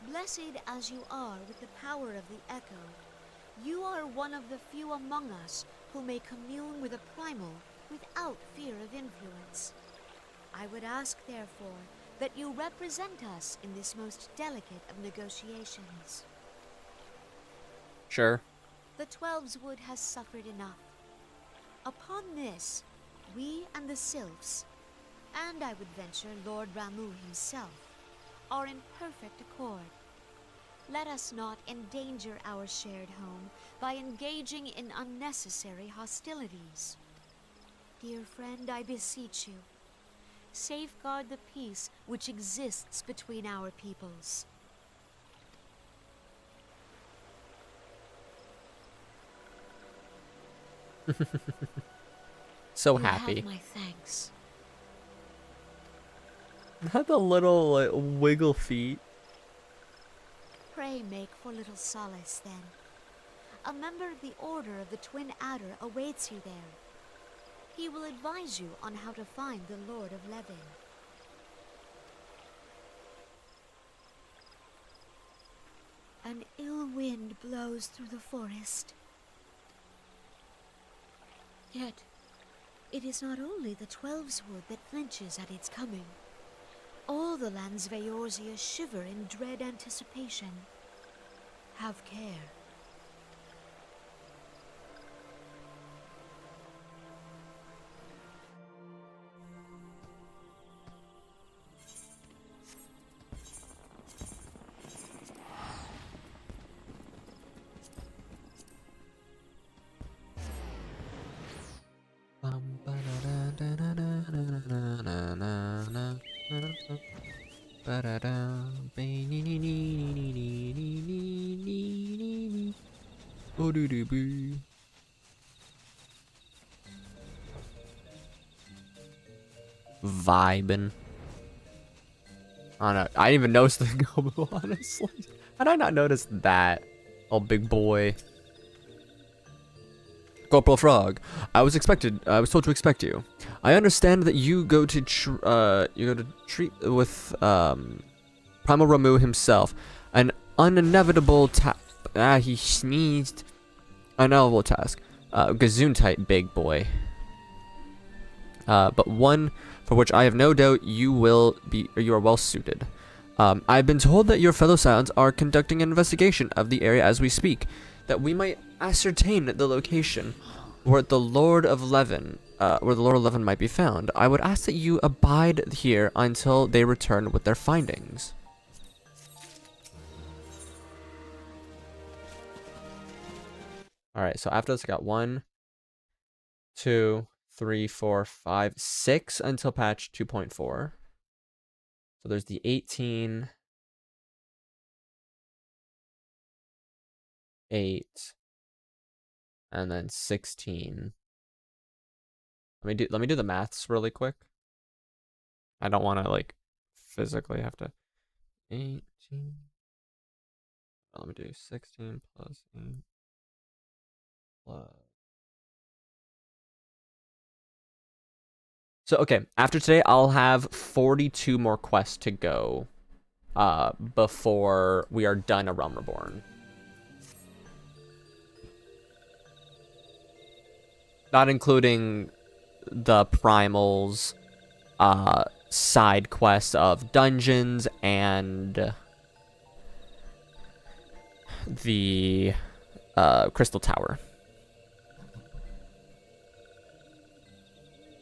Blessed as you are with the power of the Echo, you are one of the few among us who may commune with a Primal without fear of influence. I would ask, therefore, that you represent us in this most delicate of negotiations. Sure. The Twelves Wood has suffered enough. Upon this, we and the Sylphs, and I would venture Lord Ramuh himself, are in perfect accord. Let us not endanger our shared home by engaging in unnecessary hostilities. Dear friend, I beseech you, safeguard the peace which exists between our peoples. So You happy. have my thanks. Not the little like, wiggle feet. Pray make for Little Solace, then. A member of the Order of the Twin Adder awaits you there. He will advise you on how to find the Lord of Levin. An ill wind blows through the forest. Yet, It is not only the Twelveswood that flinches at its coming. All the lands of Eorzea shiver in dread anticipation. Have care. Vibin'. I don't know. I didn't even notice the Gobo, honestly. How did I not notice that? Oh, big boy. Corporal Frog, I was told to expect you. I understand that you go to treat with Primal Ramu himself, an unevitable he sneezed. Unevitable task. Gazoon type big boy. But one for which I have no doubt you are well suited. I've been told that your fellow Scions are conducting an investigation of the area as we speak, that we might ascertain the location where the Lord of Leven might be found. I would ask that you abide here until they return with their findings. Alright, so after this I got 1, 2, 3, 4, 5, 6 until patch 2.4. So there's the 18, 8, and then 16. Let me do the maths really quick. I don't want to like physically have to. 18. Let me do 16 plus 8 plus. So okay, after today I'll have 42 more quests to go before we are done a Realm Reborn. Not including the Primals, side quests of dungeons, and the Crystal Tower.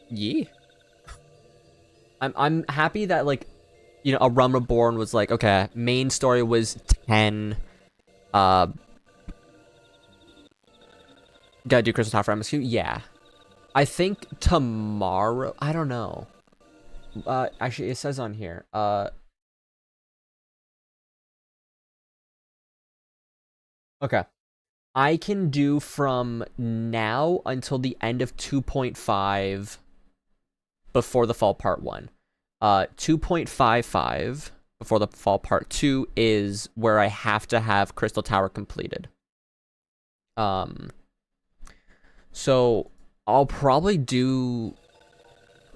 Yeah. I'm happy that, like, you know, a Realm Reborn was like, okay, main story was 10. Gotta do Crystal Tower for MSQ? Yeah. I think tomorrow, I don't know. Actually, it says on here, okay. I can do from now until the end of 2.5 before the fall part 1. 2.55 before the fall part 2 is where I have to have Crystal Tower completed. So I'll probably do,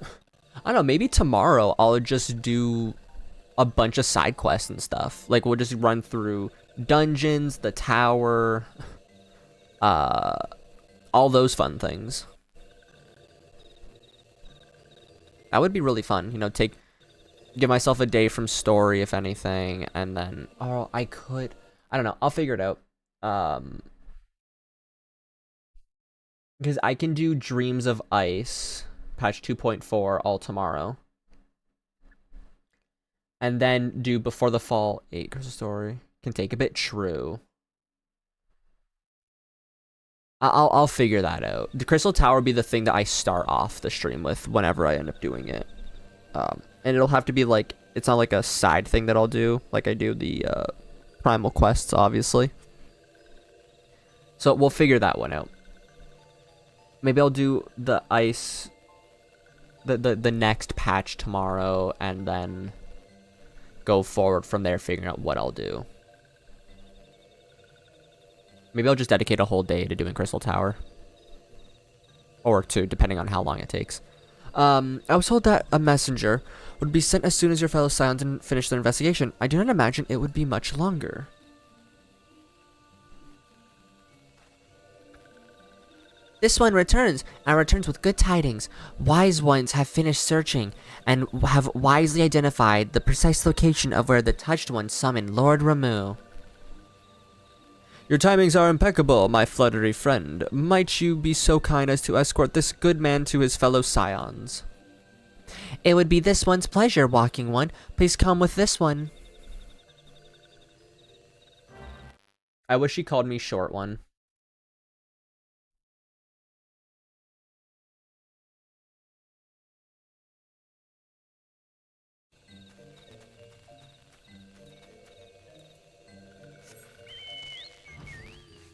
I don't know, maybe tomorrow I'll just do a bunch of side quests and stuff. Like, we'll just run through dungeons, the tower, all those fun things. That would be really fun, you know, give myself a day from story, if anything, and then, oh, I don't know, I'll figure it out. Because I can do Dreams of Ice, patch 2.4, all tomorrow. And then do Before the Fall 8 Crystal Story. Can take a bit, true. I'll figure that out. The Crystal Tower will be the thing that I start off the stream with whenever I end up doing it. And it'll have to be like, it's not like a side thing that I'll do, like I do the Primal quests, obviously. So we'll figure that one out. Maybe I'll do the ice, the next patch tomorrow, and then go forward from there, figuring out what I'll do. Maybe I'll just dedicate a whole day to doing Crystal Tower. Or 2, depending on how long it takes. I was told that a messenger would be sent as soon as your fellow Scions finish their investigation. I do not imagine it would be much longer. This one returns, and returns with good tidings. Wise ones have finished searching, and have wisely identified the precise location of where the Touched One summoned Lord Ramu. Your timings are impeccable, my fluttery friend. Might you be so kind as to escort this good man to his fellow scions? It would be this one's pleasure, Walking One. Please come with this one. I wish he called me Short One.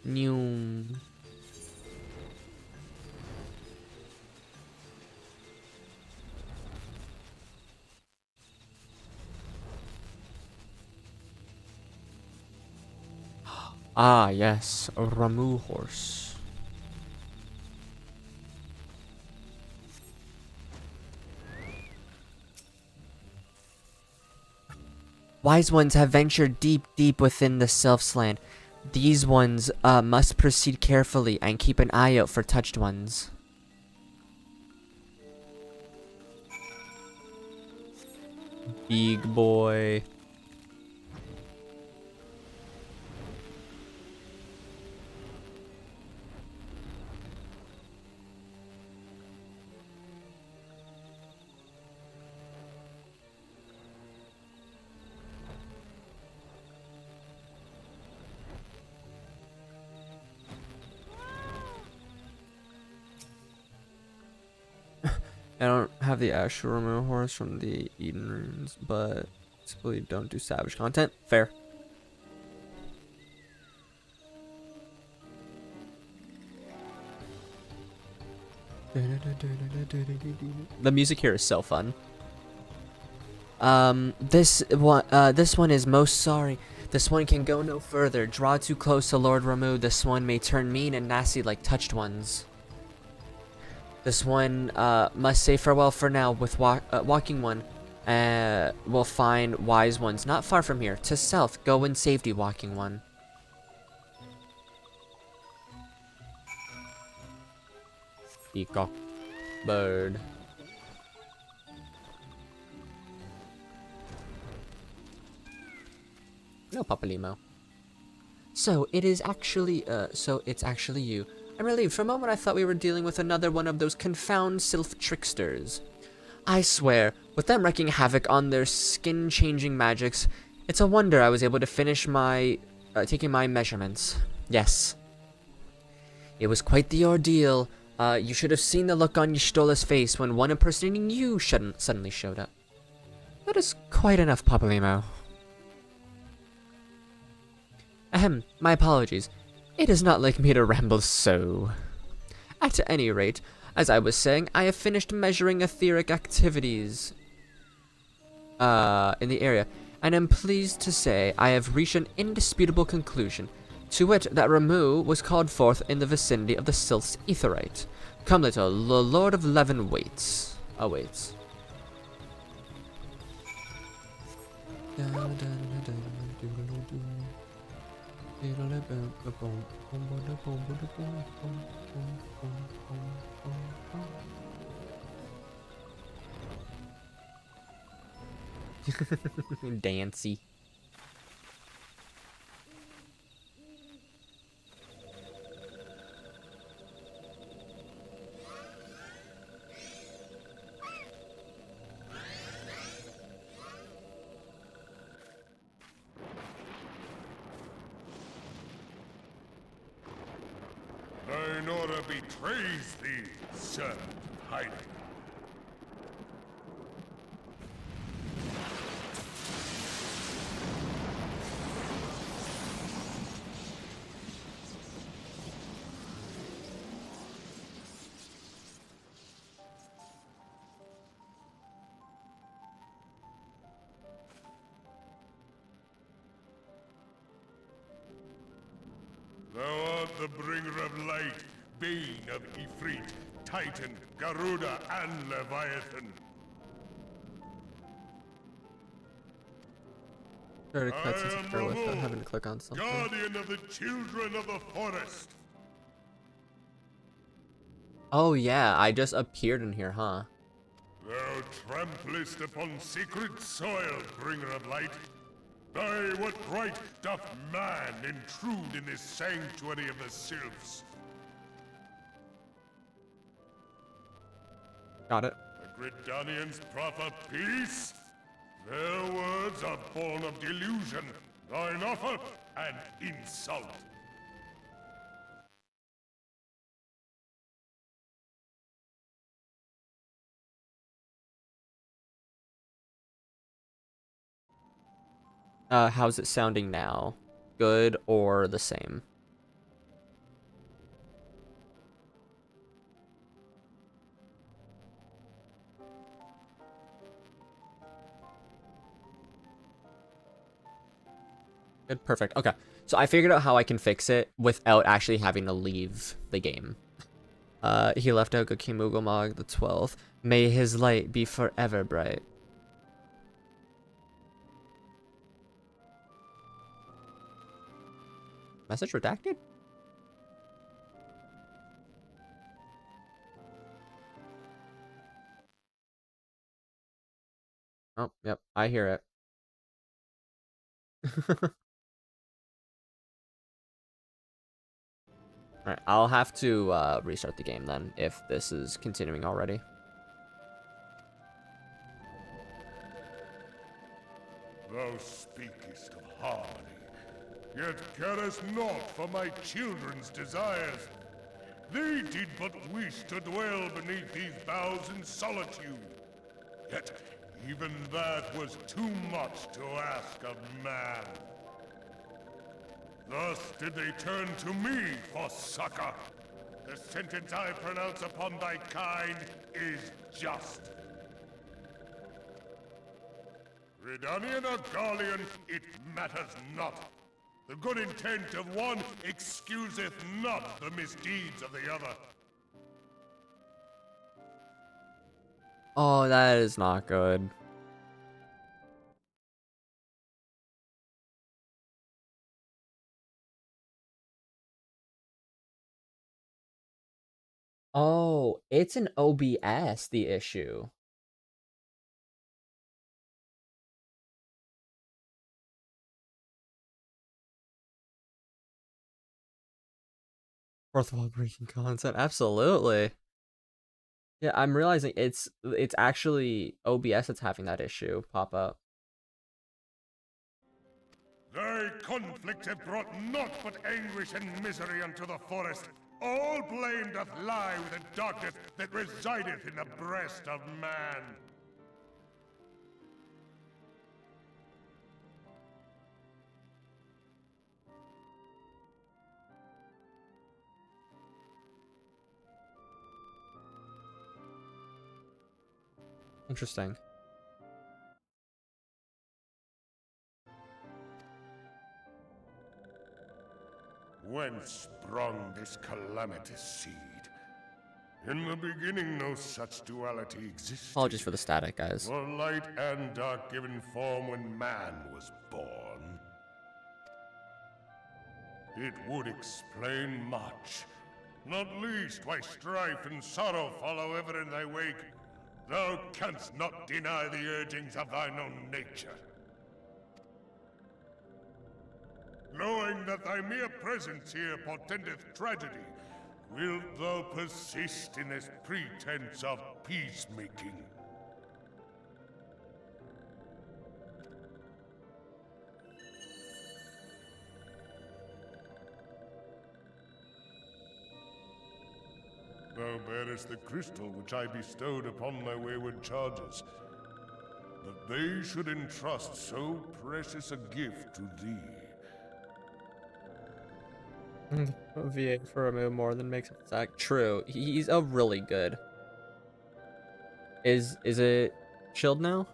New. Ah, yes, a Ramu horse. Wise ones have ventured deep, deep within the Sylph's land. These ones must proceed carefully and keep an eye out for Touched Ones. Big boy. I don't have the Ashuramu horse from the Eden runes, but simply don't do savage content. Fair. The music here is so fun. This one is most sorry. This one can go no further. Draw too close to Lord Ramu. This one may turn mean and nasty like Touched Ones. This one must say farewell for now with Walking One. We'll find Wise Ones not far from here. To south, go in safety, Walking One. Peacock. Bird. No, Papa Limo. So it's actually you. I'm relieved. For a moment I thought we were dealing with another one of those confound sylph tricksters. I swear, with them wreaking havoc on their skin-changing magics, it's a wonder I was able to finish my taking my measurements. Yes. It was quite the ordeal. You should have seen the look on Y'shtola's face when one impersonating you suddenly showed up. That is quite enough, Papa Limo. Ahem, my apologies. It is not like me to ramble so. At any rate, as I was saying, I have finished measuring etheric activities in the area, and am pleased to say I have reached an indisputable conclusion, to wit that Ramu was called forth in the vicinity of the Sylph's Aetheryte. Come little, the Lord of Leven awaits. Dancy. Thine order betrays thee, Sir Hydaelyn. Thou art the bringer of light, bane of Ifrit, Titan, Garuda, and Leviathan. Try to cut since it's with without having to click on something. Guardian of the children of the forest. Oh yeah, I just appeared in here, huh? Thou tramplest upon sacred soil, bringer of light. By what right doth man intrude in this sanctuary of the sylphs? Got it. The Gridanians proffer peace? Their words are born of delusion, thine offer an insult. How's it sounding now? Good or the same? Good, perfect. Okay. So I figured out how I can fix it without actually having to leave the game. He left out Gokimugomog the 12th. May his light be forever bright. Message redacted? Oh, yep, I hear it. Alright, I'll have to restart the game then, if this is continuing already. Thou speakest of harmony, yet carest naught for my children's desires. They did but wish to dwell beneath these boughs in solitude. Yet even that was too much to ask of man. Thus did they turn to me for succor. The sentence I pronounce upon thy kind is just. Redanian or Garlean, it matters not. The good intent of one excuseth not the misdeeds of the other. Oh, that is not good. Oh, it's an OBS, the issue. Fourth wall breaking content, absolutely. Yeah, I'm realizing it's actually OBS that's having that issue pop up. Thy conflict have brought naught but anguish and misery unto the forest. All blame doth lie with the darkness that resideth in the breast of man. Interesting. Whence sprung this calamitous seed? In the beginning no such duality existed. Apologies for the static, guys. For light and dark given form when man was born. It would explain much. Not least why strife and sorrow follow ever in thy wake. Thou canst not deny the urgings of thine own nature. Knowing that thy mere presence here portendeth tragedy, wilt thou persist in this pretense of peacemaking? Thou bearest the crystal which I bestowed upon my wayward charges. That they should entrust so precious a gift to thee. VA for a move more than makes it sack. True. He's a really good. Is it chilled now?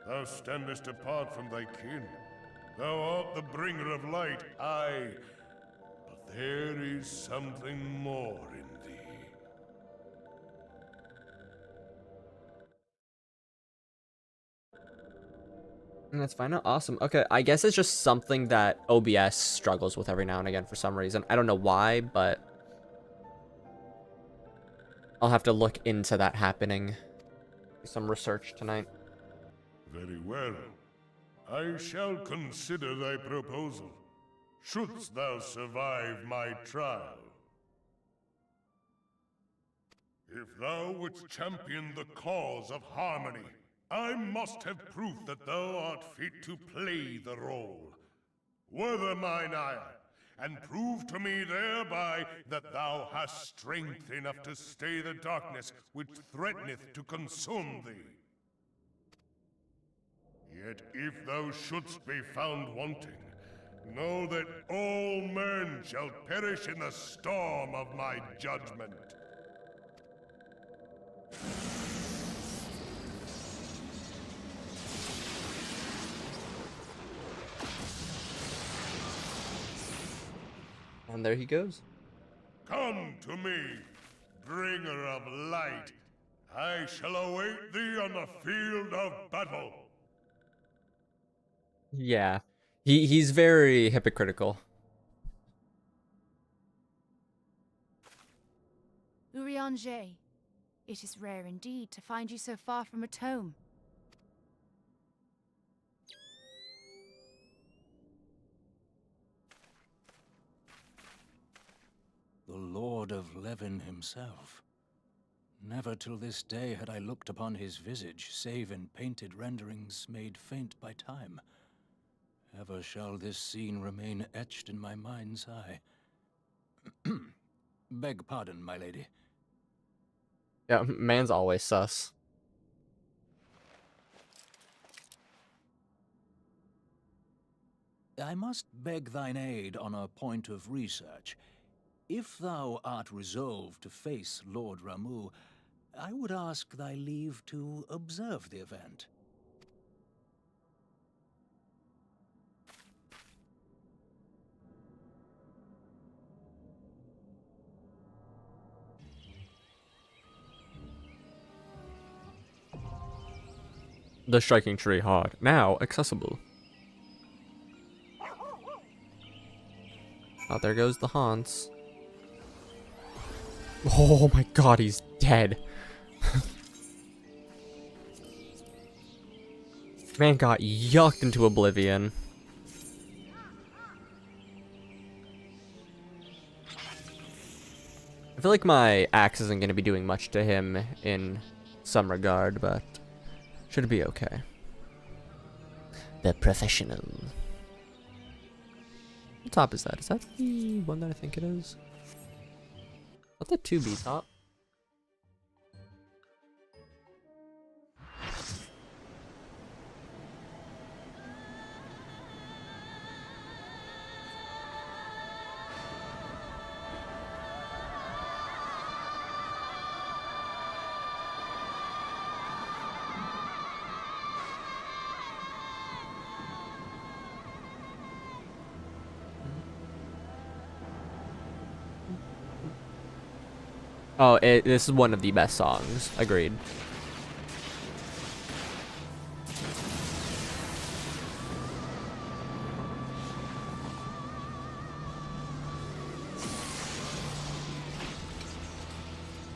Thou standest apart from thy kin. Thou art the bringer of light, aye. But there is something more in thee. That's fine. Awesome. Okay, I guess it's just something that OBS struggles with every now and again for some reason. I don't know why, but I'll have to look into that happening. Do some research tonight. Very well. I shall consider thy proposal, shouldst thou survive my trial. If thou wouldst champion the cause of harmony, I must have proof that thou art fit to play the role. Wither mine ire, and prove to me thereby that thou hast strength enough to stay the darkness which threateneth to consume thee. Yet if thou shouldst be found wanting, know that all men shall perish in the storm of my judgment. And there he goes. Come to me, bringer of light. I shall await thee on the field of battle. Yeah. He's very hypocritical. Eorzea, it is rare indeed to find you so far from a tome. The Lord of Levin himself. Never till this day had I looked upon his visage, save in painted renderings made faint by time. Ever shall this scene remain etched in my mind's eye. Beg pardon, my lady. Yeah, man's always sus. I must beg thine aid on a point of research. If thou art resolved to face Lord Ramuh, I would ask thy leave to observe the event. The striking tree hard. Now accessible. Oh, there goes the Hans. Oh my god, he's dead. Man got yucked into oblivion. I feel like my axe isn't going to be doing much to him in some regard, but should be okay. The professional. What top is that? Is that the one that I think it is? Let the 2B top. Oh, this is one of the best songs. Agreed.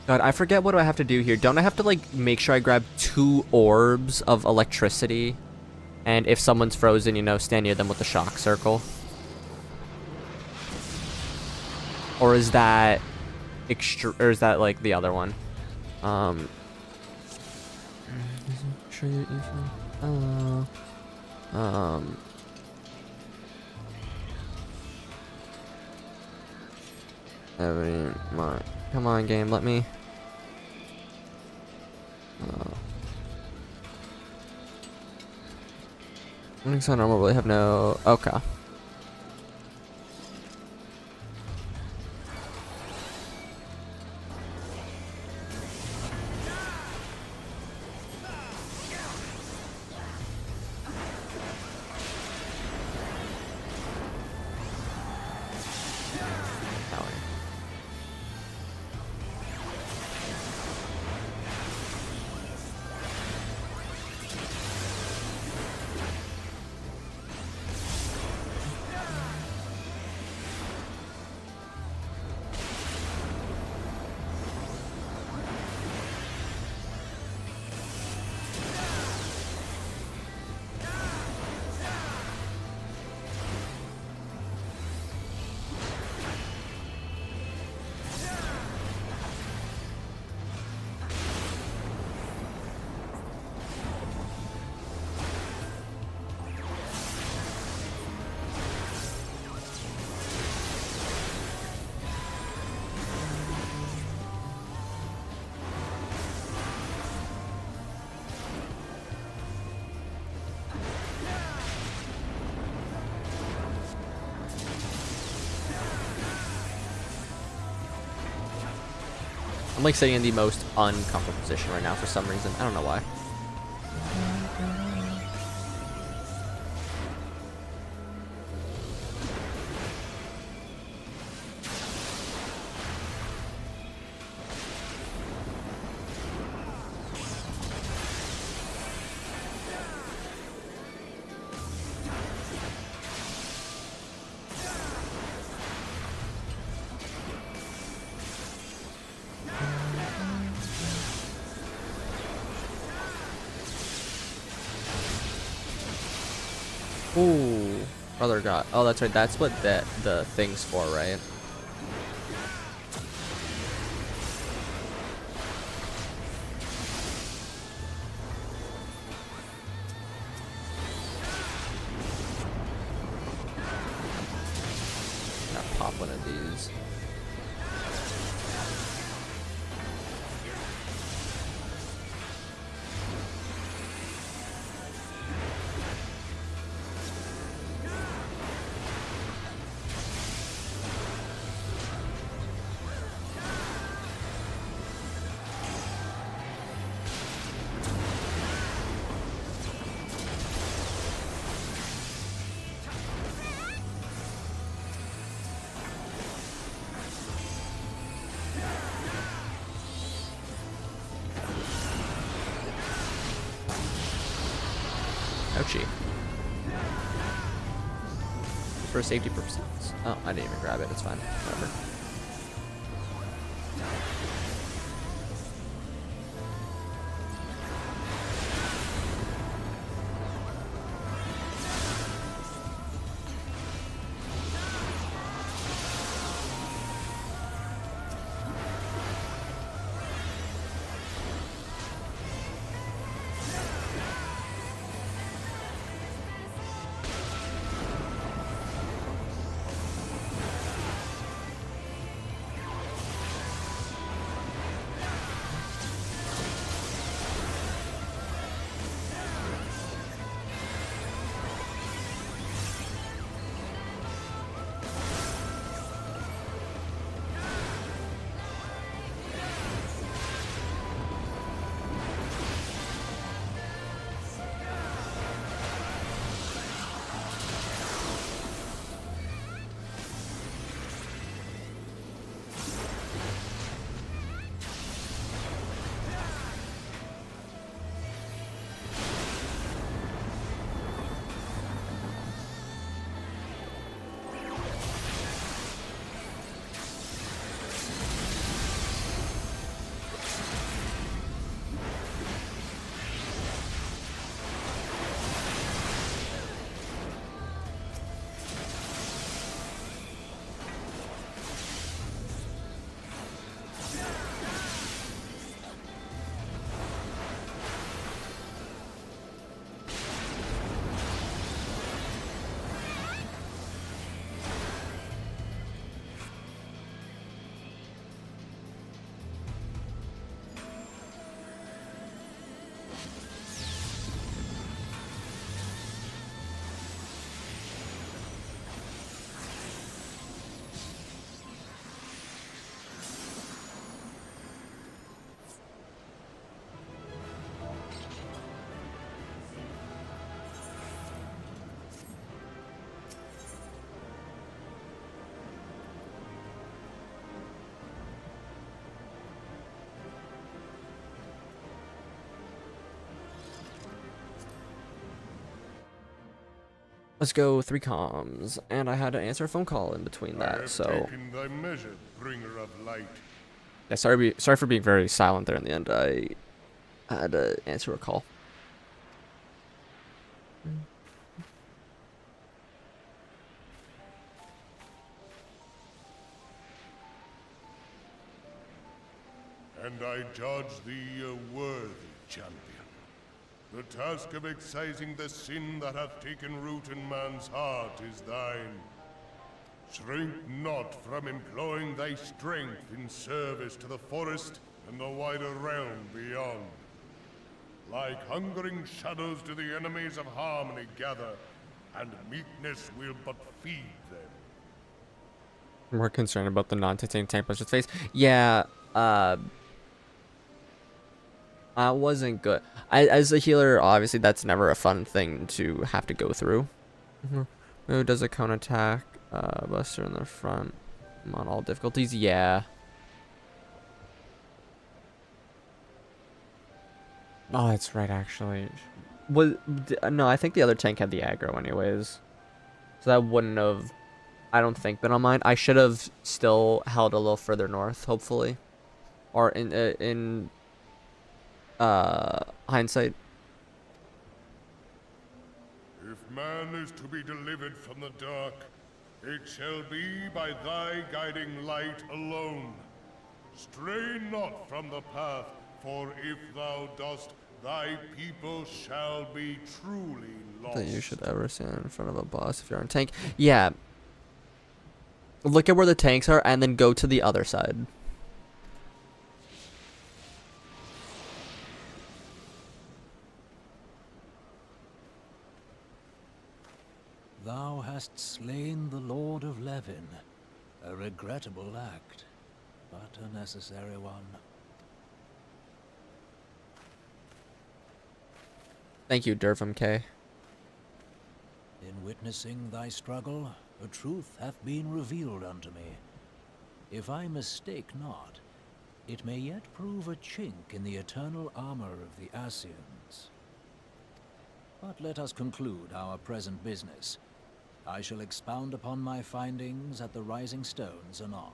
God, I forget what do I have to do here. Don't I have to, like, make sure I grab 2 orbs of electricity? And if someone's frozen, you know, stand near them with the shock circle? Or is that... or is that like the other one? Sure you're come on, game, let me. Running so normal, really have no. Okay. I'm like sitting in the most uncomfortable position right now for some reason. I don't know why. Ooh, brother god. Oh, that's right. That's what the thing's for, right? Gotta pop one of these. Ouchie. For safety purposes. Oh, I didn't even grab it. It's fine. Whatever. Let's go 3 comms, and I had to answer a phone call in between that, so Thy measure, bringer of light. yeah, sorry for being very silent there in the end. I had to answer a call. And I judge thee a worthy champion. The task of excising the sin that hath taken root in man's heart is thine. Shrink not from employing thy strength in service to the forest and the wider realm beyond. Like hungering shadows do the enemies of harmony gather, and meekness will but feed them. I'm more concerned about the non-titanium tank plus face. Yeah, Wasn't good. As a healer, obviously that's never a fun thing to have to go through. Who does a cone attack? Buster in the front. I'm on all difficulties. Yeah. Oh, that's right. Actually, no. I think the other tank had the aggro, anyways. So that wouldn't have, I don't think, been on mine. I should have still held a little further north, hopefully, or in hindsight. If man is to be delivered from the dark, it shall be by thy guiding light alone. Stray not from the path, for if thou dost, thy people shall be truly lost. That you should ever stand in front of a boss if you're on tank. Yeah. Look at where the tanks are and then go to the other side. Thou hast slain the Lord of Levin. A regrettable act, but a necessary one. Thank you, Durfam K. In witnessing thy struggle, a truth hath been revealed unto me. If I mistake not, it may yet prove a chink in the eternal armor of the Ascians. But let us conclude our present business. I shall expound upon my findings at the Rising Stones anon.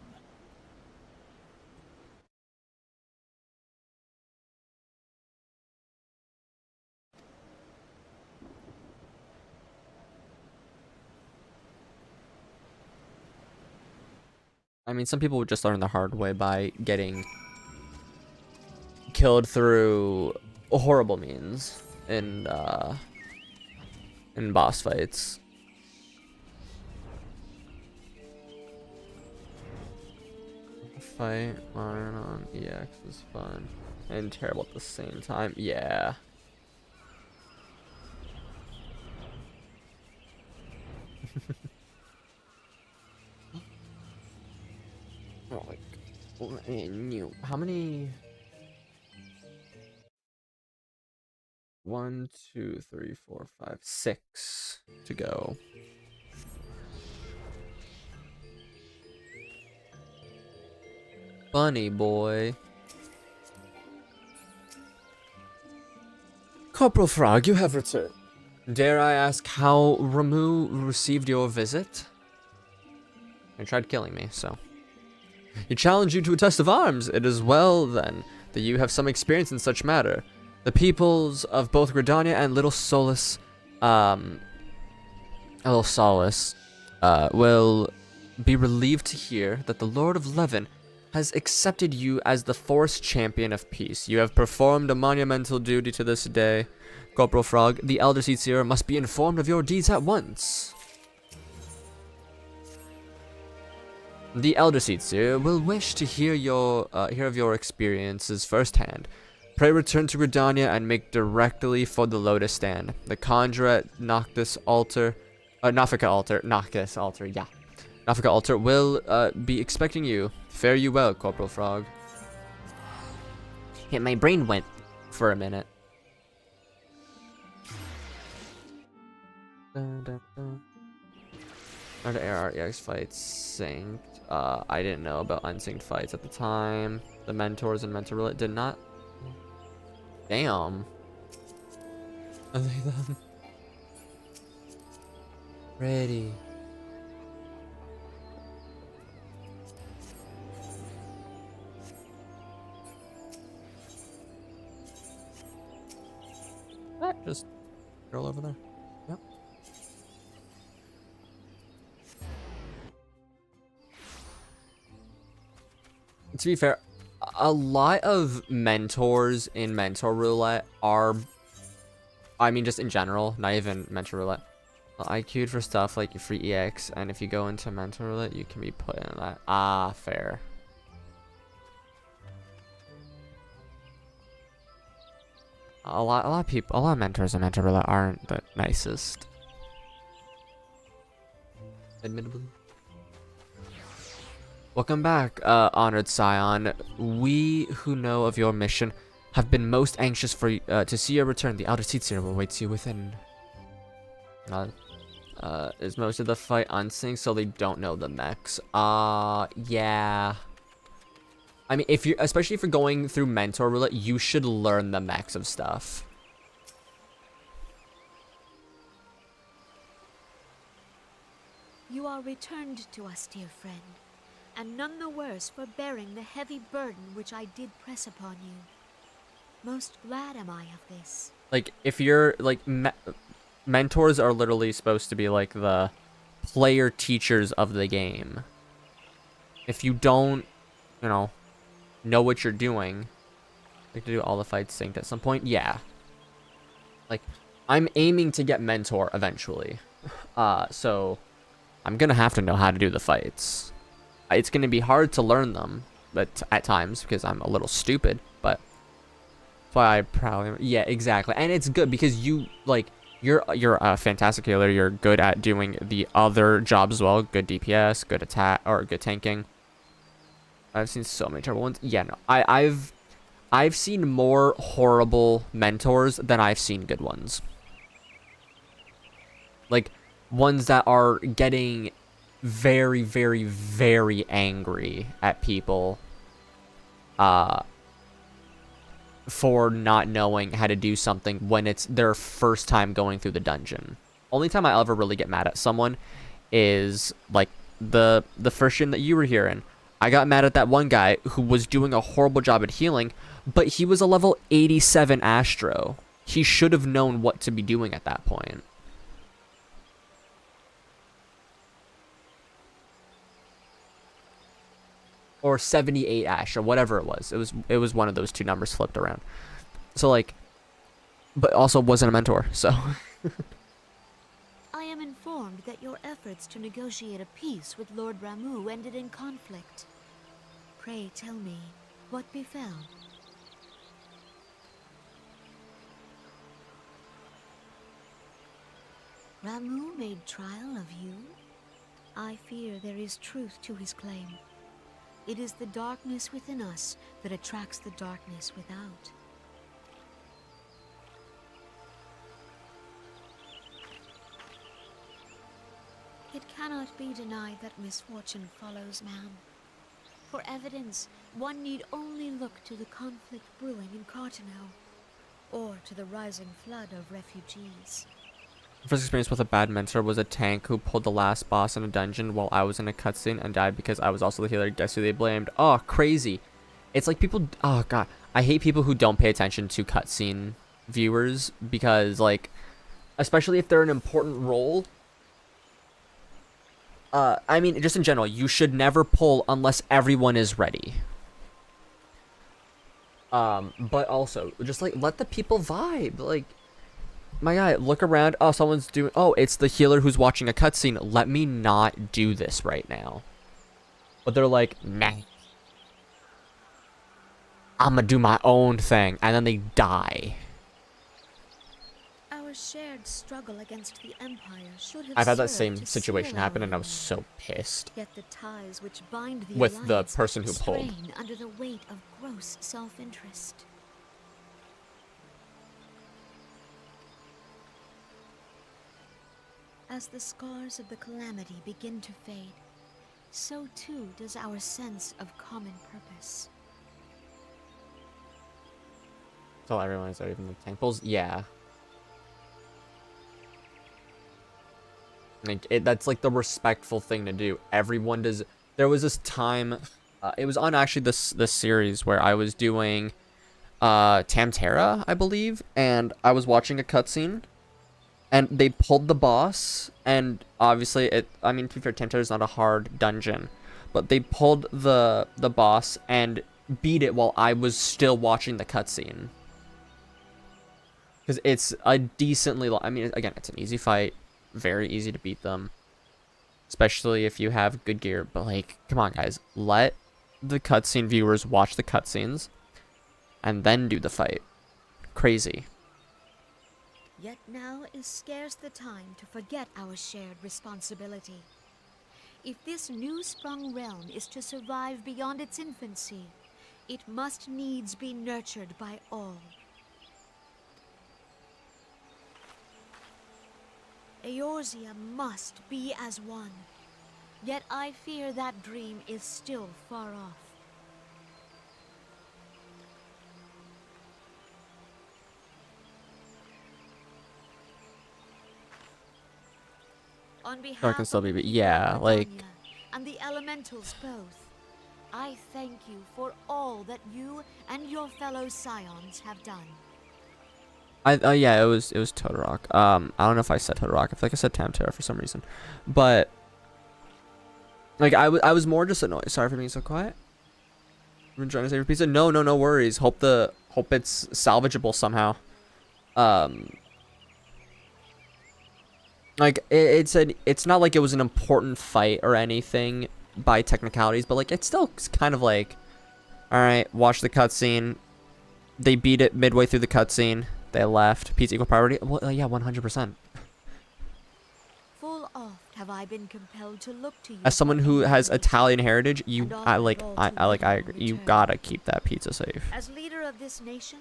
I mean, some people would just learn the hard way by getting killed through horrible means in boss fights. Fight iron on EX is fun and terrible at the same time. Yeah. Oh, like, how many? 1, 2, 3, 4, 5, 6 to go. Bunny boy. Corporal Frog, you have returned. Dare I ask how Ramu received your visit? He tried killing me, so. He challenged you to a test of arms. It is well, then, that you have some experience in such matter. The peoples of both Gridania and Little Solace, will be relieved to hear that the Lord of Levin has accepted you as the Forest Champion of Peace. You have performed a monumental duty to this day. Corporal Frog, the Elder Seer must be informed of your deeds at once. The Elder Seer will wish to hear of your experiences firsthand. Pray return to Gridania and make directly for the Lotus Stand. The Conjurer at Noctis Altar, Nafika Altar, yeah. Nafika Altar will be expecting you. Fare you well, Corporal Frog. Yeah, my brain went for a minute. Our AREX fights synced. I didn't know about unsynced fights at the time. The mentors and mentor roulette did not. Damn. Are they them? Ready. Just girl over there. Yep. To be fair, a lot of mentors in Mentor Roulette are, I mean, just in general, not even Mentor Roulette. I queued for stuff like your free EX, and if you go into Mentor Roulette, you can be put in that. Ah, fair. A lot of mentors in Mentor Roulette aren't the nicest. Admittedly. Welcome back, honored Scion. We who know of your mission have been most anxious for to see your return. The outer seat serum awaits you within. Is most of the fight unsynced, so they don't know the mechs? Yeah. I mean, if you're, especially if you're going through mentor roulette, you should learn the mechs of stuff. You are returned to us, dear friend, and none the worse for bearing the heavy burden which I did press upon you. Most glad am I of this. Like, if you're, like, mentors are literally supposed to be, like, the player teachers of the game. If you don't, you know what you're doing, like, to do all the fights synced at some point, yeah. Like, I'm aiming to get mentor eventually. So I'm gonna have to know how to do the fights. It's gonna be hard to learn them, but at times, because I'm a little stupid, but that's why I probably, yeah, exactly. And it's good because you, like, you're a fantastic healer. You're good at doing the other jobs as well. Good DPS, good attack, or good tanking. I've seen so many terrible ones. Yeah, no, I've seen more horrible mentors than I've seen good ones. Like, ones that are getting very, very, very angry at people for not knowing how to do something when it's their first time going through the dungeon. Only time I ever really get mad at someone is, like, the first stream that you were here in. I got mad at that one guy who was doing a horrible job at healing, but he was a level 87 Astro. He should have known what to be doing at that point. Or 78 Ash, or whatever it was. It was one of those two numbers flipped around. So, like, but also wasn't a mentor, so. I am informed that your efforts to negotiate a peace with Lord Ramuh ended in conflict. Pray tell me, what befell? Ramuh made trial of you? I fear there is truth to his claim. It is the darkness within us that attracts the darkness without. It cannot be denied that misfortune follows man. For evidence, one need only look to the conflict brewing in Cartano, or to the rising flood of refugees. My first experience with a bad mentor was a tank who pulled the last boss in a dungeon while I was in a cutscene and died because I was also the healer. Guess who they blamed? Oh, crazy. It's like people, oh god, I hate people who don't pay attention to cutscene viewers because, like, especially if they're an important role. I mean, just in general, you should never pull unless everyone is ready. But also, just, like, let the people vibe. Like, my guy, look around. Oh, someone's doing, oh, it's the healer who's watching a cutscene. Let me not do this right now. But they're like, nah. I'm gonna do my own thing. And then they die. Our shared struggle against the Empire should have I've had that served same to situation seal happen, our and I was union. so pissed. Yet the ties which bind the With the alliance person who pulled. strain under the weight of gross self-interest. As the scars of the calamity begin to fade, so too does our sense of common purpose. So everyone is there, even the tank pulls? Yeah. Like, that's like the respectful thing to do. Everyone does. There was this time, it was on actually this series where I was doing Tamtera, I believe, and I was watching a cutscene, and they pulled the boss, and obviously I mean, to be fair, Tamtera is not a hard dungeon, but they pulled the boss and beat it while I was still watching the cutscene. Because it's a decently, I mean, again, it's an easy fight. Very easy to beat them, especially if you have good gear. But, like, come on, guys, let the cutscene viewers watch the cutscenes and then do the fight. Crazy. Yet now is scarce the time to forget our shared responsibility. If this new-sprung realm is to survive beyond its infancy, It must needs be nurtured by all. Eorzea must be as one. Yet I fear that dream is still far off. On behalf Dark can still of be, the yeah, people of like. Ardania and the elementals both, I thank you for all that you and your fellow scions have done. Yeah, it was Todorok. I don't know if I said Todorok. I feel like I said Tamtara for some reason, but like I was more just annoyed. Sorry for being so quiet. I've been trying to save your pizza. No worries. Hope it's salvageable somehow. Like it's not like it was an important fight or anything by technicalities, but like it's still kind of like, all right, watch the cutscene. They beat it midway through the cutscene. They left. Pizza equal priority. Well, yeah, 100%. Full oft have I been compelled to look to you. As someone who has Italian heritage, you I agree. You return. gotta keep that pizza safe. As leader of this nation,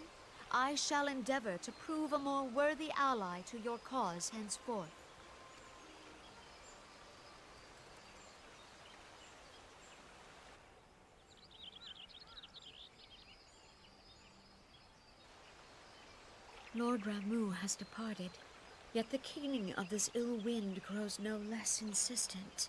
I shall endeavor to prove a more worthy ally to your cause henceforth. Lord Ramuh has departed, yet the keening of this ill wind grows no less insistent.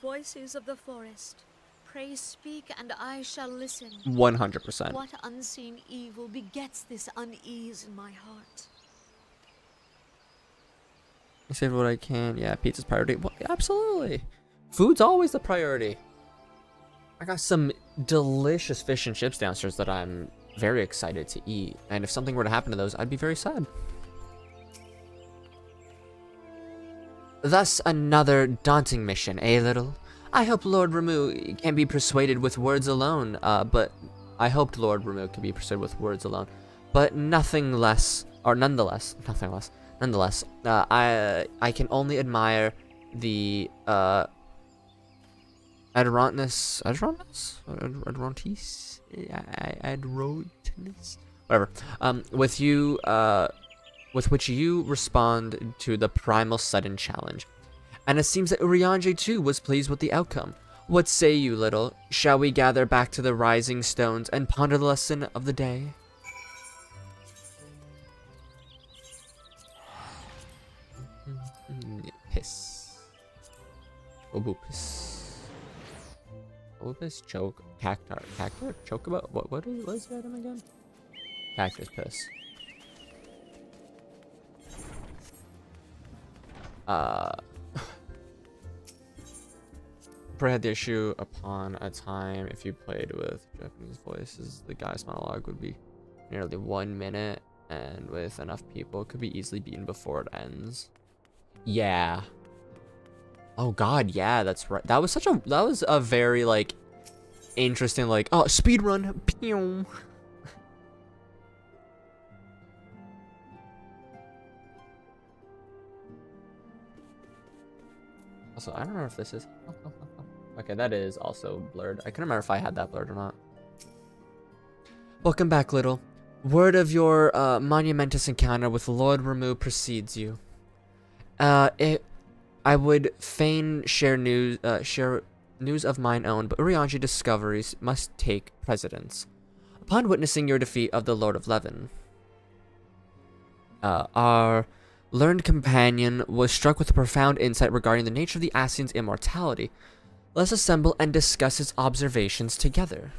Voices of the forest, pray speak and I shall listen. 100%. What unseen evil begets this unease in my heart? I saved what I can. Yeah, pizza's priority. Well, absolutely. Food's always the priority. I got some delicious fish and chips downstairs that I'm very excited to eat. And if something were to happen to those, I'd be very sad. Thus, another daunting mission, eh, little? I hope Lord Ramuh can be persuaded with words alone, but nothing less, or nonetheless, I can only admire the, Adrontness, whatever, with which you respond to the Primal sudden challenge. And it seems that Urianger too was pleased with the outcome. What say you, little? Shall we gather back to the rising stones and ponder the lesson of the day? Piss. Obupus. Obupus, choke, cactar, chocobo. What is that again? Cactus piss. Probably had the issue upon a time if you played with Japanese voices, the guy's monologue would be nearly 1 minute, and with enough people, it could be easily beaten before it ends. Yeah. Oh god, yeah, that's right. That was a very like interesting like speed run. Pew. Also, I don't know if this is okay, that is also blurred. I couldn't remember if I had that blurred or not. Welcome back, little. Word of your monumentous encounter with Lord Ramuh precedes you. I would fain share news of mine own, but Urianger discoveries must take precedence. Upon witnessing your defeat of the Lord of Levin, our learned companion was struck with a profound insight regarding the nature of the Ascian's immortality. Let's assemble and discuss his observations together.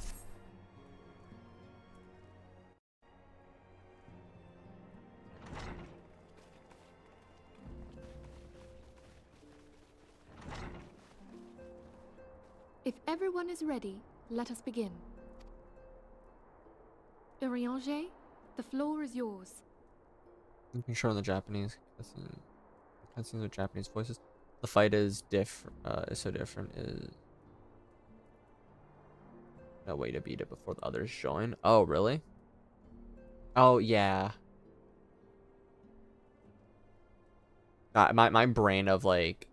If everyone is ready, let us begin. Urianger, the floor is yours. You can show in the Japanese. Cutscenes with Japanese voices. The fight is so different. Is no way to beat it before the others join. Oh, really? Oh, yeah. My brain of like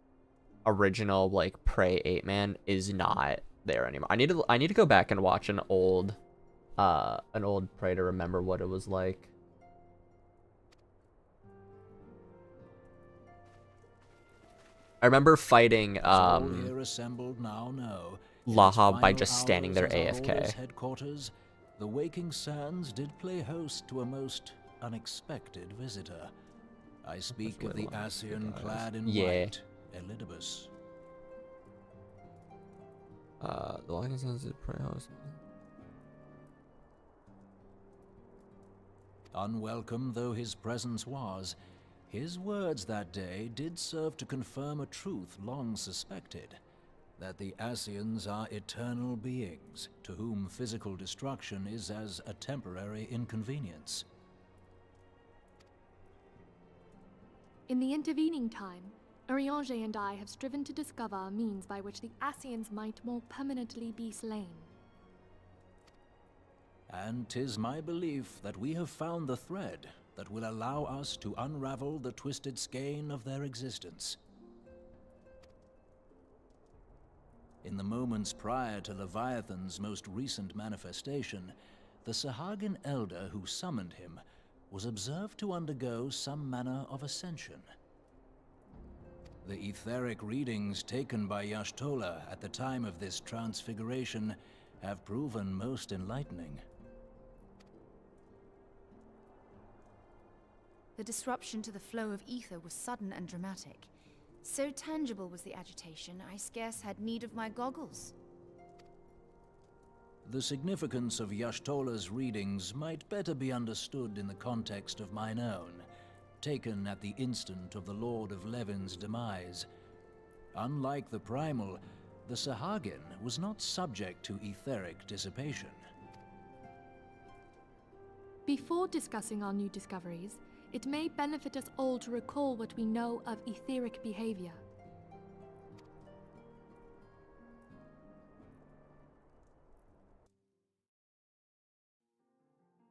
original like Prey 8-man is not there anymore. I need to go back and watch an old prey to remember what it was like. I remember fighting here assembled now know, Laha by just standing there AFK. Headquarters, the Waking Sands did play host to a most unexpected visitor. I speak of the Ascian clad in white, Elidibus. The Waking Sands did play host. Unwelcome though his presence was, his words that day did serve to confirm a truth long suspected, that the Ascians are eternal beings, to whom physical destruction is as a temporary inconvenience. In the intervening time, Eorzea and I have striven to discover a means by which the Ascians might more permanently be slain. And 'tis my belief that we have found the thread that will allow us to unravel the twisted skein of their existence. In the moments prior to Leviathan's most recent manifestation, the Sahagin elder who summoned him was observed to undergo some manner of ascension. The etheric readings taken by Y'shtola at the time of this transfiguration have proven most enlightening. The disruption to the flow of ether was sudden and dramatic. So tangible was the agitation, I scarce had need of my goggles. The significance of Y'shtola's readings might better be understood in the context of mine own, taken at the instant of the Lord of Levin's demise. Unlike the Primal, the Sahagin was not subject to etheric dissipation. Before discussing our new discoveries, it may benefit us all to recall what we know of etheric behavior.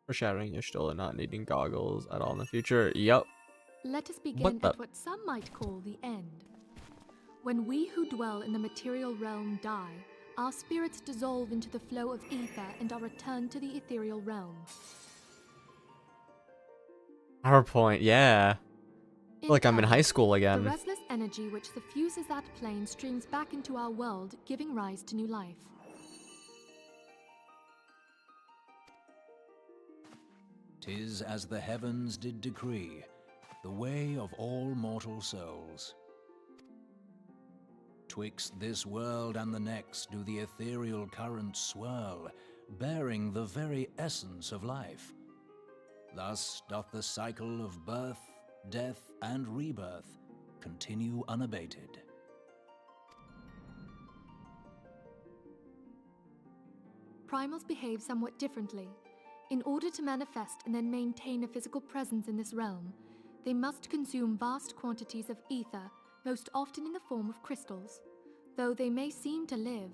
Foreshadowing Y'shtola not needing goggles at all in the future. Yup. Let us begin at what some might call the end. When we who dwell in the material realm die, our spirits dissolve into the flow of ether and are returned to the ethereal realm. PowerPoint, yeah. Like I'm in high school The again. restless energy which suffuses that plane streams back into our world, giving rise to new life. "'Tis as the heavens did decree, the way of all mortal souls. Twixt this world and the next do the ethereal currents swirl, bearing the very essence of life. Thus doth the cycle of birth, death, and rebirth continue unabated." Primals behave somewhat differently. In order to manifest and then maintain a physical presence in this realm, they must consume vast quantities of ether, most often in the form of crystals. Though they may seem to live,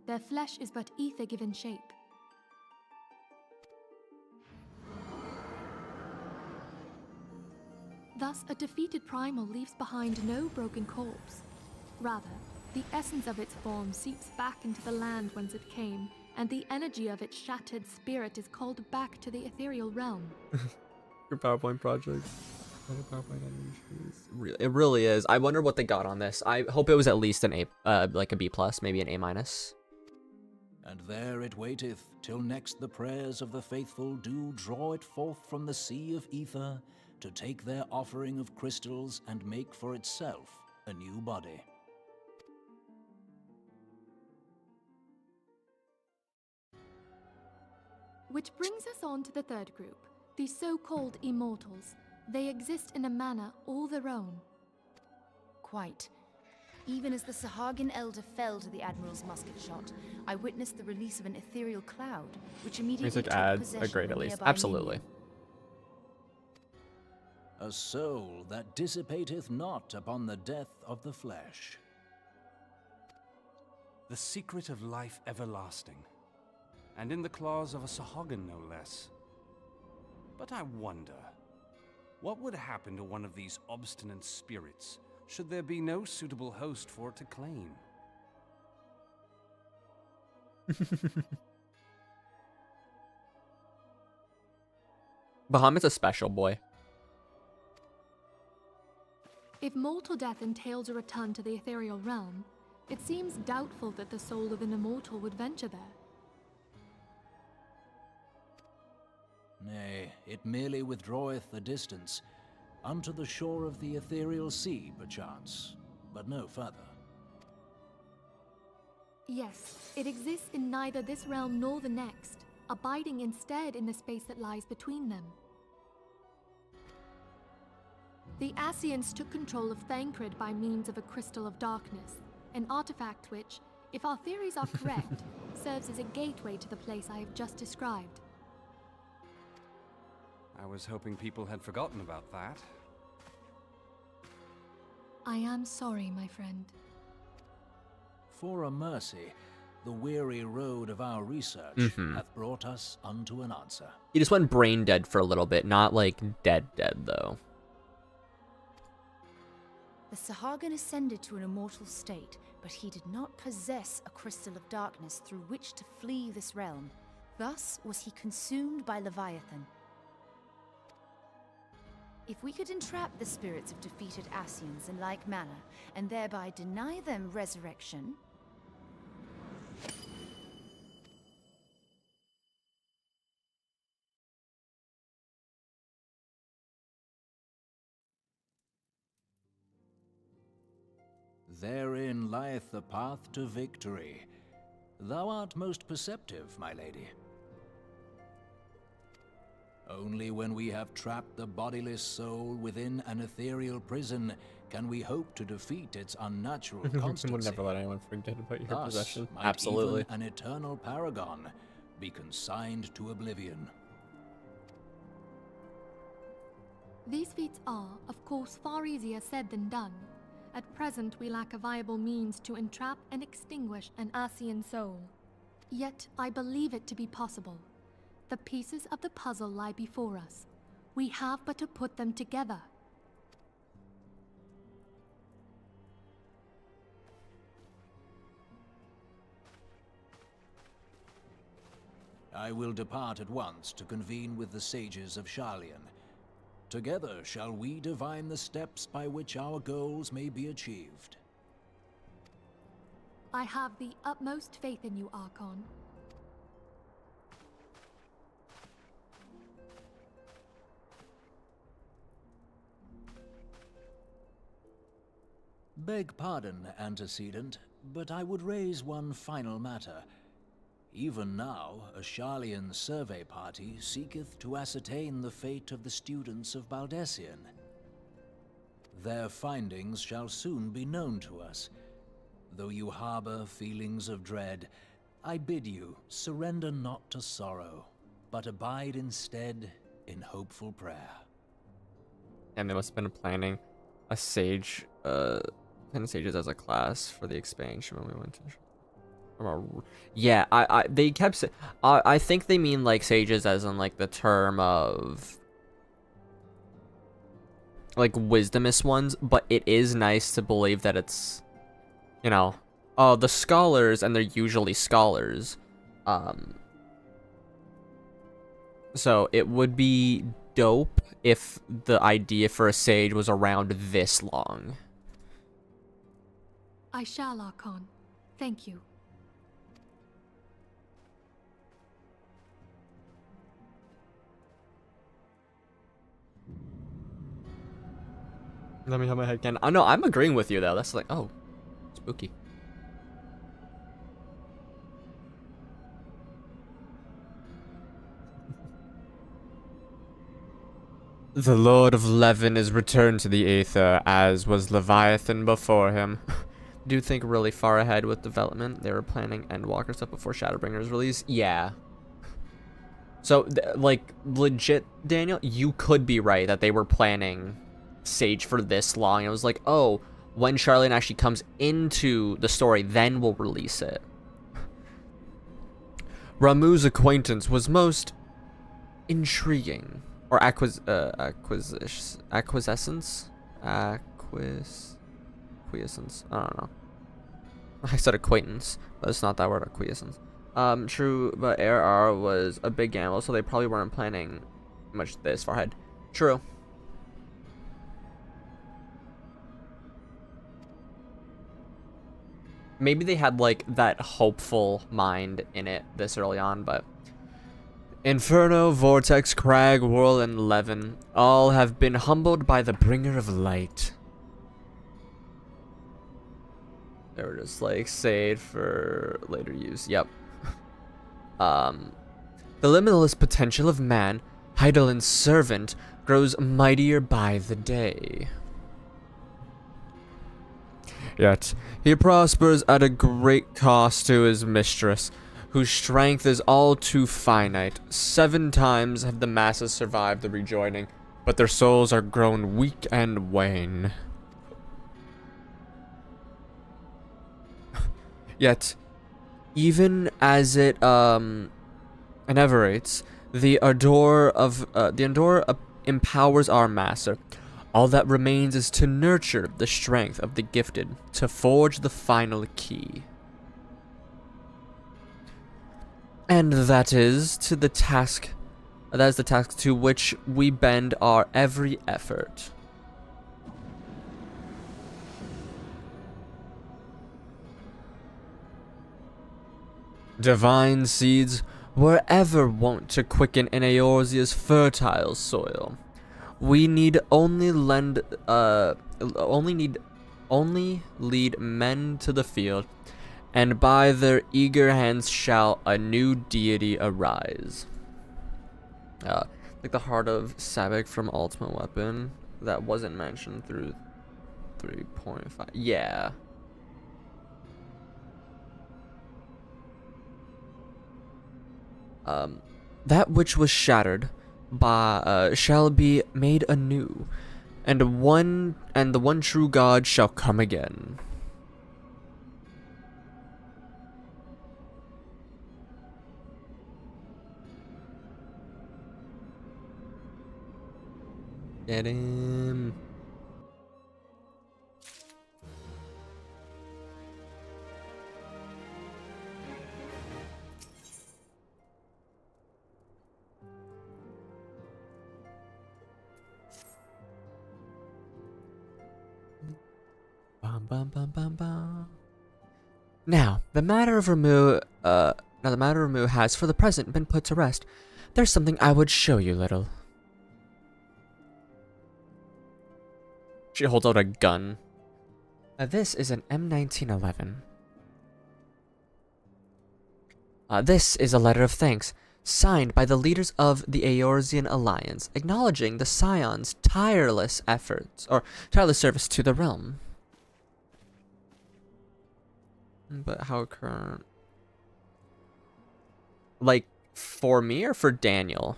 their flesh is but ether given shape. Thus, a defeated primal leaves behind no broken corpse. Rather, the essence of its form seeps back into the land whence it came, and the energy of its shattered spirit is called back to the ethereal realm. Your PowerPoint project. It really is. I wonder what they got on this. I hope it was at least an A, like a B+, maybe an A-. "And there it waiteth, till next the prayers of the faithful do draw it forth from the sea of ether, to take their offering of crystals and make for itself a new body." Which brings us on to the third group, the so-called immortals. They exist in a manner all their own. Quite. Even as the Sahagin elder fell to the Admiral's musket shot, I witnessed the release of an ethereal cloud, which immediately Music took adds possession a great of a release. nearby Absolutely. minion. "A soul that dissipateth not upon the death of the flesh." The secret of life everlasting, and in the claws of a Sahagin no less. But I wonder, what would happen to one of these obstinate spirits should there be no suitable host for it to claim? Bahamut's a special boy. If mortal death entails a return to the ethereal realm, it seems doubtful that the soul of an immortal would venture there. Nay, it merely withdraweth a distance, unto the shore of the ethereal sea, perchance, but no further. Yes, it exists in neither this realm nor the next, abiding instead in the space that lies between them. The Ascians took control of Thancred by means of a crystal of darkness, an artifact which, if our theories are correct, serves as a gateway to the place I have just described. I was hoping people had forgotten about that. I am sorry, my friend. For a mercy, the weary road of our research hath brought us unto an answer. He just went brain dead for a little bit, not like dead though. The Sahagin ascended to an immortal state, but he did not possess a crystal of darkness through which to flee this realm. Thus was he consumed by Leviathan. If we could entrap the spirits of defeated Ascians in like manner, and thereby deny them resurrection... Therein lieth the path to victory. Thou art most perceptive, my lady. Only when we have trapped the bodiless soul within an ethereal prison can we hope to defeat its unnatural constancy. Would never let anyone forget about your Thus possession. might Absolutely. even an eternal paragon be consigned to oblivion. These feats are, of course, far easier said than done. At present, we lack a viable means to entrap and extinguish an Ascian soul. Yet, I believe it to be possible. The pieces of the puzzle lie before us. We have but to put them together. I will depart at once to convene with the sages of Sharlayan. Together shall we divine the steps by which our goals may be achieved. I have the utmost faith in you, Archon. Beg pardon, antecedent, but I would raise one final matter. Even now, a Sharlayan survey party seeketh to ascertain the fate of the students of Baldessian. Their findings shall soon be known to us. Though you harbor feelings of dread, I bid you surrender not to sorrow, but abide instead in hopeful prayer. And they must have been planning a sage, sages as a class for the expansion when we went to. Yeah, they kept saying. I think they mean like sages as in like the term of like wisdomous ones, but it is nice to believe that it's, you know, the scholars, and they're usually scholars. So it would be dope if the idea for a sage was around this long. I shall, Archon. Thank you. Let me have my head can. Oh no, I'm agreeing with you though. That's like, oh, spooky. The Lord of Levin is returned to the Aether, as was Leviathan before him. Do think really far ahead with development. They were planning Endwalker stuff before Shadowbringer's release. Yeah. So, like, legit, Daniel, you could be right that they were planning Sage for this long. It was like, oh, when Sharlayan actually comes into the story, then we'll release it. Ramuh's acquaintance was most intriguing. Or acquiescence? Acquiescence? I don't know. I said acquaintance, but it's not that word, acquiescence. True, but ARR was a big gamble, so they probably weren't planning much this far ahead. True. Maybe they had, like, that hopeful mind in it this early on, but... Inferno, Vortex, Crag, Whirl, and Levin all have been humbled by the Bringer of Light. They were just, like, saved for later use. Yep. The limitless potential of man, Hydaelyn's servant, grows mightier by the day. Yet, he prospers at a great cost to his mistress, whose strength is all too finite. 7 times have the masses survived the rejoining, but their souls are grown weak and wane. Yet, even as it enervates, the Ardor empowers our master. All that remains is to nurture the strength of the gifted, to forge the final key. And that is the task to which we bend our every effort. Divine seeds were ever wont to quicken in Eorzea's fertile soil. We need only lead men to the field, and by their eager hands shall a new deity arise. Like the heart of Sabek from Ultimate Weapon that wasn't mentioned through 3.5. Yeah. That which was shattered by shall be made anew, and the one true God shall come again. Get him. Bum, bum, bum, bum, bum. Now, the matter of Ramuh has for the present been put to rest. There's something I would show you, little. She holds out a gun. This is an M1911. This is a letter of thanks, signed by the leaders of the Eorzean Alliance, acknowledging the Scion's tireless service to the realm. But how current? Like, for me or for Daniel?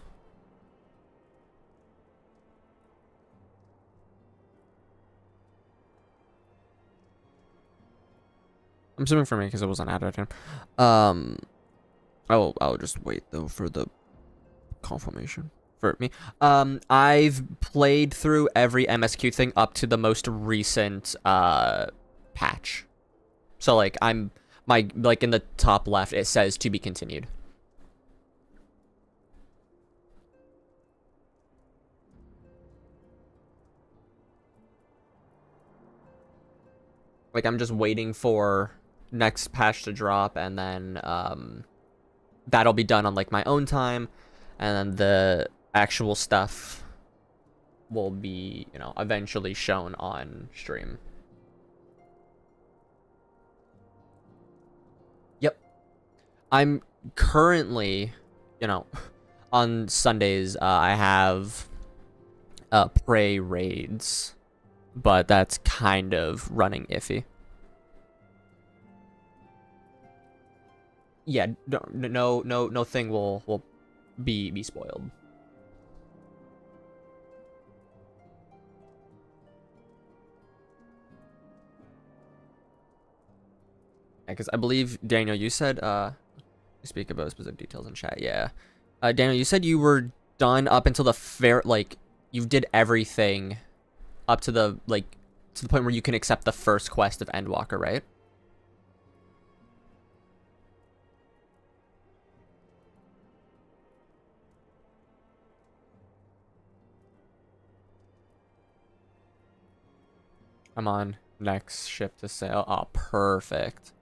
I'm assuming for me because it wasn't added in. I'll just wait though for the confirmation for me. I've played through every MSQ thing up to the most recent patch. So like in the top left it says to be continued. Like I'm just waiting for next patch to drop, and then that'll be done on like my own time, and then the actual stuff will be, you know, eventually shown on stream. Yep. I'm currently, you know, on Sundays I have prey raids, but that's kind of running iffy. Yeah, no thing will be spoiled. Because I believe, Daniel, you said you speak about specific details in chat. Yeah, Daniel, you said you were done up until the fair, like you did everything up to the to the point where you can accept the first quest of Endwalker, right? I'm on next ship to sail. Oh, perfect.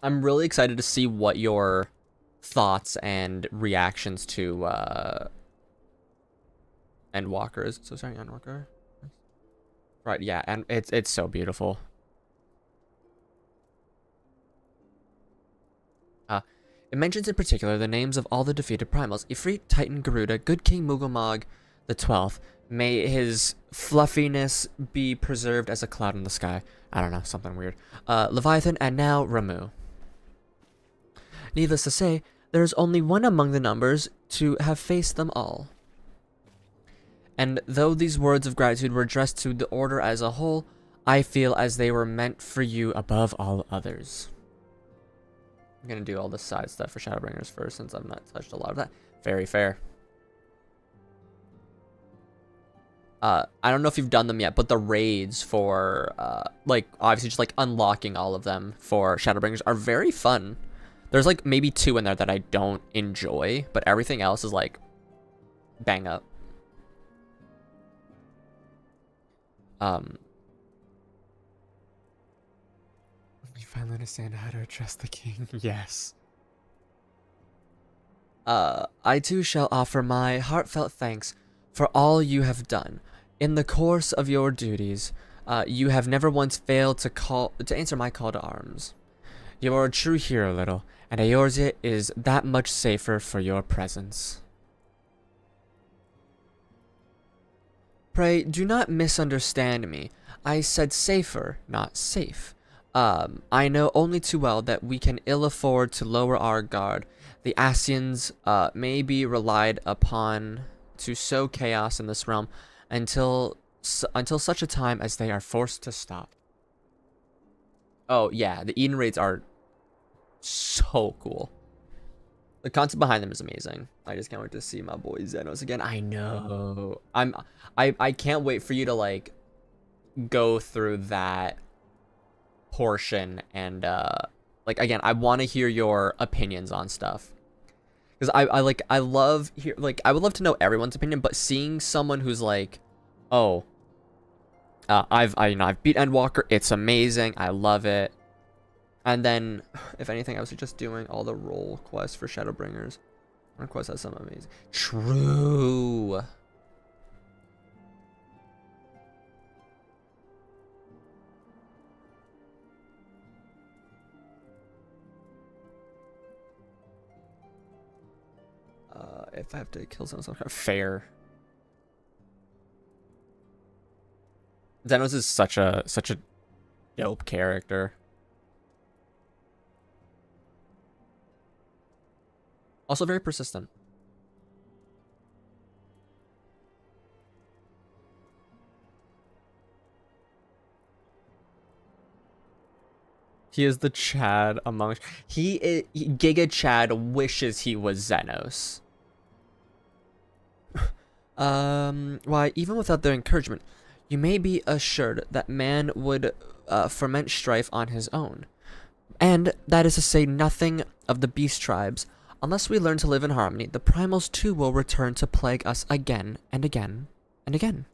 I'm really excited to see what your thoughts and reactions to Endwalker is. So sorry, Endwalker. Right, yeah, and it's so beautiful. It mentions in particular the names of all the defeated primals: Ifrit, Titan, Garuda, Good King Mughal the 12th. May his fluffiness be preserved as a cloud in the sky. I don't know, something weird. Leviathan, and now Ramu. Needless to say, there is only one among the numbers to have faced them all. And though these words of gratitude were addressed to the Order as a whole, I feel as they were meant for you above all others. I'm gonna do all the side stuff for Shadowbringers first, since I've not touched a lot of that. Very fair. I don't know if you've done them yet, but the raids for, like, obviously just, like, unlocking all of them for Shadowbringers are very fun. There's, like, maybe 2 in there that I don't enjoy, but everything else is, like, bang up. You finally understand how to address the king. Yes. I too shall offer my heartfelt thanks for all you have done. In the course of your duties, you have never once failed to answer my call to arms. You are a true hero, Little, and Eorzea is that much safer for your presence. Pray, do not misunderstand me. I said safer, not safe. I know only too well that we can ill afford to lower our guard. The Asians may be relied upon to sow chaos in this realm until such a time as they are forced to stop. Oh yeah, the Eden raids are so cool. The concept behind them is amazing. I just can't wait to see my boy Xenos again. I know. I can't wait for you to, like, go through that portion and like, again, I want to hear your opinions on stuff, because I would love to know everyone's opinion, but seeing someone who's like, oh, I've beat Endwalker, it's amazing, I love it, and then if anything I was just doing all the role quests for Shadowbringers. One quest has some amazing. True. If I have to kill someone, fair. Xenos is such a dope character. Also very persistent. He is the Chad among... Giga Chad wishes he was Xenos. Why, even without their encouragement, you may be assured that man would ferment strife on his own. And that is to say nothing of the beast tribes. Unless we learn to live in harmony, the primals too will return to plague us again and again and again.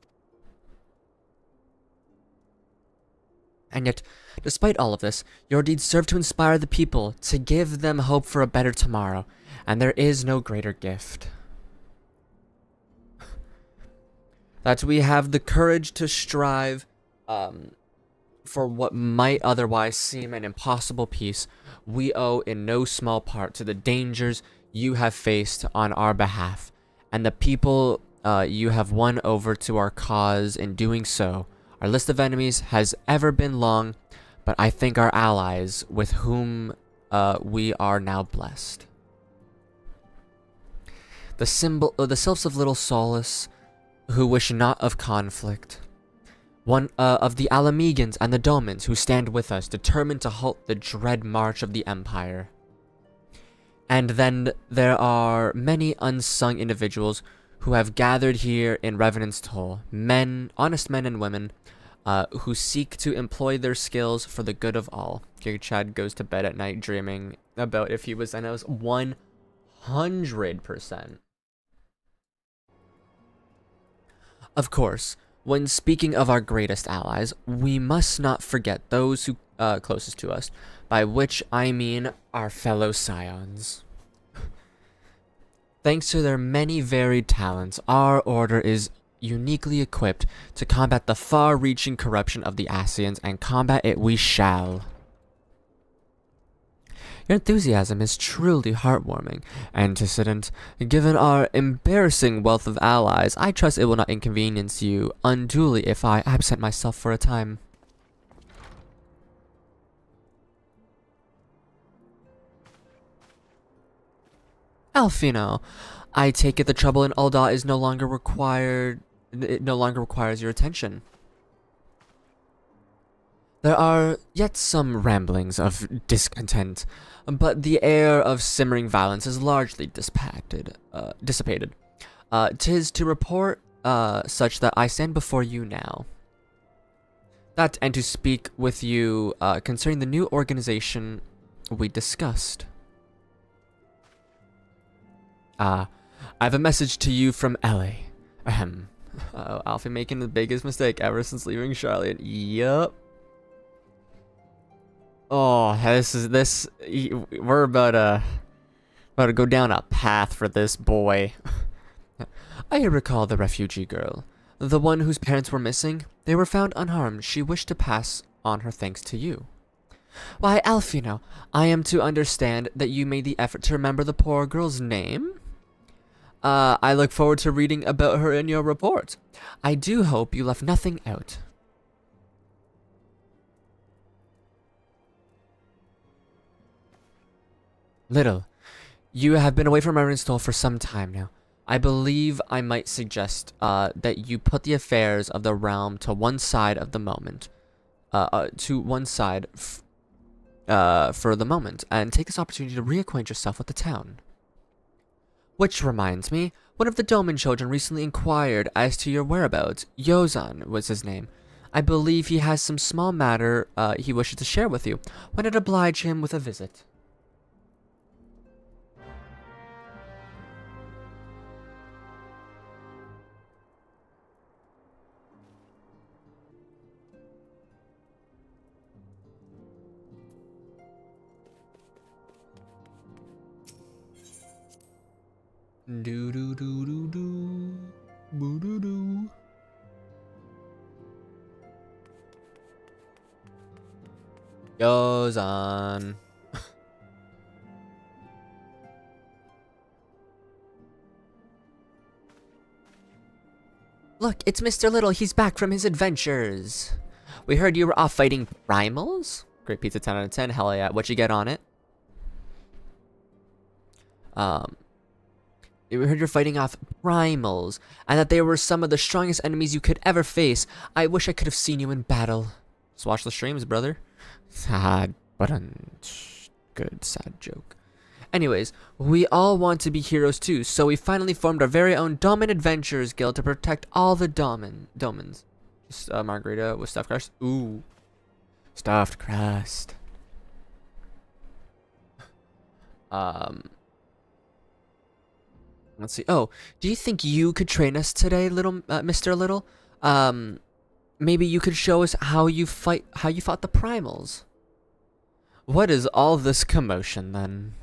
And yet, despite all of this, your deeds serve to inspire the people, to give them hope for a better tomorrow, and there is no greater gift. That we have the courage to strive for what might otherwise seem an impossible peace, we owe in no small part to the dangers you have faced on our behalf, and the people you have won over to our cause in doing so. Our list of enemies has ever been long, but I thank our allies with whom we are now blessed. The sylphs of Little Solace, who wish not of conflict. One of the Alamegans and the Domans, who stand with us, determined to halt the dread march of the Empire. And then there are many unsung individuals who have gathered here in Revenant's Toll, honest men and women, who seek to employ their skills for the good of all. Giga Chad goes to bed at night dreaming about if he was Xenos. 100%. Of course, When speaking of our greatest allies, we must not forget those who closest to us, by which I mean our fellow scions. Thanks to their many varied talents, our order is uniquely equipped to combat the far-reaching corruption of the Ascians, and combat it we shall. Your enthusiasm is truly heartwarming, antecedent. Given our embarrassing wealth of allies, I trust it will not inconvenience you unduly if I absent myself for a time. Alfino, I take it the trouble in Ul'dah is no longer required. It no longer requires your attention. There are yet some ramblings of discontent, but the air of simmering violence is largely dissipated. 'Tis to report such that I stand before you now. That and to speak with you concerning the new organization we discussed. I have a message to you from Ellie. Ahem. Alfie making the biggest mistake ever since leaving Charlotte. Yup. Oh, we're about to go down a path for this boy. I recall the refugee girl, the one whose parents were missing. They were found unharmed. She wished to pass on her thanks to you. Why, Alfino, I am to understand that you made the effort to remember the poor girl's name? I look forward to reading about her in your report. I do hope you left nothing out. Little, you have been away from Ironstall for some time now. I believe I might suggest that you put the affairs of the realm to one side of the moment. For the moment, and take this opportunity to reacquaint yourself with the town. Which reminds me, one of the Doman children recently inquired as to your whereabouts. Yozan was his name. I believe he has some small matter he wishes to share with you. Why not oblige him with a visit? Do do do do do, boo do do. Goes on. Look, it's Mr. Little. He's back from his adventures. We heard you were off fighting primals. Great pizza, 10 out of 10. Hell yeah. What you get on it? We heard you're fighting off primals, and that they were some of the strongest enemies you could ever face. I wish I could have seen you in battle. Just watch the streams, brother. Sad, but good, sad joke. Anyways, we all want to be heroes too, so we finally formed our very own Doman Adventurers Guild to protect all the Domans. Margarita with stuffed crust. Ooh. Stuffed crust. Let's see. Oh, do you think you could train us today, Mr. Little? Maybe you could show us how you fought the primals. What is all this commotion then?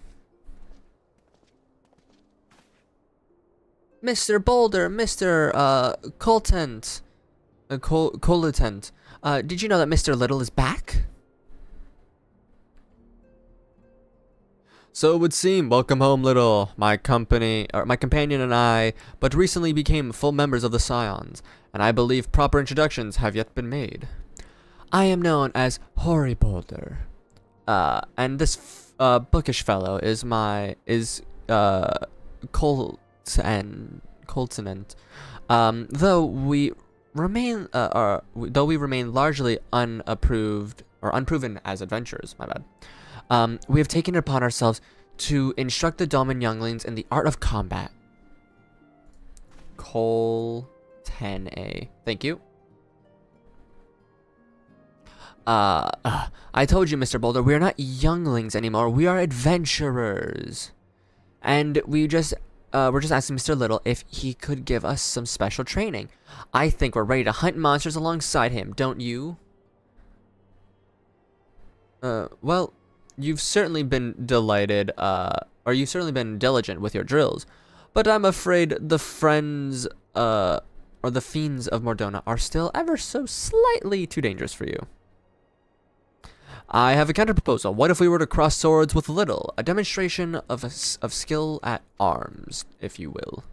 Mr. Boulder, Mr. Colitant, did you know that Mr. Little is back? So it would seem. Welcome home, Little. My companion and I, but recently became full members of the Scions, and I believe proper introductions have yet been made. I am known as Hoary Boulder, and this bookish fellow is Coltonant. Though we remain largely unproven as adventurers. My bad. We have taken it upon ourselves to instruct the Doman younglings in the art of combat. Col 10A. Thank you. I told you, Mr. Boulder, we are not younglings anymore. We are adventurers. And we just we're just asking Mr. Little if he could give us some special training. I think we're ready to hunt monsters alongside him, don't you? Well, you've certainly been diligent with your drills, but I'm afraid the friends, or the fiends of Mordona are still ever so slightly too dangerous for you. I have a counter proposal. What if we were to cross swords with Little? A demonstration of skill at arms, if you will.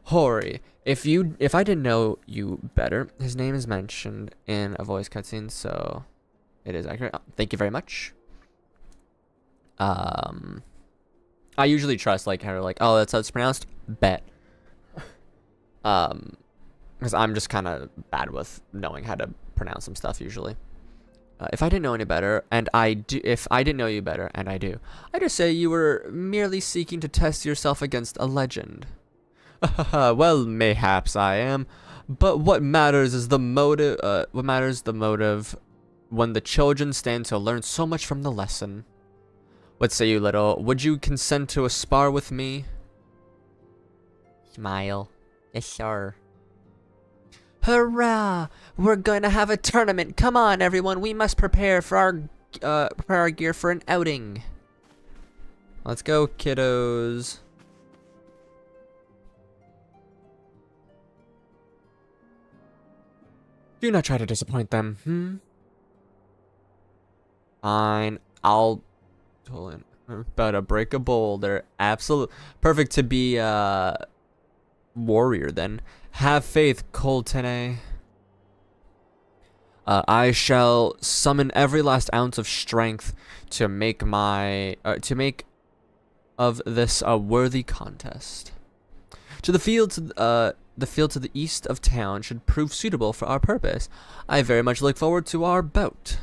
Hori, if I didn't know you better, his name is mentioned in a voice cutscene, so it is accurate. Thank you very much. I usually trust like how like, oh, that's how it's pronounced. Bet. Because I'm just kind of bad with knowing how to pronounce some stuff usually. If I didn't know any better, and I do, if I didn't know you better, and I do, I just say you were merely seeking to test yourself against a legend. Well, mayhaps I am, but what matters is the motive. What matters the motive when the children stand to learn so much from the lesson. What say you, Little? Would you consent to a spar with me? Smile. Yes, sir. Hurrah! We're going to have a tournament. Come on, everyone. We must prepare our gear for an outing. Let's go, kiddos. Do not try to disappoint them, Fine. I'll... About to break a boulder. Absolute. Perfect to be, warrior, then. Have faith, Coltene. I shall summon every last ounce of strength to make of this a worthy contest. The field to the east of town should prove suitable for our purpose. I very much look forward to our bout.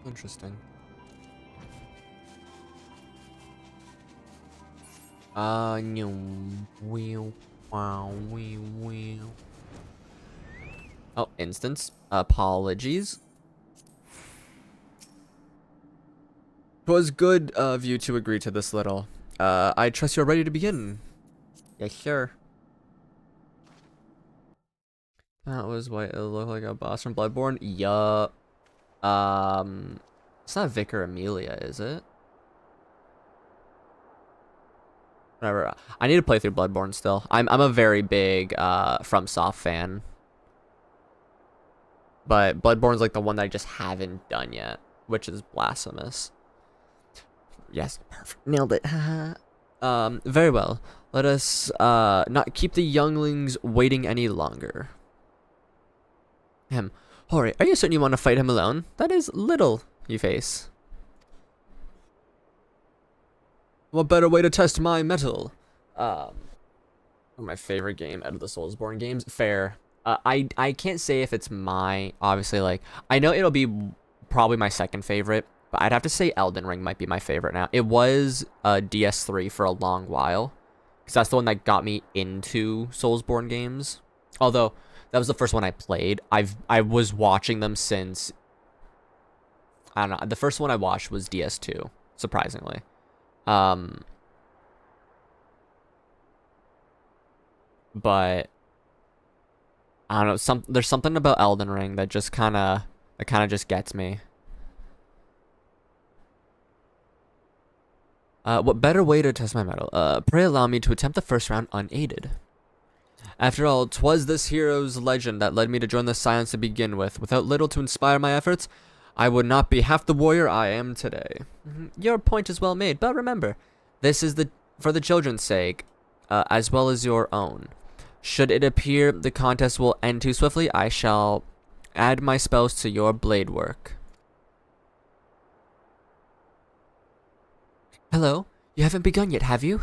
Interesting. Oh, instance. Apologies. 'Twas good of you to agree to this, Little. I trust you're ready to begin. Yes, sir. That was what it looked like, a boss from Bloodborne. Yup. It's not Vicar Amelia, is it? Whatever. I need to play through Bloodborne still. I'm a very big FromSoft fan. But Bloodborne's like the one that I just haven't done yet, which is blasphemous. Yes, perfect. Nailed it. Very well. Let us not keep the younglings waiting any longer. Hori, are you certain you want to fight him alone? That is Little you face. What better way to test my mettle? My favorite game out of the Soulsborne games. Fair. I can't say if it's my, obviously, like, I know it'll be probably my second favorite, but I'd have to say Elden Ring might be my favorite now. It was DS3 for a long while, because that's the one that got me into Soulsborne games. Although that was the first one I played. I was watching them since, I don't know, the first one I watched was DS2, surprisingly. But I don't know, there's something about Elden Ring that just kind of just gets me. What better way to test my mettle? Pray allow me to attempt the first round unaided. After all, 'twas this hero's legend that led me to join the Science to begin with. Without Little to inspire my efforts, I would not be half the warrior I am today. Your point is well made, but remember, this is for the children's sake, as well as your own. Should it appear the contest will end too swiftly, I shall Add my spells to your blade work. Hello? You haven't begun yet, have you?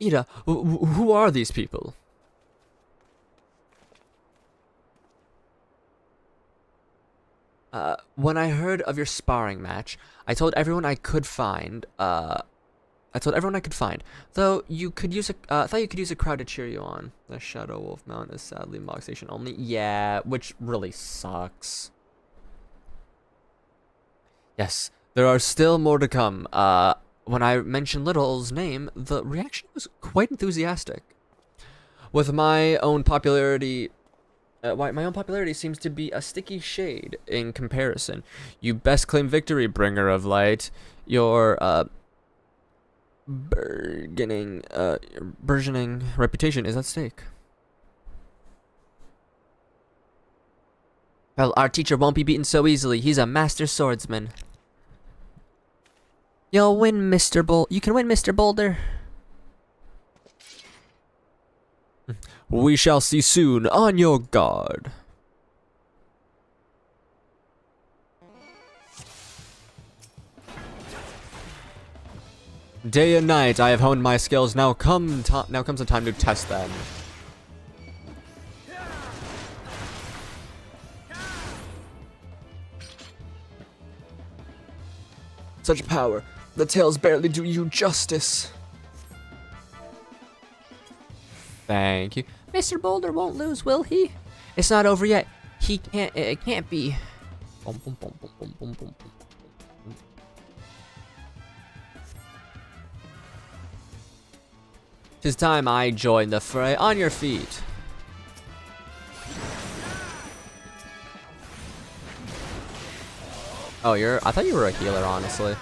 Ida, who are these people? When I heard of your sparring match, I told everyone I could find, Though you could use a, thought you could use a crowd to cheer you on. The Shadow Wolf Mount is sadly Mog Station only. Yeah, which really sucks. Yes, there are still more to come. When I mentioned Little's name, the reaction was quite enthusiastic. With my own popularity, seems to be a sticky shade in comparison. You best claim victory, bringer of light. Your burgeoning reputation is at stake. Well, our teacher won't be beaten so easily. He's a master swordsman. You'll win, Mr. You can win, Mr. Boulder. We shall see soon. On your guard. Day and night, I have honed my skills. Now comes the time to test them. Such power. The tails barely do you justice. Thank you. Mr. Boulder won't lose, will he? It's not over yet. He can't. It can't be. Bum, bum, bum, bum, bum, bum, bum. Tis time I join the fray. On your feet. Oh, I thought you were a healer, honestly.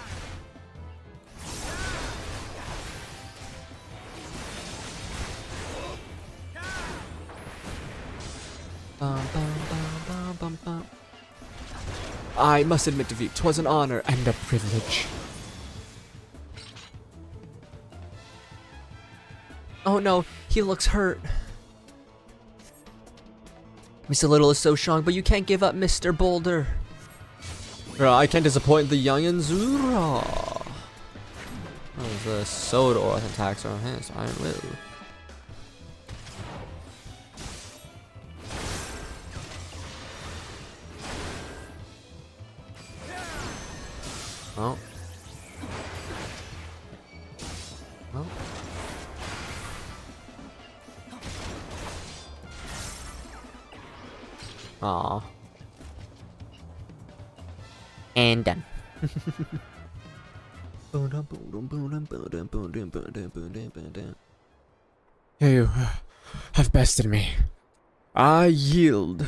Bum, bum, bum, bum, bum, bum. I must admit defeat. 'Twas an honor and a privilege. Oh no, he looks hurt. Mr. Little is so strong, but you can't give up, Mr. Boulder. I can't disappoint the youngins. What is this? Soda or attacks on his iron will. Oh. Oh. Aww. And done. You have bested me. I yield.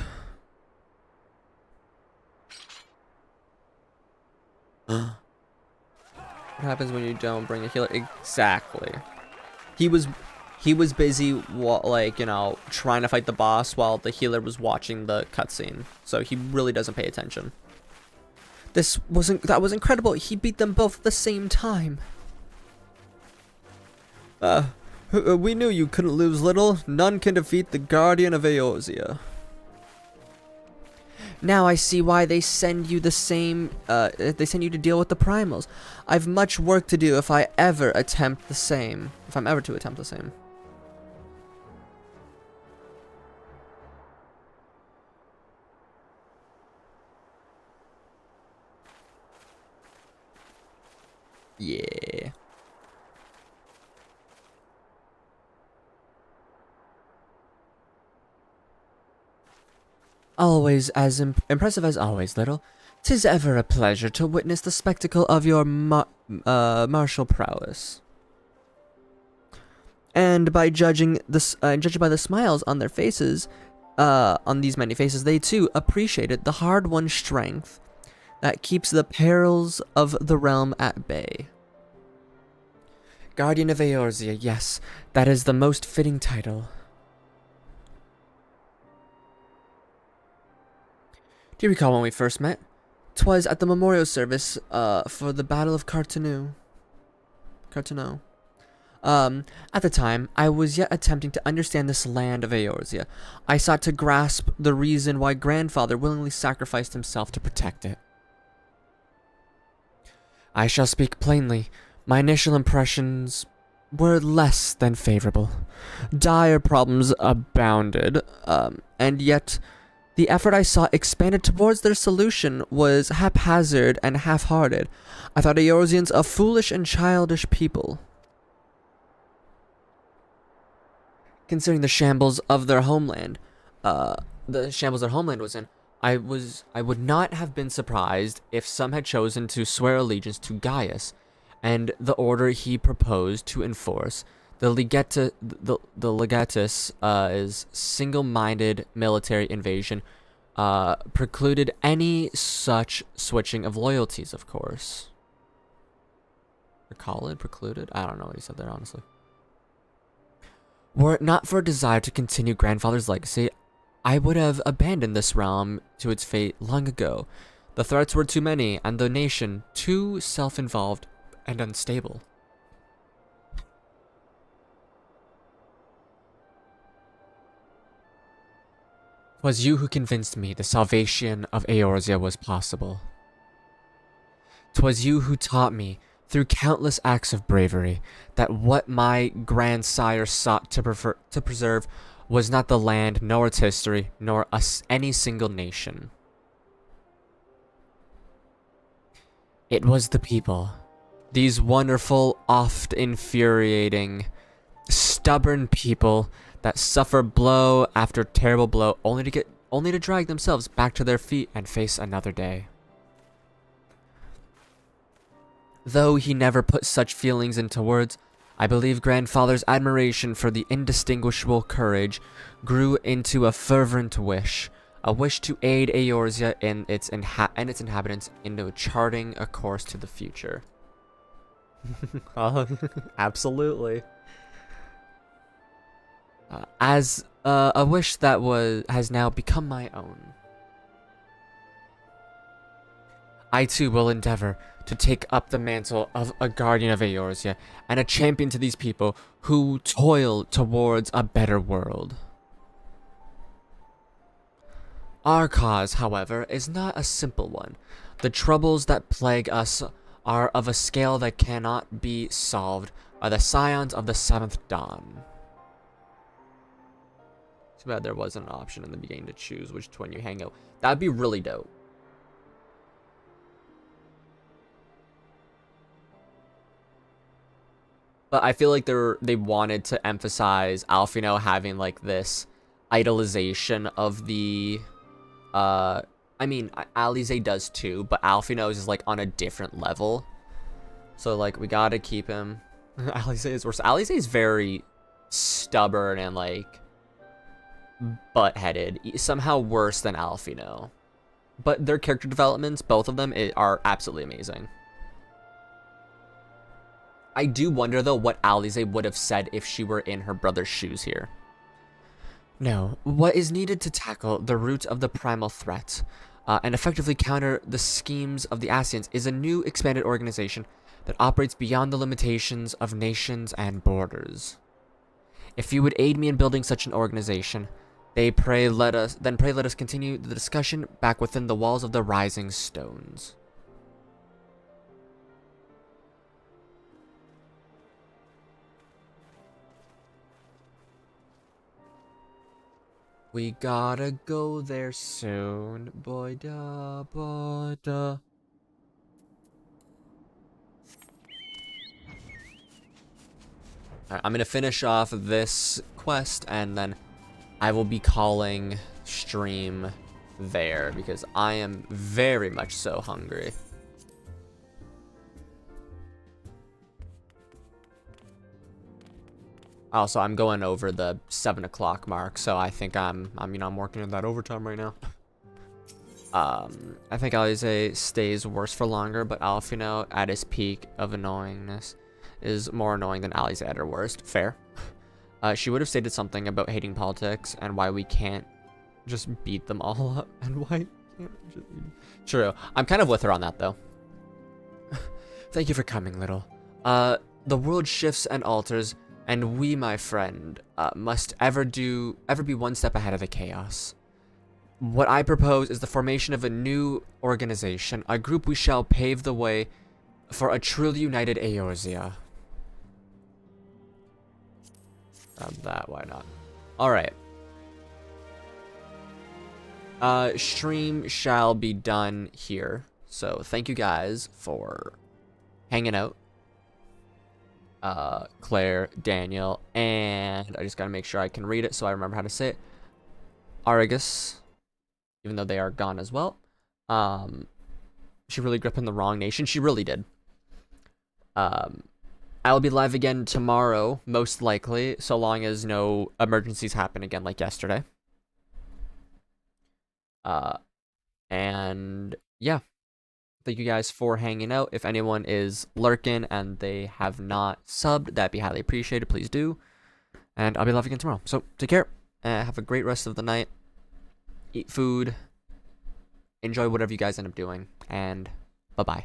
What happens when you don't bring a healer? Exactly. He was busy, like, you know, trying to fight the boss while the healer was watching the cutscene. So he really doesn't pay attention. That was incredible. He beat them both at the same time. We knew you couldn't lose, Little. None can defeat the Guardian of Eorzea. Now I see why they send you the same, they send you to deal with the primals. I've much work to do if I'm ever to attempt the same. Yeah. Always as impressive as always, Little. 'Tis ever a pleasure to witness the spectacle of your martial prowess. And by judging by the smiles on their faces, on these many faces, they too appreciated the hard-won strength that keeps the perils of the realm at bay. Guardian of Eorzea, yes, that is the most fitting title. Do you recall when we first met? 'Twas at the memorial service for the Battle of Carteneau. At the time, I was yet attempting to understand this land of Eorzea. I sought to grasp the reason why grandfather willingly sacrificed himself to protect it. I shall speak plainly. My initial impressions were less than favorable. Dire problems abounded, and yet the effort I saw expanded towards their solution was haphazard and half-hearted. I thought Eorzeans a foolish and childish people. Considering the shambles of their homeland, was in, I would not have been surprised if some had chosen to swear allegiance to Gaius, and the order he proposed to enforce. The legatus is single-minded military invasion, precluded any such switching of loyalties, of course. Recall it? Precluded? I don't know what he said there, honestly. Were it not for a desire to continue grandfather's legacy, I would have abandoned this realm to its fate long ago. The threats were too many, and the nation too self-involved and unstable. 'Twas you who convinced me the salvation of Eorzea was possible. 'Twas you who taught me, through countless acts of bravery, that what my grandsire sought to preserve was not the land, nor its history, nor any single nation. It was the people. These wonderful, oft infuriating, stubborn people that suffer blow after terrible blow only to drag themselves back to their feet and face another day. Though he never put such feelings into words, I believe grandfather's admiration for the indistinguishable courage grew into a fervent wish, a wish to aid Eorzea and its inhabitants into charting a course to the future. Absolutely. As a wish that has now become my own. I too will endeavor to take up the mantle of a guardian of Eorzea and a champion to these people who toil towards a better world. Our cause, however, is not a simple one. The troubles that plague us are of a scale that cannot be solved by the scions of the seventh dawn. Too bad there wasn't an option in the beginning to choose which twin you hang out. That'd be really dope. But I feel like they wanted to emphasize Alphino having like this idolization of the I mean Alize does too, but Alphino is like on a different level. So like we gotta keep him. Alize is worse. Alize is very stubborn and like butt-headed, somehow worse than Alphino. But their character developments, both of them, are absolutely amazing. I do wonder, though, what Alize would have said if she were in her brother's shoes here. No, what is needed to tackle the root of the primal threat and effectively counter the schemes of the Ascians is a new expanded organization that operates beyond the limitations of nations and borders. If you would aid me in building such an organization, pray let us continue the discussion back within the walls of the Rising Stones. We gotta go there soon, boy da boy da. Alright, I'm gonna finish off this quest and then I will be calling stream there because I am very much so hungry. Also, I'm going over the 7 o'clock mark, so I think I'm working in that overtime right now. I think Alize stays worse for longer, but Alphino at his peak of annoyingness is more annoying than Alize at her worst. Fair. She would have stated something about hating politics and why we can't just beat them all up and why can't just... True. I'm kind of with her on that though. Thank you for coming, little. The world shifts and alters, and we, my friend, must ever be one step ahead of the chaos. What I propose is the formation of a new organization, a group we shall pave the way for a truly united Eorzea. That, why not? Alright. Stream shall be done here. So, thank you guys for hanging out. Claire, Daniel, and I just gotta make sure I can read it so I remember how to say it. Argus, even though they are gone as well. She really grew up in the wrong nation. She really did. I'll be live again tomorrow, most likely, so long as no emergencies happen again like yesterday. And yeah. Thank you guys for hanging out. If anyone is lurking and they have not subbed, that'd be highly appreciated. Please do. And I'll be live again tomorrow. So take care. Have a great rest of the night. Eat food. Enjoy whatever you guys end up doing. And bye-bye.